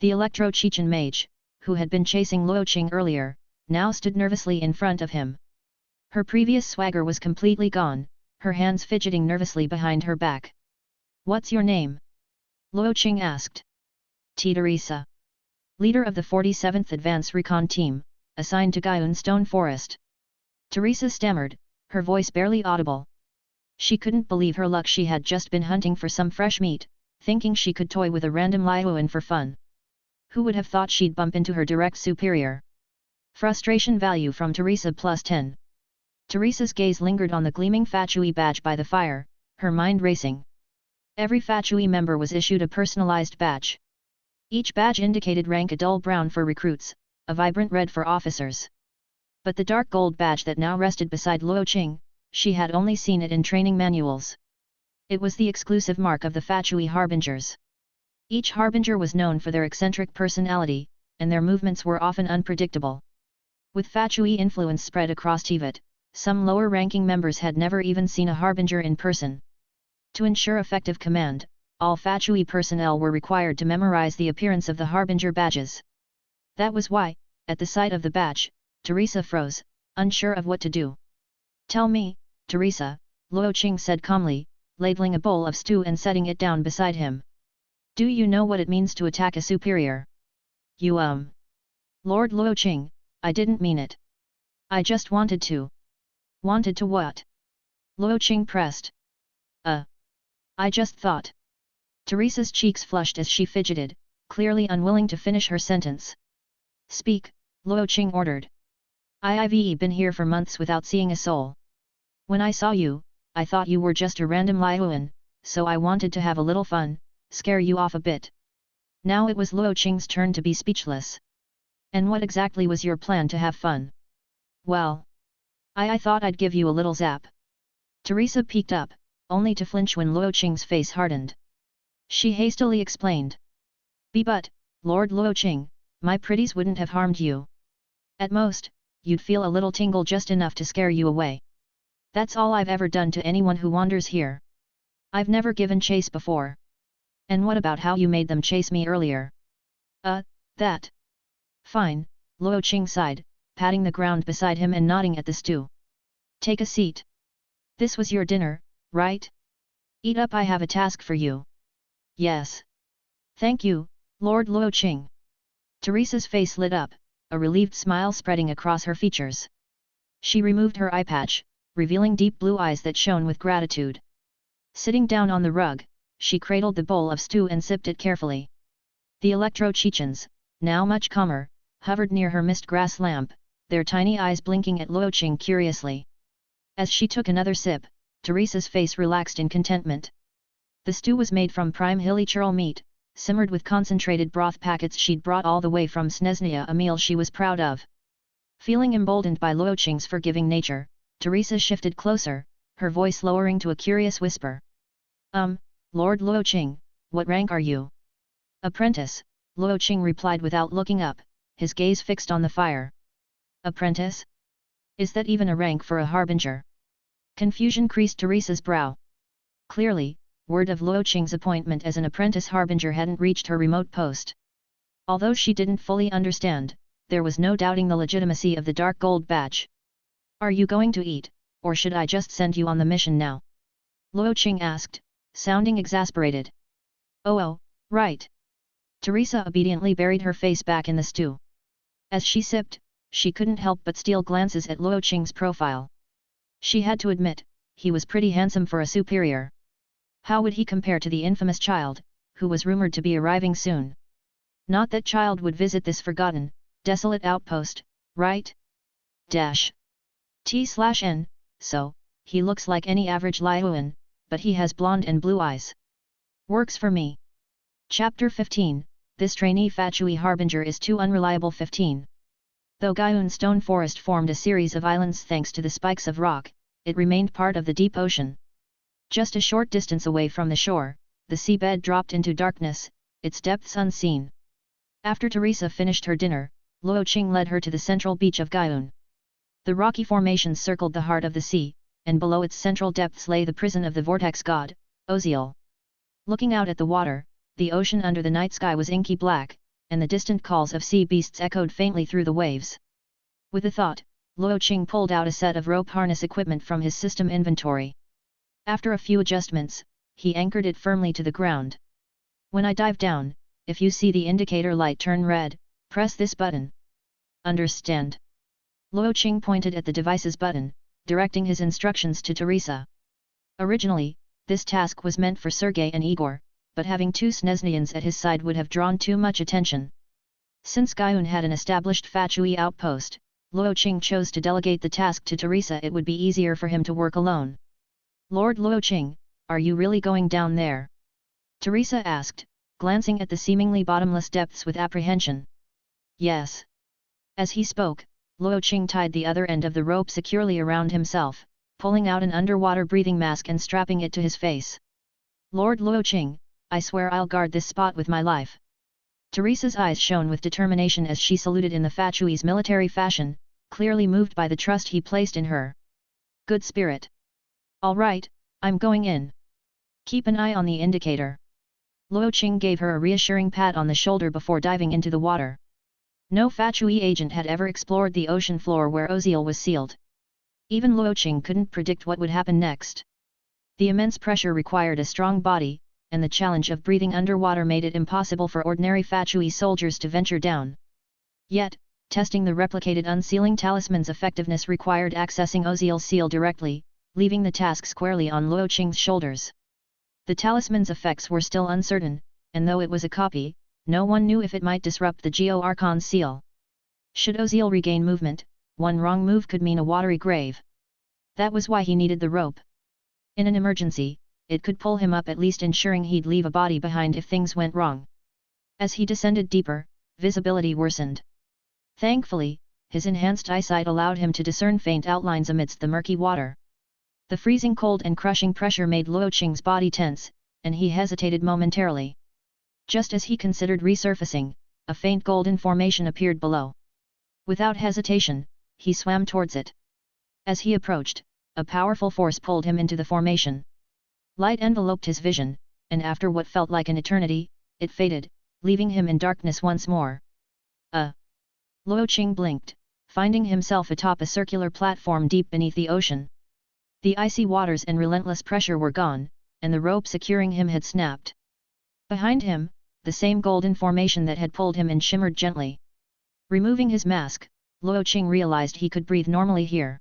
The electro-Chechen mage, who had been chasing Luo Qing earlier, now stood nervously in front of him. Her previous swagger was completely gone, her hands fidgeting nervously behind her back. "What's your name?" Luo Qing asked. "Teresa. Leader of the 47th Advance Recon Team, assigned to Guyun Stone Forest." Teresa stammered, her voice barely audible. She couldn't believe her luck. She had just been hunting for some fresh meat, thinking she could toy with a random Liyuan for fun. Who would have thought she'd bump into her direct superior? Frustration value from Teresa +10. Teresa's gaze lingered on the gleaming Fatui badge by the fire, her mind racing. Every Fatui member was issued a personalized badge. Each badge indicated rank: a dull brown for recruits, a vibrant red for officers. But the dark gold badge that now rested beside Luo Qing, she had only seen it in training manuals. It was the exclusive mark of the Fatui Harbingers. Each Harbinger was known for their eccentric personality, and their movements were often unpredictable. With Fatui influence spread across Teyvat, some lower-ranking members had never even seen a Harbinger in person. To ensure effective command, all Fatui personnel were required to memorize the appearance of the Harbinger badges. That was why, at the sight of the badge, Teresa froze, unsure of what to do. "Tell me, Teresa," Luo Qing said calmly, ladling a bowl of stew and setting it down beside him. "Do you know what it means to attack a superior?" "You Lord Luo Qing, I didn't mean it. I just wanted to." "Wanted to what?" Luo Qing pressed. I just thought." Teresa's cheeks flushed as she fidgeted, clearly unwilling to finish her sentence. "Speak," Luo Qing ordered. "I've been here for months without seeing a soul. When I saw you, I thought you were just a random Liyuan, so I wanted to have a little fun, scare you off a bit." Now it was Luo Qing's turn to be speechless. "And what exactly was your plan to have fun?" "Well, I thought I'd give you a little zap." Teresa peeked up, only to flinch when Luo Qing's face hardened. She hastily explained. "But, Lord Luo Qing, my pretties wouldn't have harmed you. At most, you'd feel a little tingle just enough to scare you away. That's all I've ever done to anyone who wanders here. I've never given chase before. And what about how you made them chase me earlier? That. Fine, Luo Qing sighed, patting the ground beside him and nodding at the stew. Take a seat. This was your dinner, right? Eat up, I have a task for you. Yes. Thank you, Lord Luo Qing. Teresa's face lit up, a relieved smile spreading across her features. She removed her eye patch, revealing deep blue eyes that shone with gratitude. Sitting down on the rug, she cradled the bowl of stew and sipped it carefully. The electro-chichens, now much calmer, hovered near her mist grass lamp, their tiny eyes blinking at Luo Qing curiously. As she took another sip, Teresa's face relaxed in contentment. The stew was made from prime hilly churl meat, simmered with concentrated broth packets she'd brought all the way from Snezhnia, a meal she was proud of. Feeling emboldened by Luo Qing's forgiving nature, Teresa shifted closer, her voice lowering to a curious whisper. Lord Luo Qing, what rank are you? Apprentice, Luo Qing replied without looking up, his gaze fixed on the fire. Apprentice? Is that even a rank for a harbinger? Confusion creased Teresa's brow. Clearly, word of Luo Qing's appointment as an apprentice harbinger hadn't reached her remote post. Although she didn't fully understand, there was no doubting the legitimacy of the dark gold badge. Are you going to eat, or should I just send you on the mission now? Luo Qing asked, sounding exasperated. Oh, right. Teresa obediently buried her face back in the stew. As she sipped, she couldn't help but steal glances at Luo Qing's profile. She had to admit, he was pretty handsome for a superior. How would he compare to the infamous child, who was rumored to be arriving soon? Not that child would visit this forgotten, desolate outpost, right? T/N, so, he looks like any average Liyuan, but he has blonde and blue eyes. Works for me. Chapter 15, This Trainee Fatui Harbinger is Too Unreliable. 15. Though Guyun stone forest formed a series of islands thanks to the spikes of rock, it remained part of the deep ocean. Just a short distance away from the shore, the seabed dropped into darkness, its depths unseen. After Teresa finished her dinner, Luo Qing led her to the central beach of Guyun. The rocky formations circled the heart of the sea, and below its central depths lay the prison of the vortex god, Oziel. Looking out at the water, the ocean under the night sky was inky black, and the distant calls of sea beasts echoed faintly through the waves. With a thought, Luo Qing pulled out a set of rope harness equipment from his system inventory. After a few adjustments, he anchored it firmly to the ground. When I dive down, if you see the indicator light turn red, press this button. Understand? Luo Qing pointed at the device's button, directing his instructions to Teresa. Originally, this task was meant for Sergei and Igor, but having two Snezhnians at his side would have drawn too much attention. Since Guyun had an established Fatui outpost, Luo Qing chose to delegate the task to Teresa. It would be easier for him to work alone. Lord Luo Qing, are you really going down there? Teresa asked, glancing at the seemingly bottomless depths with apprehension. Yes. As he spoke, Luo Qing tied the other end of the rope securely around himself, pulling out an underwater breathing mask and strapping it to his face. Lord Luo Qing, I swear I'll guard this spot with my life. Teresa's eyes shone with determination as she saluted in the Fatui's military fashion, clearly moved by the trust he placed in her. Good spirit. All right, I'm going in. Keep an eye on the indicator. Luo Qing gave her a reassuring pat on the shoulder before diving into the water. No Fatui agent had ever explored the ocean floor where Oziel was sealed. Even Luo Qing couldn't predict what would happen next. The immense pressure required a strong body, and the challenge of breathing underwater made it impossible for ordinary Fatui soldiers to venture down. Yet, testing the replicated unsealing talisman's effectiveness required accessing Oziel's seal directly, leaving the task squarely on Luo Qing's shoulders. The talisman's effects were still uncertain, and though it was a copy, no one knew if it might disrupt the Geo-Archon's seal. Should Oziel regain movement, one wrong move could mean a watery grave. That was why he needed the rope. In an emergency, it could pull him up, at least ensuring he'd leave a body behind if things went wrong. As he descended deeper, visibility worsened. Thankfully, his enhanced eyesight allowed him to discern faint outlines amidst the murky water. The freezing cold and crushing pressure made Luo Qing's body tense, and he hesitated momentarily. Just as he considered resurfacing, a faint golden formation appeared below. Without hesitation, he swam towards it. As he approached, a powerful force pulled him into the formation. Light enveloped his vision, and after what felt like an eternity, it faded, leaving him in darkness once more. Luo Qing blinked, finding himself atop a circular platform deep beneath the ocean. The icy waters and relentless pressure were gone, and the rope securing him had snapped. Behind him, the same golden formation that had pulled him in shimmered gently. Removing his mask, Luo Qing realized he could breathe normally here.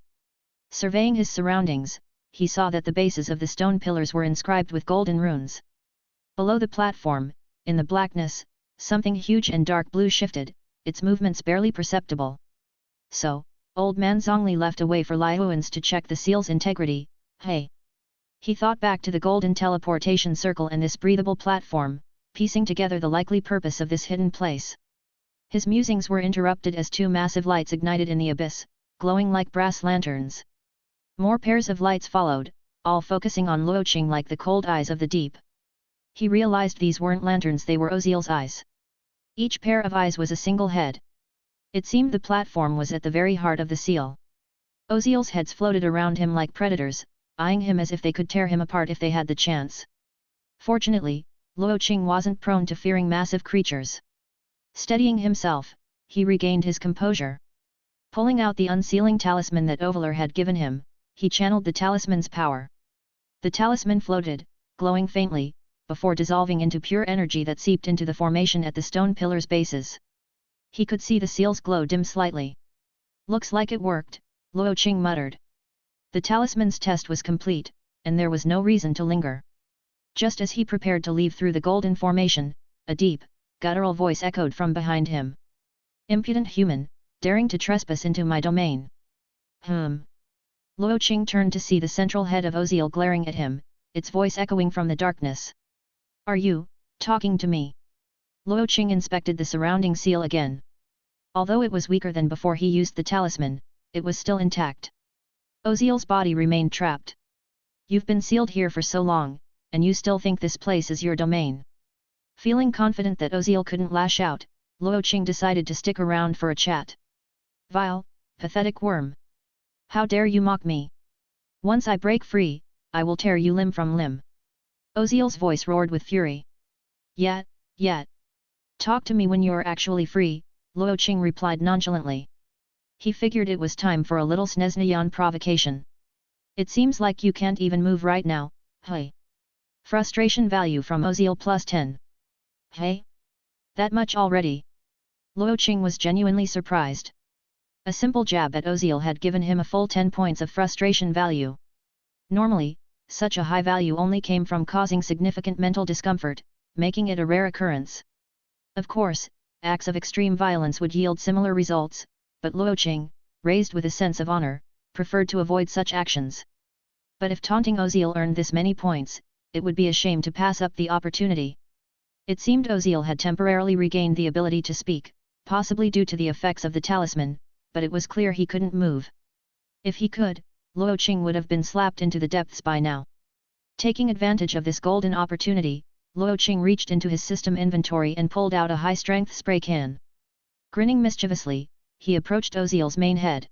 Surveying his surroundings, he saw that the bases of the stone pillars were inscribed with golden runes. Below the platform, in the blackness, something huge and dark blue shifted, its movements barely perceptible. So, old man Zhongli left a way for Liyuans to check the seal's integrity. Hey! He thought back to the golden teleportation circle and this breathable platform, piecing together the likely purpose of this hidden place. His musings were interrupted as two massive lights ignited in the abyss, glowing like brass lanterns. More pairs of lights followed, all focusing on Luo Qing like the cold eyes of the deep. He realized these weren't lanterns, they were Oziel's eyes. Each pair of eyes was a single head. It seemed the platform was at the very heart of the seal. Oziel's heads floated around him like predators, eyeing him as if they could tear him apart if they had the chance. Fortunately, Luo Qing wasn't prone to fearing massive creatures. Steadying himself, he regained his composure. Pulling out the unsealing talisman that Ovaler had given him, he channeled the talisman's power. The talisman floated, glowing faintly, before dissolving into pure energy that seeped into the formation at the stone pillar's bases. He could see the seal's glow dim slightly. Looks like it worked, Luo Qing muttered. The talisman's test was complete, and there was no reason to linger. Just as he prepared to leave through the golden formation, a deep, guttural voice echoed from behind him. Impudent human, daring to trespass into my domain. Luo Qing turned to see the central head of Oziel glaring at him, its voice echoing from the darkness. Are you talking to me? Luo Qing inspected the surrounding seal again. Although it was weaker than before he used the talisman, it was still intact. Oziel's body remained trapped. You've been sealed here for so long, and you still think this place is your domain. Feeling confident that Oziel couldn't lash out, Luo Qing decided to stick around for a chat. Vile, pathetic worm. How dare you mock me? Once I break free, I will tear you limb from limb. Oziel's voice roared with fury. Yet. Talk to me when you're actually free, Luo Qing replied nonchalantly. He figured it was time for a little Snezhniyan provocation. It seems like you can't even move right now, hey. Frustration value from Oziel plus 10. Hey? That much already? Luo Qing was genuinely surprised. A simple jab at Oziel had given him a full 10 points of frustration value. Normally, such a high value only came from causing significant mental discomfort, making it a rare occurrence. Of course, acts of extreme violence would yield similar results, but Luo Qing, raised with a sense of honor, preferred to avoid such actions. But if taunting Oziel earned this many points, it would be a shame to pass up the opportunity. It seemed Oziel had temporarily regained the ability to speak, possibly due to the effects of the talisman, but it was clear he couldn't move. If he could, Luo Qing would have been slapped into the depths by now. Taking advantage of this golden opportunity, Luo Qing reached into his system inventory and pulled out a high-strength spray can. Grinning mischievously, he approached Oziel's main head.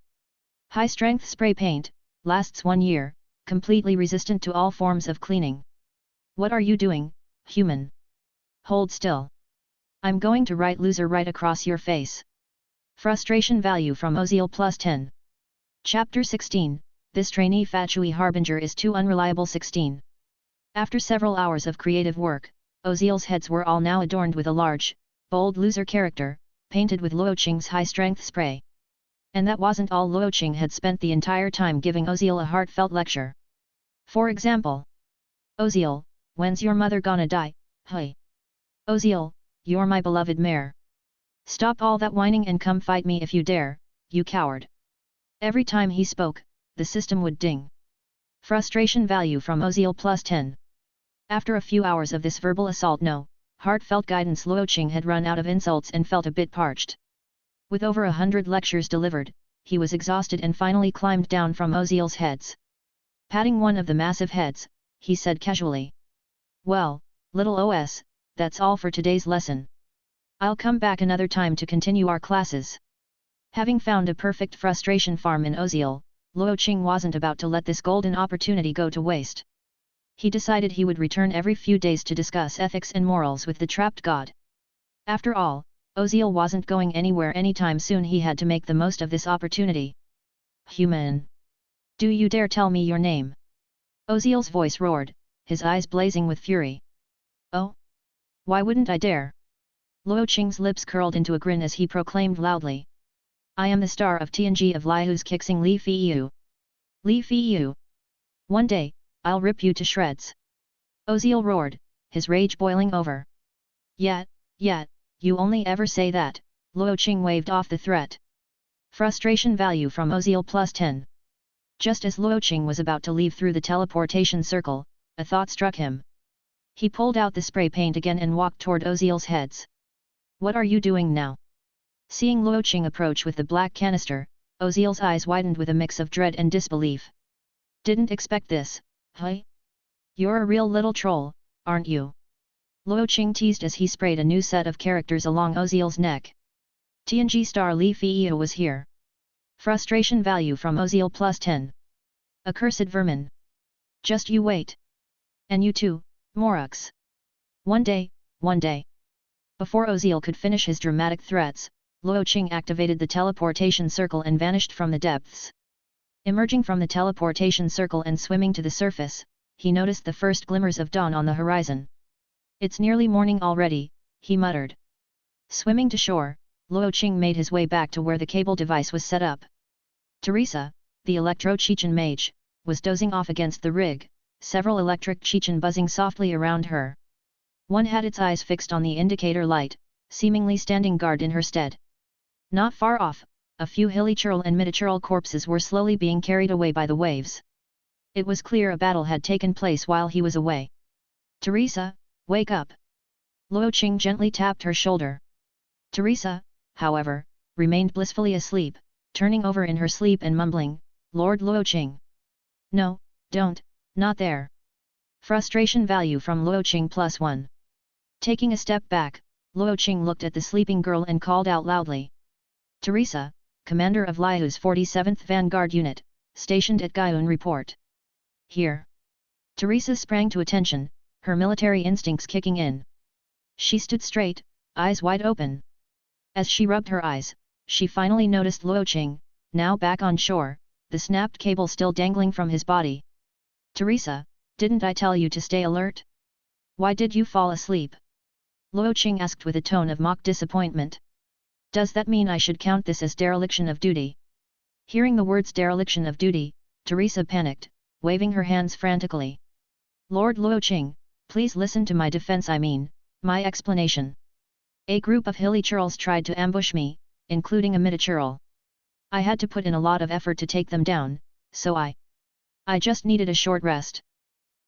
High-strength spray paint, lasts 1 year, completely resistant to all forms of cleaning. What are you doing, human? Hold still. I'm going to write loser right across your face. Frustration value from Oziel plus 10. Chapter 16, This Trainee Fatui Harbinger is Too Unreliable 16. After several hours of creative work, Oziel's heads were all now adorned with a large, bold loser character, painted with Luo Qing's high-strength spray. And that wasn't all. Luo Qing had spent the entire time giving Oziel a heartfelt lecture. For example, Oziel, when's your mother gonna die, hey? Oziel, you're my beloved mare. Stop all that whining and come fight me if you dare, you coward. Every time he spoke, the system would ding. Frustration value from Oziel plus 10. After a few hours of this verbal assault, no heartfelt guidance, Luo Qing had run out of insults and felt a bit parched. With over 100 lectures delivered, he was exhausted and finally climbed down from Oziel's heads. Patting one of the massive heads, he said casually. Well, little OS, that's all for today's lesson. I'll come back another time to continue our classes. Having found a perfect frustration farm in Oziel, Luo Qing wasn't about to let this golden opportunity go to waste. He decided he would return every few days to discuss ethics and morals with the trapped god. After all, Oziel wasn't going anywhere anytime soon. He had to make the most of this opportunity. Human! Do you dare tell me your name? Oziel's voice roared, his eyes blazing with fury. Oh? Why wouldn't I dare? Luo Qing's lips curled into a grin as he proclaimed loudly. I am the star of TNG of Liyue's Kixing Li Feiyu. Li Feiyu! One day, I'll rip you to shreds. Oziel roared, his rage boiling over. Yet, you only ever say that, Luo Qing waved off the threat. Frustration value from Oziel plus 10. Just as Luo Qing was about to leave through the teleportation circle, a thought struck him. He pulled out the spray paint again and walked toward Oziel's heads. What are you doing now? Seeing Luo Qing approach with the black canister, Oziel's eyes widened with a mix of dread and disbelief. Didn't expect this, huh? You're a real little troll, aren't you? Luo Qing teased as he sprayed a new set of characters along Oziel's neck. TNG star Li Feiyu was here. Frustration value from Oziel plus 10. Accursed vermin. Just you wait. And you too, Morux. One day. Before Oziel could finish his dramatic threats, Luo Qing activated the teleportation circle and vanished from the depths. Emerging from the teleportation circle and swimming to the surface, he noticed the first glimmers of dawn on the horizon. It's nearly morning already, he muttered. Swimming to shore, Luo Qing made his way back to where the cable device was set up. Teresa, the electro-Chechen mage, was dozing off against the rig, several electric Chechen buzzing softly around her. One had its eyes fixed on the indicator light, seemingly standing guard in her stead. Not far off, a few hilichurl and midachurl corpses were slowly being carried away by the waves. It was clear a battle had taken place while he was away. Teresa, wake up! Luo Qing gently tapped her shoulder. Teresa, however, remained blissfully asleep, turning over in her sleep and mumbling, Lord Luo Qing. No, don't, not there. Frustration value from Luo Qing plus 1. Taking a step back, Luo Qing looked at the sleeping girl and called out loudly. Teresa, commander of Liyue's 47th Vanguard Unit, stationed at Guyun, report. Here. Teresa sprang to attention, her military instincts kicking in. She stood straight, eyes wide open. As she rubbed her eyes, she finally noticed Luo Qing, now back on shore, the snapped cable still dangling from his body. Teresa, didn't I tell you to stay alert? Why did you fall asleep? Luo Qing asked with a tone of mock disappointment. Does that mean I should count this as dereliction of duty? Hearing the words dereliction of duty, Teresa panicked, waving her hands frantically. Lord Luo Qing, please listen to my defense, my explanation. A group of hilichurls tried to ambush me, including a midachurl. I had to put in a lot of effort to take them down, so I just needed a short rest.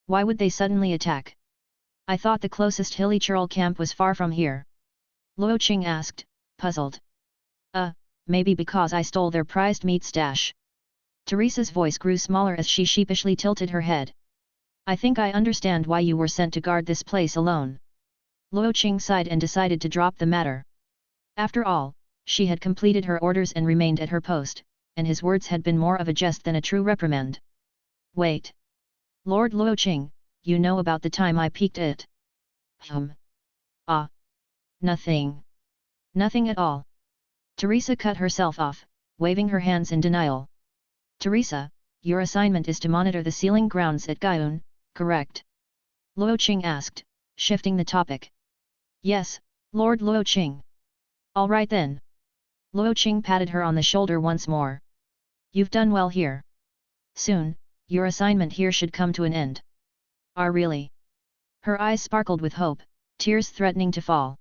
Why would they suddenly attack? I thought the closest hilichurl camp was far from here. Luo Qing asked, puzzled. Maybe because I stole their prized meat stash. Teresa's voice grew smaller as she sheepishly tilted her head. I think I understand why you were sent to guard this place alone. Luo Qing sighed and decided to drop the matter. After all, she had completed her orders and remained at her post, and his words had been more of a jest than a true reprimand. Wait. Lord Luo Qing, you know about the time I peeked at? Nothing. Nothing at all. Teresa cut herself off, waving her hands in denial. Teresa, your assignment is to monitor the sealing grounds at Guyun, correct? Luo Qing asked, shifting the topic. Yes, Lord Luo Qing. All right then. Luo Qing patted her on the shoulder once more. You've done well here. Soon, your assignment here should come to an end. Really? Her eyes sparkled with hope, tears threatening to fall.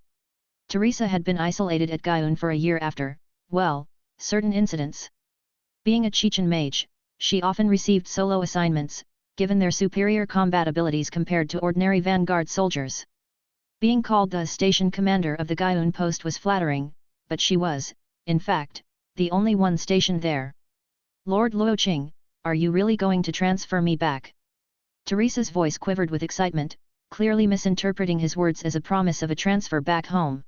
Teresa had been isolated at Guyun for a year after, certain incidents. Being a Chechen mage, she often received solo assignments, given their superior combat abilities compared to ordinary vanguard soldiers. Being called the station commander of the Guyun post was flattering, but she was, in fact, the only one stationed there. Lord Luo Qing, are you really going to transfer me back? Teresa's voice quivered with excitement, clearly misinterpreting his words as a promise of a transfer back home.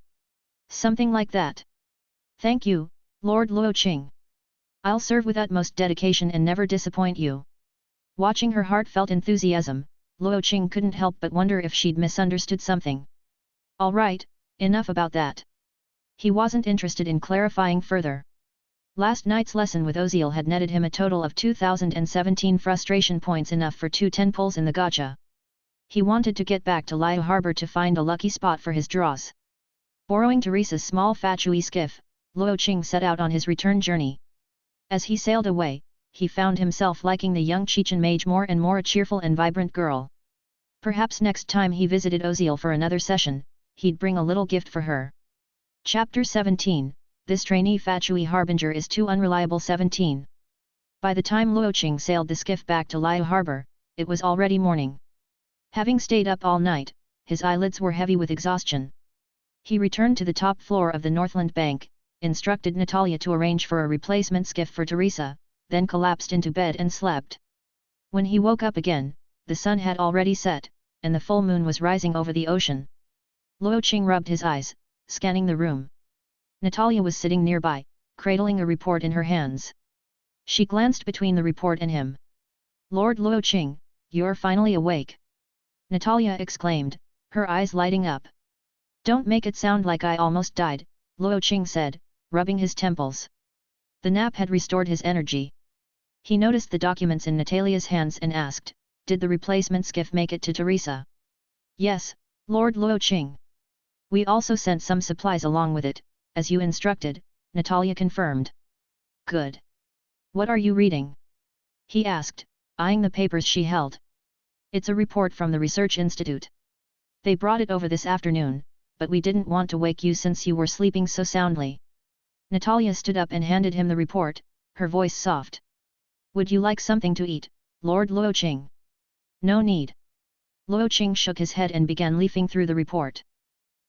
Something like that. Thank you, Lord Luo Qing. I'll serve with utmost dedication and never disappoint you. Watching her heartfelt enthusiasm, Luo Qing couldn't help but wonder if she'd misunderstood something. All right, enough about that. He wasn't interested in clarifying further. Last night's lesson with Oziel had netted him a total of 2017 frustration points, enough for 2 10 pulls in the gacha. He wanted to get back to Liyue Harbor to find a lucky spot for his draws. Borrowing Teresa's small Fatui skiff, Luo Qing set out on his return journey. As he sailed away, he found himself liking the young Chechen mage more and more, a cheerful and vibrant girl. Perhaps next time he visited Oziel for another session, he'd bring a little gift for her. Chapter 17, This Trainee Fatui Harbinger is Too Unreliable. 17. By the time Luo Qing sailed the skiff back to Liyue Harbor, it was already morning. Having stayed up all night, his eyelids were heavy with exhaustion. He returned to the top floor of the Northland Bank, instructed Natalia to arrange for a replacement skiff for Teresa, then collapsed into bed and slept. When he woke up again, the sun had already set, and the full moon was rising over the ocean. Luo Qing rubbed his eyes, scanning the room. Natalia was sitting nearby, cradling a report in her hands. She glanced between the report and him. "Lord Luo Qing, you're finally awake!" Natalia exclaimed, her eyes lighting up. "Don't make it sound like I almost died," Luo Qing said, rubbing his temples. The nap had restored his energy. He noticed the documents in Natalia's hands and asked, "Did the replacement skiff make it to Teresa?" "Yes, Lord Luo Qing. We also sent some supplies along with it, as you instructed," Natalia confirmed. "Good. What are you reading?" he asked, eyeing the papers she held. "It's a report from the Research Institute. They brought it over this afternoon, but we didn't want to wake you since you were sleeping so soundly." Natalia stood up and handed him the report, her voice soft. "Would you like something to eat, Lord Luo Qing?" "No need." Luo Qing shook his head and began leafing through the report.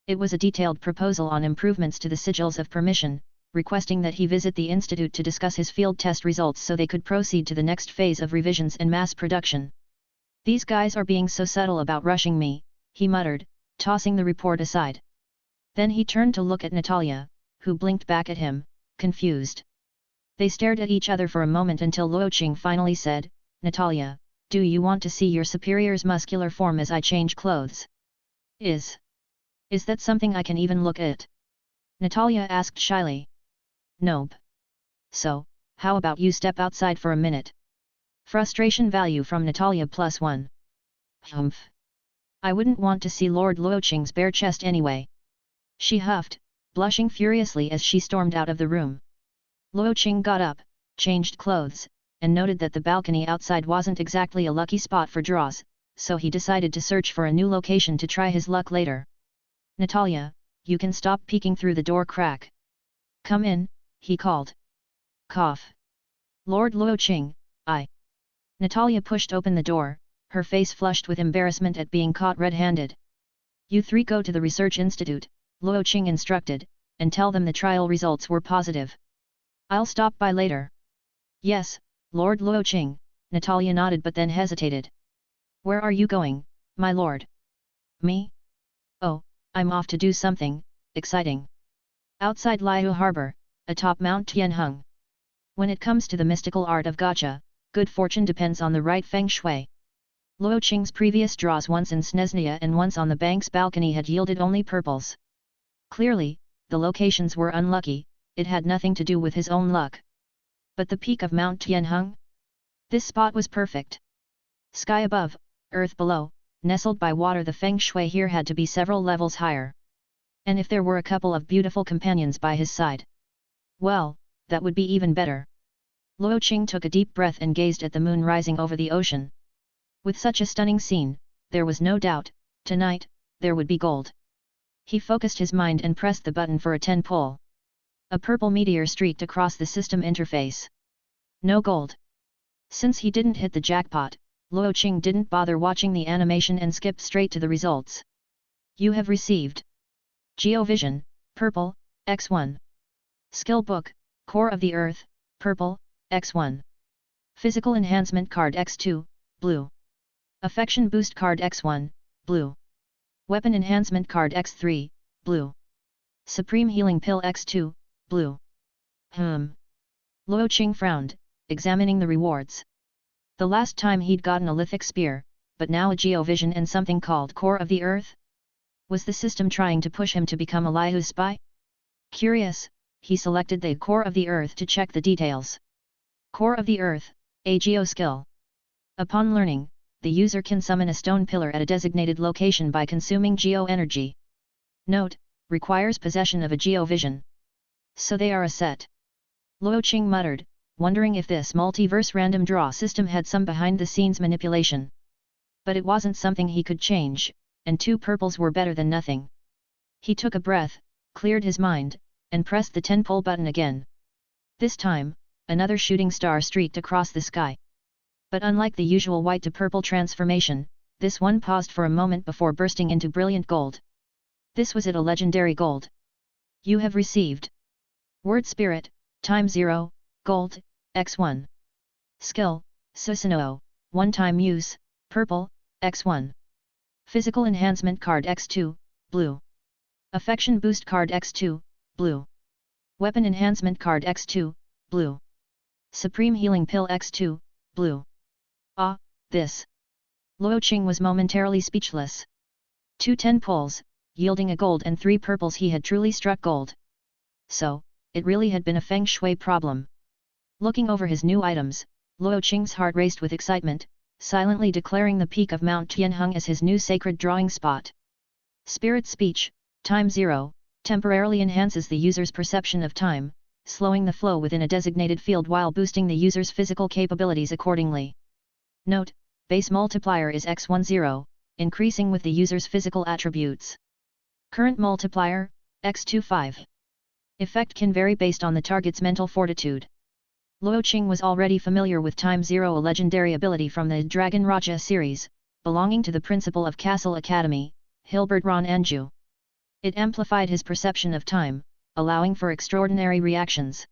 It was a detailed proposal on improvements to the sigils of permission, requesting that he visit the institute to discuss his field test results so they could proceed to the next phase of revisions and mass production. "These guys are being so subtle about rushing me," he muttered, tossing the report aside. Then he turned to look at Natalia, who blinked back at him, confused. They stared at each other for a moment until Luo Qing finally said, "Natalia, do you want to see your superior's muscular form as I change clothes?" Is that something I can even look at?" Natalia asked shyly. "Nope. So, how about you step outside for a minute?" Frustration value from Natalia +1. "Humph. I wouldn't want to see Lord Luo Qing's bare chest anyway." She huffed, blushing furiously as she stormed out of the room. Luo Qing got up, changed clothes, and noted that the balcony outside wasn't exactly a lucky spot for draws, so he decided to search for a new location to try his luck later. "Natalia, you can stop peeking through the door crack. Come in," he called. Cough. "Lord Luo Qing, I..." Natalia pushed open the door, her face flushed with embarrassment at being caught red-handed. "You three go to the Research Institute," Luo Qing instructed, "and tell them the trial results were positive. I'll stop by later." "Yes, Lord Luo Qing," Natalia nodded but then hesitated. "Where are you going, my lord?" "Me? Oh, I'm off to do something exciting. Outside Liyue Harbor, atop Mount Tianheng. When it comes to the mystical art of gacha, good fortune depends on the right feng shui." Luo Qing's previous draws, once in Snezhnia and once on the bank's balcony, had yielded only purples. Clearly, the locations were unlucky, it had nothing to do with his own luck. But the peak of Mount Tianheng? This spot was perfect. Sky above, earth below, nestled by water, the feng shui here had to be several levels higher. And if there were a couple of beautiful companions by his side, well, that would be even better. Luo Qing took a deep breath and gazed at the moon rising over the ocean. With such a stunning scene, there was no doubt, tonight, there would be gold. He focused his mind and pressed the button for a 10 pull. A purple meteor streaked across the system interface. No gold. Since he didn't hit the jackpot, Luo Qing didn't bother watching the animation and skipped straight to the results. "You have received Geovision, purple, X1. Skill book, Core of the Earth, purple, X1. Physical Enhancement card X2, blue. Affection Boost card X1, blue. Weapon Enhancement card X3, blue. Supreme Healing Pill X2, blue. Luo Qing frowned, examining the rewards. The last time he'd gotten a lithic spear, but now a geovision and something called Core of the Earth? Was the system trying to push him to become a Liyue spy? Curious, he selected the Core of the Earth to check the details. Core of the Earth, a geo skill. Upon learning, the user can summon a stone pillar at a designated location by consuming geo energy. Note, requires possession of a geovision. So they are a set. Luo Qing muttered, wondering if this multiverse random draw system had some behind-the-scenes manipulation. But it wasn't something he could change, and 2 purples were better than nothing. He took a breath, cleared his mind, and pressed the 10 pull button again. This time, another shooting star streaked across the sky. But unlike the usual white to purple transformation, this one paused for a moment before bursting into brilliant gold. This was it, a legendary gold. You have received Word Spirit, time 0, gold, x1. Skill, Susanoo, one-time use, purple, x1. Physical Enhancement Card x2, blue. Affection Boost Card x2, blue. Weapon Enhancement Card x2, blue. Supreme Healing Pill x2, blue. Ah, this. Luo Qing was momentarily speechless. 2 10 pulls, yielding a gold and 3 purples. He had truly struck gold. So, it really had been a feng shui problem. Looking over his new items, Luo Qing's heart raced with excitement, silently declaring the peak of Mount Tianheng as his new sacred drawing spot. Spirit Speech, time 0, temporarily enhances the user's perception of time, slowing the flow within a designated field while boosting the user's physical capabilities accordingly. Note, base multiplier is x10, increasing with the user's physical attributes. Current multiplier, x25. Effect can vary based on the target's mental fortitude. Luo Qing was already familiar with Time 0, a legendary ability from the Dragon Raja series, belonging to the principal of Castle Academy, Hilbert Ron Anju. It amplified his perception of time, allowing for extraordinary reactions.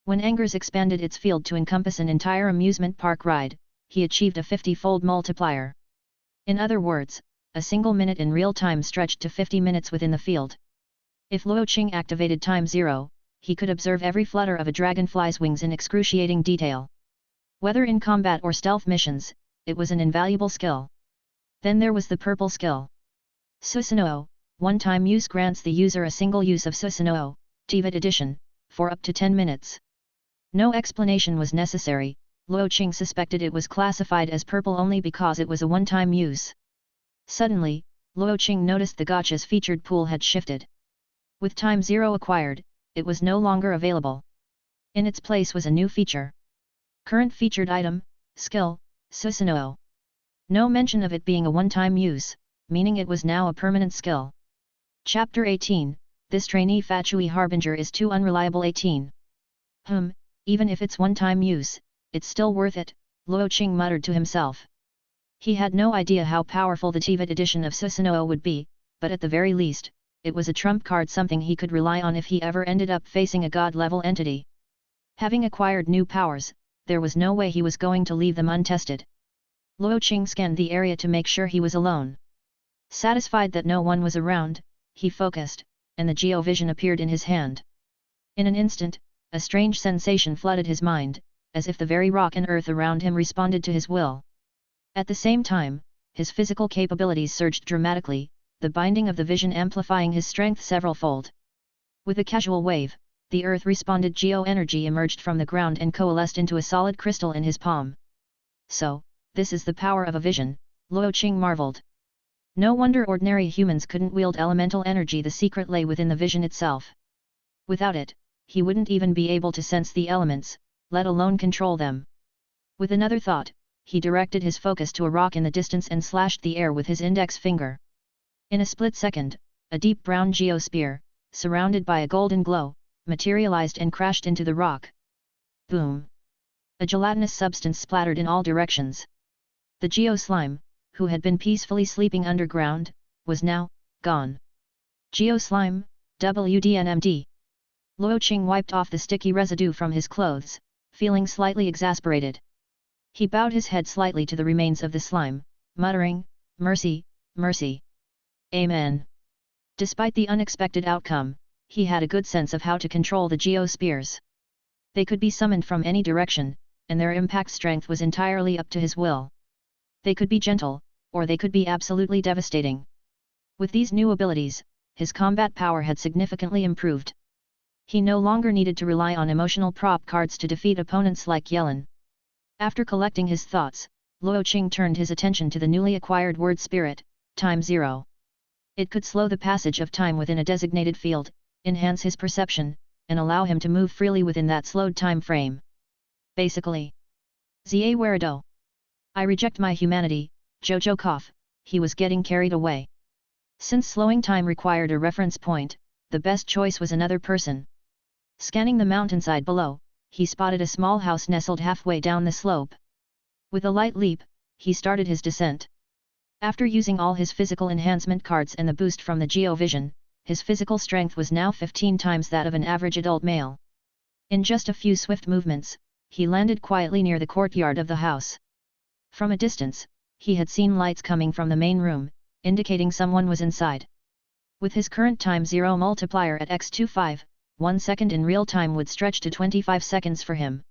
When Angers expanded its field to encompass an entire amusement park ride, he achieved a 50-fold multiplier. In other words, a single minute in real time stretched to 50 minutes within the field. If Luo Qing activated Time 0, he could observe every flutter of a dragonfly's wings in excruciating detail. Whether in combat or stealth missions, it was an invaluable skill. Then there was the purple skill. Susanoo, one-time use, grants the user a single use of Susanoo, Teyvat edition, for up to 10 minutes. No explanation was necessary. Luo Qing suspected it was classified as purple only because it was a one-time use. Suddenly, Luo Qing noticed the gacha's featured pool had shifted. With Time 0 acquired, it was no longer available. In its place was a new feature. Current featured item, skill, Susanoo. No mention of it being a one-time use, meaning it was now a permanent skill. Chapter 18, this Trainee Fatui Harbinger is too unreliable. 18. Even if it's one-time use, it's still worth it, Luo Qing muttered to himself. He had no idea how powerful the Teyvat edition of Susanoo would be, but at the very least, it was a trump card, something he could rely on if he ever ended up facing a god-level entity. Having acquired new powers, there was no way he was going to leave them untested. Luo Qing scanned the area to make sure he was alone. Satisfied that no one was around, he focused, and the geovision appeared in his hand. In an instant, a strange sensation flooded his mind, as if the very rock and earth around him responded to his will. At the same time, his physical capabilities surged dramatically, the binding of the vision amplifying his strength several-fold. With a casual wave, the earth responded. Geo-energy emerged from the ground and coalesced into a solid crystal in his palm. So, this is the power of a vision, Luo Qing marveled. No wonder ordinary humans couldn't wield elemental energy. The secret lay within the vision itself. Without it, he wouldn't even be able to sense the elements, let alone control them. With another thought, he directed his focus to a rock in the distance and slashed the air with his index finger. In a split second, a deep brown geosphere, surrounded by a golden glow, materialized and crashed into the rock. Boom! A gelatinous substance splattered in all directions. The geo-slime, who had been peacefully sleeping underground, was now gone. Geo-slime, WDNMD. Luo Qing wiped off the sticky residue from his clothes, feeling slightly exasperated. He bowed his head slightly to the remains of the slime, muttering, "Mercy, mercy. Amen." Despite the unexpected outcome, he had a good sense of how to control the geospheres. They could be summoned from any direction, and their impact strength was entirely up to his will. They could be gentle, or they could be absolutely devastating. With these new abilities, his combat power had significantly improved. He no longer needed to rely on emotional prop cards to defeat opponents like Yelan. After collecting his thoughts, Luo Qing turned his attention to the newly acquired word spirit, Time Zero. It could slow the passage of time within a designated field, enhance his perception, and allow him to move freely within that slowed time frame. Basically, Zia Werado. I reject my humanity, Jojo cough, he was getting carried away. Since slowing time required a reference point, the best choice was another person. Scanning the mountainside below, he spotted a small house nestled halfway down the slope. With a light leap, he started his descent. After using all his physical enhancement cards and the boost from the Geo-Vision, his physical strength was now 15 times that of an average adult male. In just a few swift movements, he landed quietly near the courtyard of the house. From a distance, he had seen lights coming from the main room, indicating someone was inside. With his current time zero multiplier at x25, 1 second in real time would stretch to 25 seconds for him.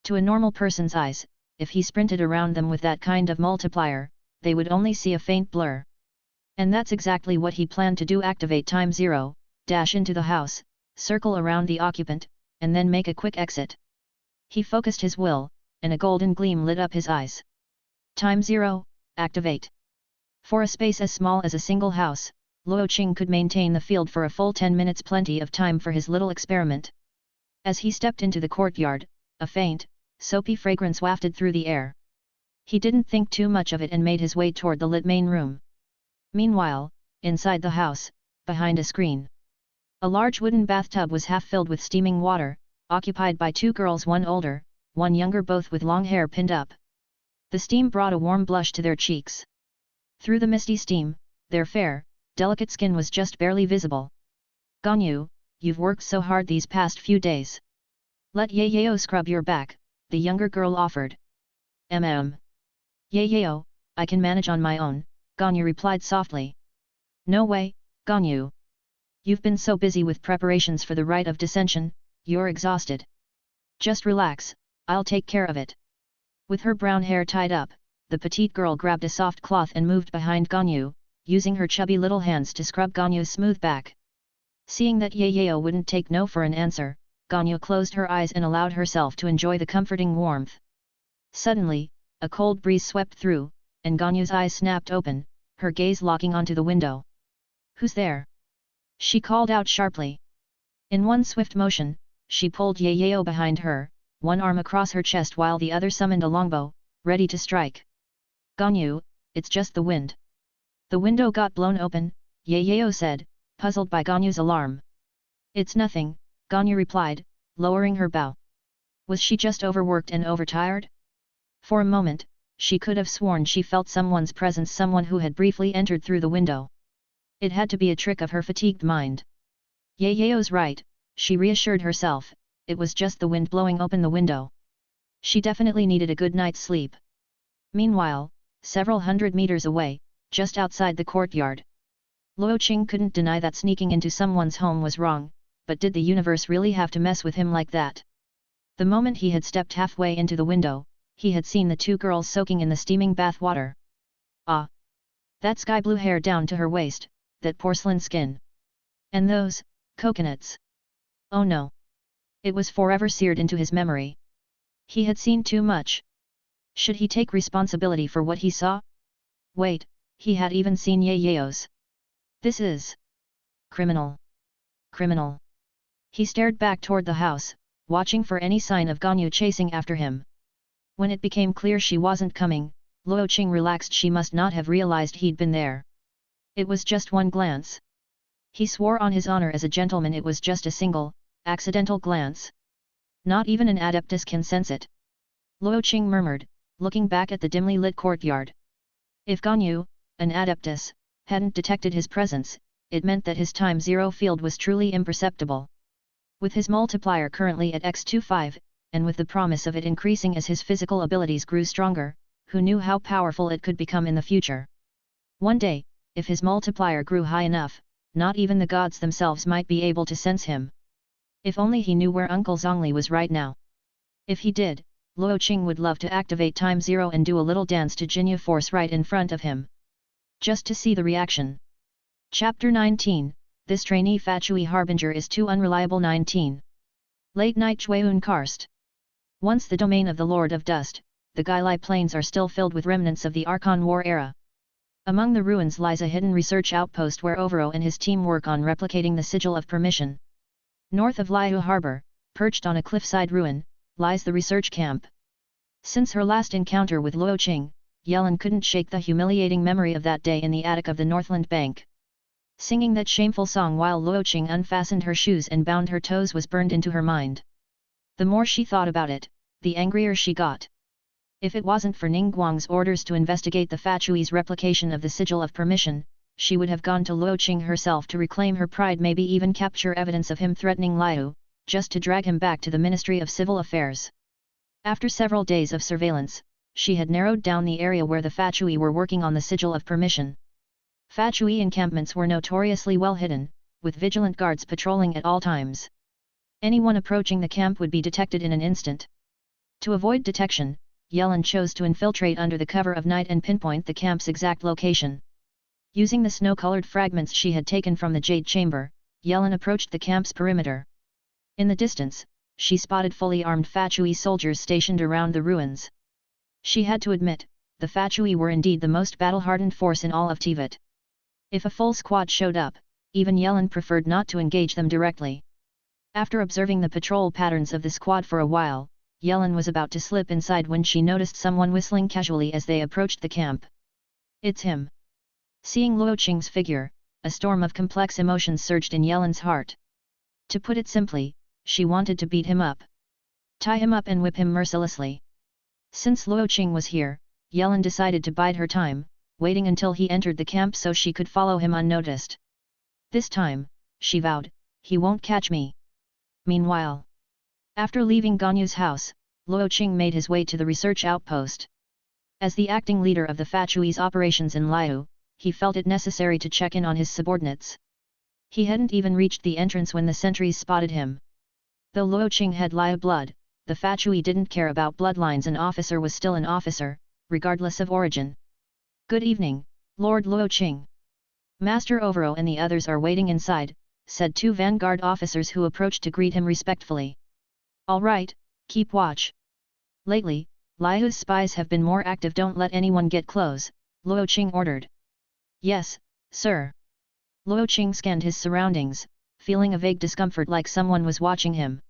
To a normal person's eyes, if he sprinted around them with that kind of multiplier, they would only see a faint blur. And that's exactly what he planned to do: activate time zero, dash into the house, circle around the occupant, and then make a quick exit. He focused his will, and a golden gleam lit up his eyes. Time zero, activate. For a space as small as a single house, Luo Qing could maintain the field for a full 10 minutes, plenty of time for his little experiment. As he stepped into the courtyard, a faint, soapy fragrance wafted through the air. He didn't think too much of it and made his way toward the lit main room. Meanwhile, inside the house, behind a screen, a large wooden bathtub was half filled with steaming water, occupied by two girls, one older, one younger, both with long hair pinned up. The steam brought a warm blush to their cheeks. Through the misty steam, their fair, delicate skin was just barely visible. Ganyu, you've worked so hard these past few days. Let Yayao scrub your back, the younger girl offered. Yayao, I can manage on my own, Ganyu replied softly. No way, Ganyu. You've been so busy with preparations for the rite of dissension, you're exhausted. Just relax, I'll take care of it. With her brown hair tied up, the petite girl grabbed a soft cloth and moved behind Ganyu, using her chubby little hands to scrub Ganyu's smooth back. Seeing that Yayao wouldn't take no for an answer, Ganyu closed her eyes and allowed herself to enjoy the comforting warmth. Suddenly, a cold breeze swept through, and Ganyu's eyes snapped open, her gaze locking onto the window. Who's there? She called out sharply. In one swift motion, she pulled Yayao behind her, one arm across her chest while the other summoned a longbow, ready to strike. Ganyu, it's just the wind. The window got blown open, Yayao said, puzzled by Ganyu's alarm. It's nothing, Ganyu replied, lowering her bow. Was she just overworked and overtired? For a moment, she could have sworn she felt someone's presence, someone who had briefly entered through the window. It had to be a trick of her fatigued mind. Yayao's right, she reassured herself, it was just the wind blowing open the window. She definitely needed a good night's sleep. Meanwhile, several hundred meters away, just outside the courtyard, Luo Qing couldn't deny that sneaking into someone's home was wrong, but did the universe really have to mess with him like that? The moment he had stepped halfway into the window, he had seen the two girls soaking in the steaming bath water. Ah! That sky blue hair down to her waist, that porcelain skin. And those coconuts. Oh no! It was forever seared into his memory. He had seen too much. Should he take responsibility for what he saw? Wait, he had even seen Yayao's. This is criminal. Criminal. He stared back toward the house, watching for any sign of Ganyu chasing after him. When it became clear she wasn't coming, Luo Qing relaxed. She must not have realized he'd been there. It was just one glance. He swore on his honor as a gentleman it was just a single, accidental glance. Not even an adeptus can sense it. Luo Qing murmured, looking back at the dimly lit courtyard. If Ganyu, an adeptus, hadn't detected his presence, it meant that his time zero field was truly imperceptible. With his multiplier currently at x25, and with the promise of it increasing as his physical abilities grew stronger, who knew how powerful it could become in the future? One day, if his multiplier grew high enough, not even the gods themselves might be able to sense him. If only he knew where Uncle Zhongli was right now. If he did, Luo Qing would love to activate Time Zero and do a little dance to Jinya Force right in front of him. Just to see the reaction. Chapter 19, This Trainee Fatui Harbinger is Too Unreliable. 19. Late Night Guyun Karst. Once the domain of the Lord of Dust, the Guyun plains are still filled with remnants of the Archon War era. Among the ruins lies a hidden research outpost where Overo and his team work on replicating the Sigil of Permission. North of Liyue Harbor, perched on a cliffside ruin, lies the research camp. Since her last encounter with Luo Qing, Yelan couldn't shake the humiliating memory of that day in the attic of the Northland Bank. Singing that shameful song while Luo Qing unfastened her shoes and bound her toes was burned into her mind. The more she thought about it, the angrier she got. If it wasn't for Ningguang's orders to investigate the Fatui's replication of the Sigil of Permission, she would have gone to Luo Qing herself to reclaim her pride, maybe even capture evidence of him threatening Liyue, just to drag him back to the Ministry of Civil Affairs. After several days of surveillance, she had narrowed down the area where the Fatui were working on the Sigil of Permission. Fatui encampments were notoriously well hidden, with vigilant guards patrolling at all times. Anyone approaching the camp would be detected in an instant. To avoid detection, Yelan chose to infiltrate under the cover of night and pinpoint the camp's exact location. Using the snow-colored fragments she had taken from the Jade Chamber, Yelan approached the camp's perimeter. In the distance, she spotted fully armed Fatui soldiers stationed around the ruins. She had to admit, the Fatui were indeed the most battle-hardened force in all of Teyvat. If a full squad showed up, even Yelan preferred not to engage them directly. After observing the patrol patterns of the squad for a while, Yelan was about to slip inside when she noticed someone whistling casually as they approached the camp. It's him. Seeing Luo Qing's figure, a storm of complex emotions surged in Yelan's heart. To put it simply, she wanted to beat him up. Tie him up and whip him mercilessly. Since Luo Qing was here, Yelan decided to bide her time, waiting until he entered the camp so she could follow him unnoticed. This time, she vowed, he won't catch me. Meanwhile, after leaving Ganyu's house, Luo Qing made his way to the research outpost. As the acting leader of the Fatui's operations in Liyue, he felt it necessary to check in on his subordinates. He hadn't even reached the entrance when the sentries spotted him. Though Luo Qing had Liyue blood, the Fatui didn't care about bloodlines. An officer was still an officer, regardless of origin. Good evening, Lord Luo Qing. Master Overo and the others are waiting inside, said two vanguard officers who approached to greet him respectfully. All right, keep watch. Lately, Liyue's spies have been more active. Don't let anyone get close, Luo Qing ordered. Yes, sir. Luo Qing scanned his surroundings, feeling a vague discomfort like someone was watching him.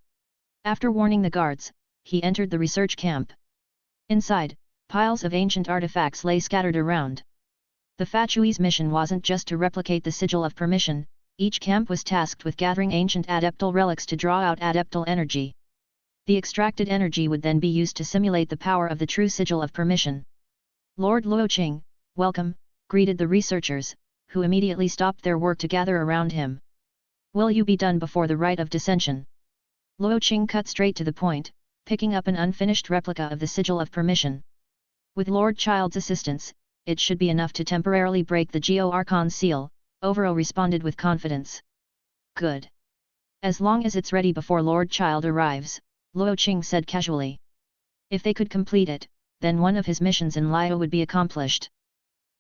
After warning the guards, he entered the research camp. Inside, piles of ancient artifacts lay scattered around. The Fatui's mission wasn't just to replicate the Sigil of Permission, each camp was tasked with gathering ancient adeptal relics to draw out adeptal energy. The extracted energy would then be used to simulate the power of the true Sigil of Permission. Lord Luo Qing, welcome, greeted the researchers, who immediately stopped their work to gather around him. Will you be done before the rite of dissension? Luo Qing cut straight to the point, picking up an unfinished replica of the Sigil of Permission. With Lord Child's assistance, it should be enough to temporarily break the Geo-Archon seal, Overo responded with confidence. Good. As long as it's ready before Lord Child arrives, Luo Qing said casually. If they could complete it, then one of his missions in Liyue would be accomplished.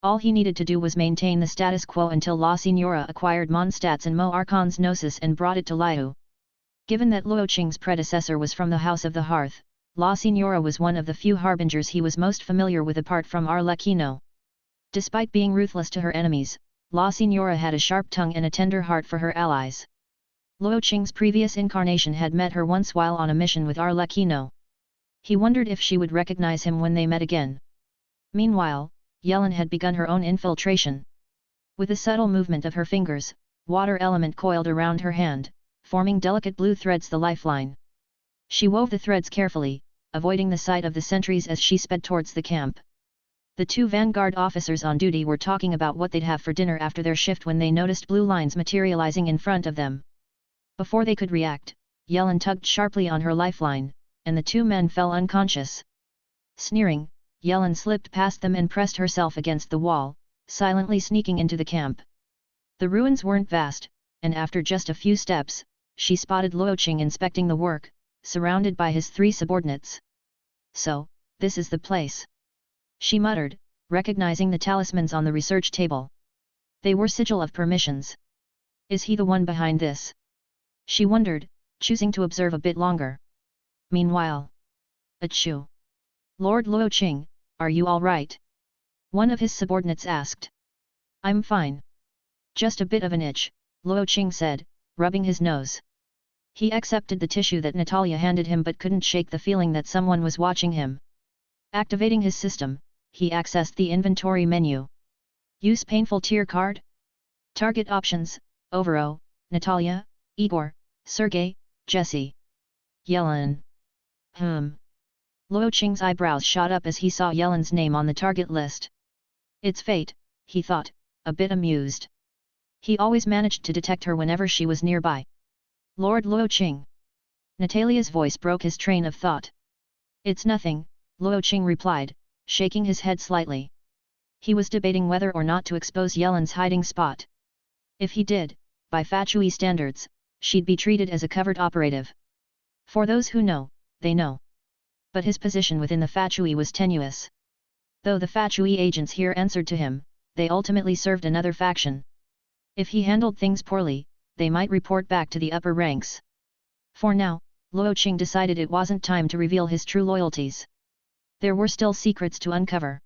All he needed to do was maintain the status quo until La Signora acquired Mondstadt's and Mo Archon's Gnosis and brought it to Liyue. Given that Luo Qing's predecessor was from the House of the Hearth, La Signora was one of the few harbingers he was most familiar with apart from Arlecchino. Despite being ruthless to her enemies, La Signora had a sharp tongue and a tender heart for her allies. Luo Qing's previous incarnation had met her once while on a mission with Arlecchino. He wondered if she would recognize him when they met again. Meanwhile, Yelan had begun her own infiltration. With a subtle movement of her fingers, water element coiled around her hand, forming delicate blue threads, the lifeline. She wove the threads carefully, avoiding the sight of the sentries as she sped towards the camp. The two vanguard officers on duty were talking about what they'd have for dinner after their shift when they noticed blue lines materializing in front of them. Before they could react, Yelan tugged sharply on her lifeline, and the two men fell unconscious. Sneering, Yelan slipped past them and pressed herself against the wall, silently sneaking into the camp. The ruins weren't vast, and after just a few steps, she spotted Luo Qing inspecting the work, surrounded by his 3 subordinates. "So, this is the place," she muttered, recognizing the talismans on the research table. They were sigil of permissions. Is he the one behind this? She wondered, choosing to observe a bit longer. Meanwhile, "Achoo! Lord Luo Qing, are you all right?" one of his subordinates asked. "I'm fine. Just a bit of an itch," Luo Qing said, rubbing his nose. He accepted the tissue that Natalia handed him but couldn't shake the feeling that someone was watching him. Activating his system, he accessed the inventory menu. Use painful tear card? Target options: Overo, Natalia, Igor, Sergei, Jesse. Yelan. Luo Qing's eyebrows shot up as he saw Yelan's name on the target list. It's fate, he thought, a bit amused. He always managed to detect her whenever she was nearby. Lord Luo Qing. Natalia's voice broke his train of thought. "It's nothing," Luo Qing replied, shaking his head slightly. He was debating whether or not to expose Yelan's hiding spot. If he did, by Fatui standards, she'd be treated as a covert operative. For those who know, they know. But his position within the Fatui was tenuous. Though the Fatui agents here answered to him, they ultimately served another faction. If he handled things poorly, they might report back to the upper ranks. For now, Luo Qing decided it wasn't time to reveal his true loyalties. There were still secrets to uncover.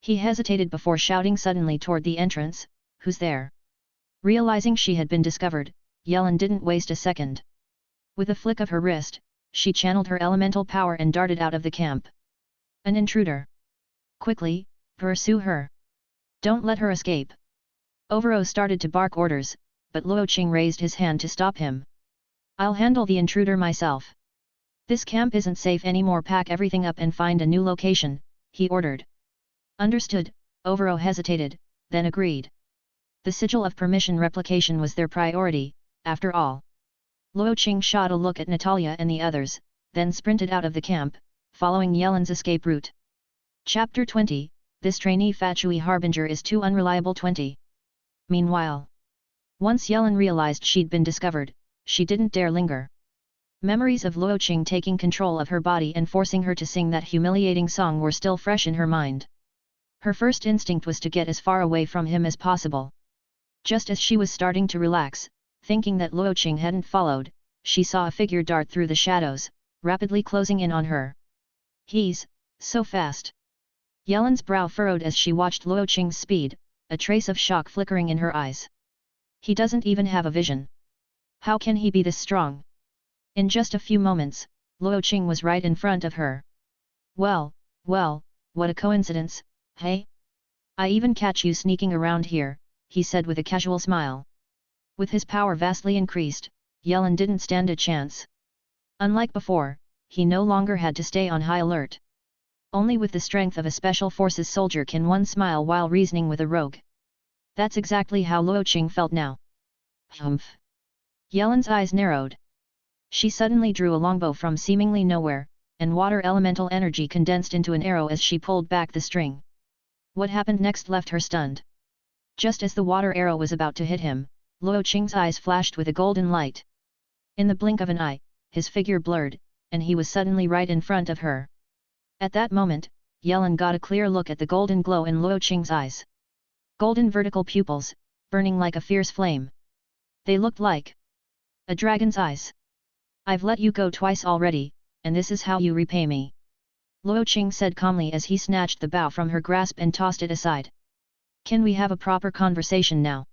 He hesitated before shouting suddenly toward the entrance, "Who's there?" Realizing she had been discovered, Yelan didn't waste a second. With a flick of her wrist, she channeled her elemental power and darted out of the camp. "An intruder! Quickly, pursue her! Don't let her escape!" Overo started to bark orders, but Luo Qing raised his hand to stop him. "I'll handle the intruder myself. This camp isn't safe anymore. Pack everything up and find a new location," he ordered. "Understood," Overo hesitated, then agreed. The sigil of permission replication was their priority, after all. Luo Qing shot a look at Natalia and the others, then sprinted out of the camp, following Yelan's escape route. Chapter 20, This Trainee Fatui Harbinger is Too Unreliable 20. Meanwhile, once Yelan realized she'd been discovered, she didn't dare linger. Memories of Luo Qing taking control of her body and forcing her to sing that humiliating song were still fresh in her mind. Her first instinct was to get as far away from him as possible. Just as she was starting to relax, thinking that Luo Qing hadn't followed, she saw a figure dart through the shadows, rapidly closing in on her. "He's so fast." Yelan's brow furrowed as she watched Luo Qing's speed, a trace of shock flickering in her eyes. "He doesn't even have a vision. How can he be this strong?" In just a few moments, Luo Qing was right in front of her. Well, what a coincidence, hey? I even catch you sneaking around here," he said with a casual smile. With his power vastly increased, Yelan didn't stand a chance. Unlike before, he no longer had to stay on high alert. Only with the strength of a special forces soldier can one smile while reasoning with a rogue. That's exactly how Luo Qing felt now. Humph! Yelan's eyes narrowed. She suddenly drew a longbow from seemingly nowhere, and water elemental energy condensed into an arrow as she pulled back the string. What happened next left her stunned. Just as the water arrow was about to hit him, Luo Qing's eyes flashed with a golden light. In the blink of an eye, his figure blurred, and he was suddenly right in front of her. At that moment, Yelan got a clear look at the golden glow in Luo Qing's eyes. Golden vertical pupils, burning like a fierce flame. They looked like a dragon's eyes. "I've let you go twice already, and this is how you repay me," Luo Qing said calmly as he snatched the bow from her grasp and tossed it aside. "Can we have a proper conversation now?"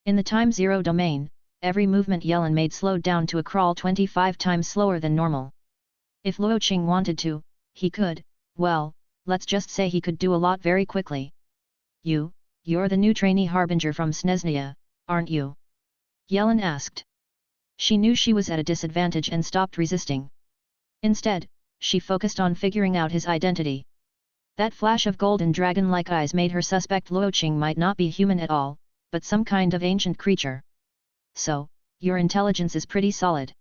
In the time zero domain, every movement Yelan made slowed down to a crawl 25 times slower than normal. If Luo Qing wanted to, he could, well, let's just say he could do a lot very quickly. You're the new trainee harbinger from Snezhnia, aren't you?" Yelan asked. She knew she was at a disadvantage and stopped resisting. Instead, she focused on figuring out his identity. That flash of golden dragon-like eyes made her suspect Luo Qing might not be human at all, but some kind of ancient creature. "So, your intelligence is pretty solid.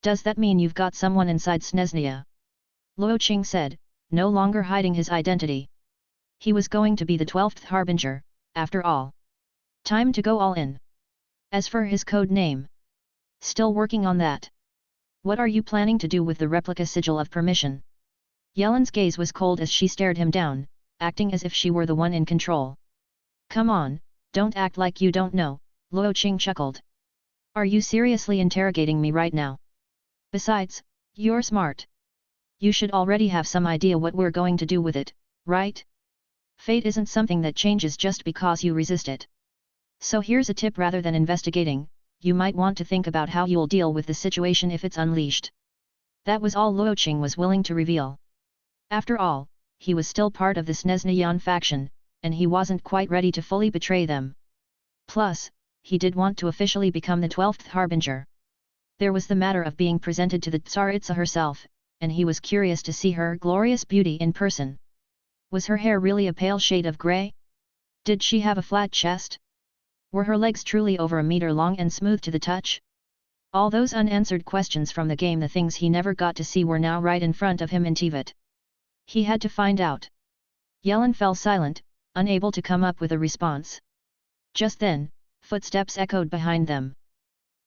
Does that mean you've got someone inside Snezhnia?" Luo Qing said, no longer hiding his identity. He was going to be the 12th Harbinger, after all. Time to go all in. As for his code name, Still working on that. What are you planning to do with the replica sigil of permission? Yelan's gaze was cold as she stared him down, acting as if she were the one in control. Come on, don't act like you don't know, Luo Qing chuckled. Are you seriously interrogating me right now? Besides, you're smart. You should already have some idea what we're going to do with it, right? Fate isn't something that changes just because you resist it. So here's a tip: rather than investigating, you might want to think about how you'll deal with the situation if it's unleashed. That was all Luo Qing was willing to reveal. After all, he was still part of the Snezhniyan faction, and he wasn't quite ready to fully betray them. Plus, he did want to officially become the 12th Harbinger. There was the matter of being presented to the Tsaritsa herself, and he was curious to see her glorious beauty in person. Was her hair really a pale shade of grey? Did she have a flat chest? Were her legs truly over a meter long and smooth to the touch? All those unanswered questions from the game, the things he never got to see, were now right in front of him in Teyvat. He had to find out. Yelan fell silent, unable to come up with a response. Just then, footsteps echoed behind them.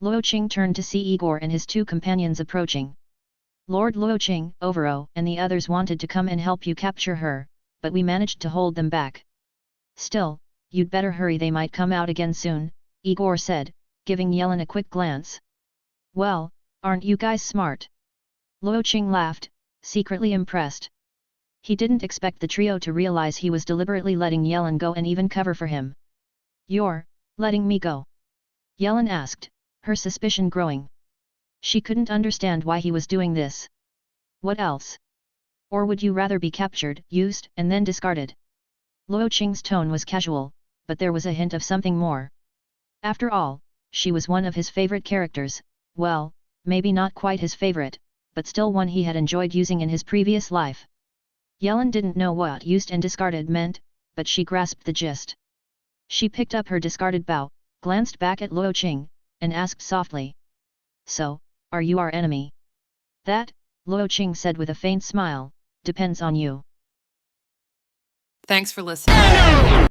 Luo Qing turned to see Igor and his two companions approaching. Lord Luo Qing, Overo and the others wanted to come and help you capture her, but we managed to hold them back. Still, you'd better hurry, they might come out again soon, Igor said, giving Yelan a quick glance. Well, aren't you guys smart? Luo Qing laughed, secretly impressed. He didn't expect the trio to realize he was deliberately letting Yelan go and even cover for him. You're letting me go? Yelan asked, her suspicion growing. She couldn't understand why he was doing this. What else? Or would you rather be captured, used, and then discarded? Luo Qing's tone was casual, but there was a hint of something more. After all, she was one of his favorite characters, well, maybe not quite his favorite, but still one he had enjoyed using in his previous life. Yelan didn't know what used and discarded meant, but she grasped the gist. She picked up her discarded bow, glanced back at Luo Qing, and asked softly. So, are you our enemy? That, Luo Qing said with a faint smile, depends on you. Thanks for listening.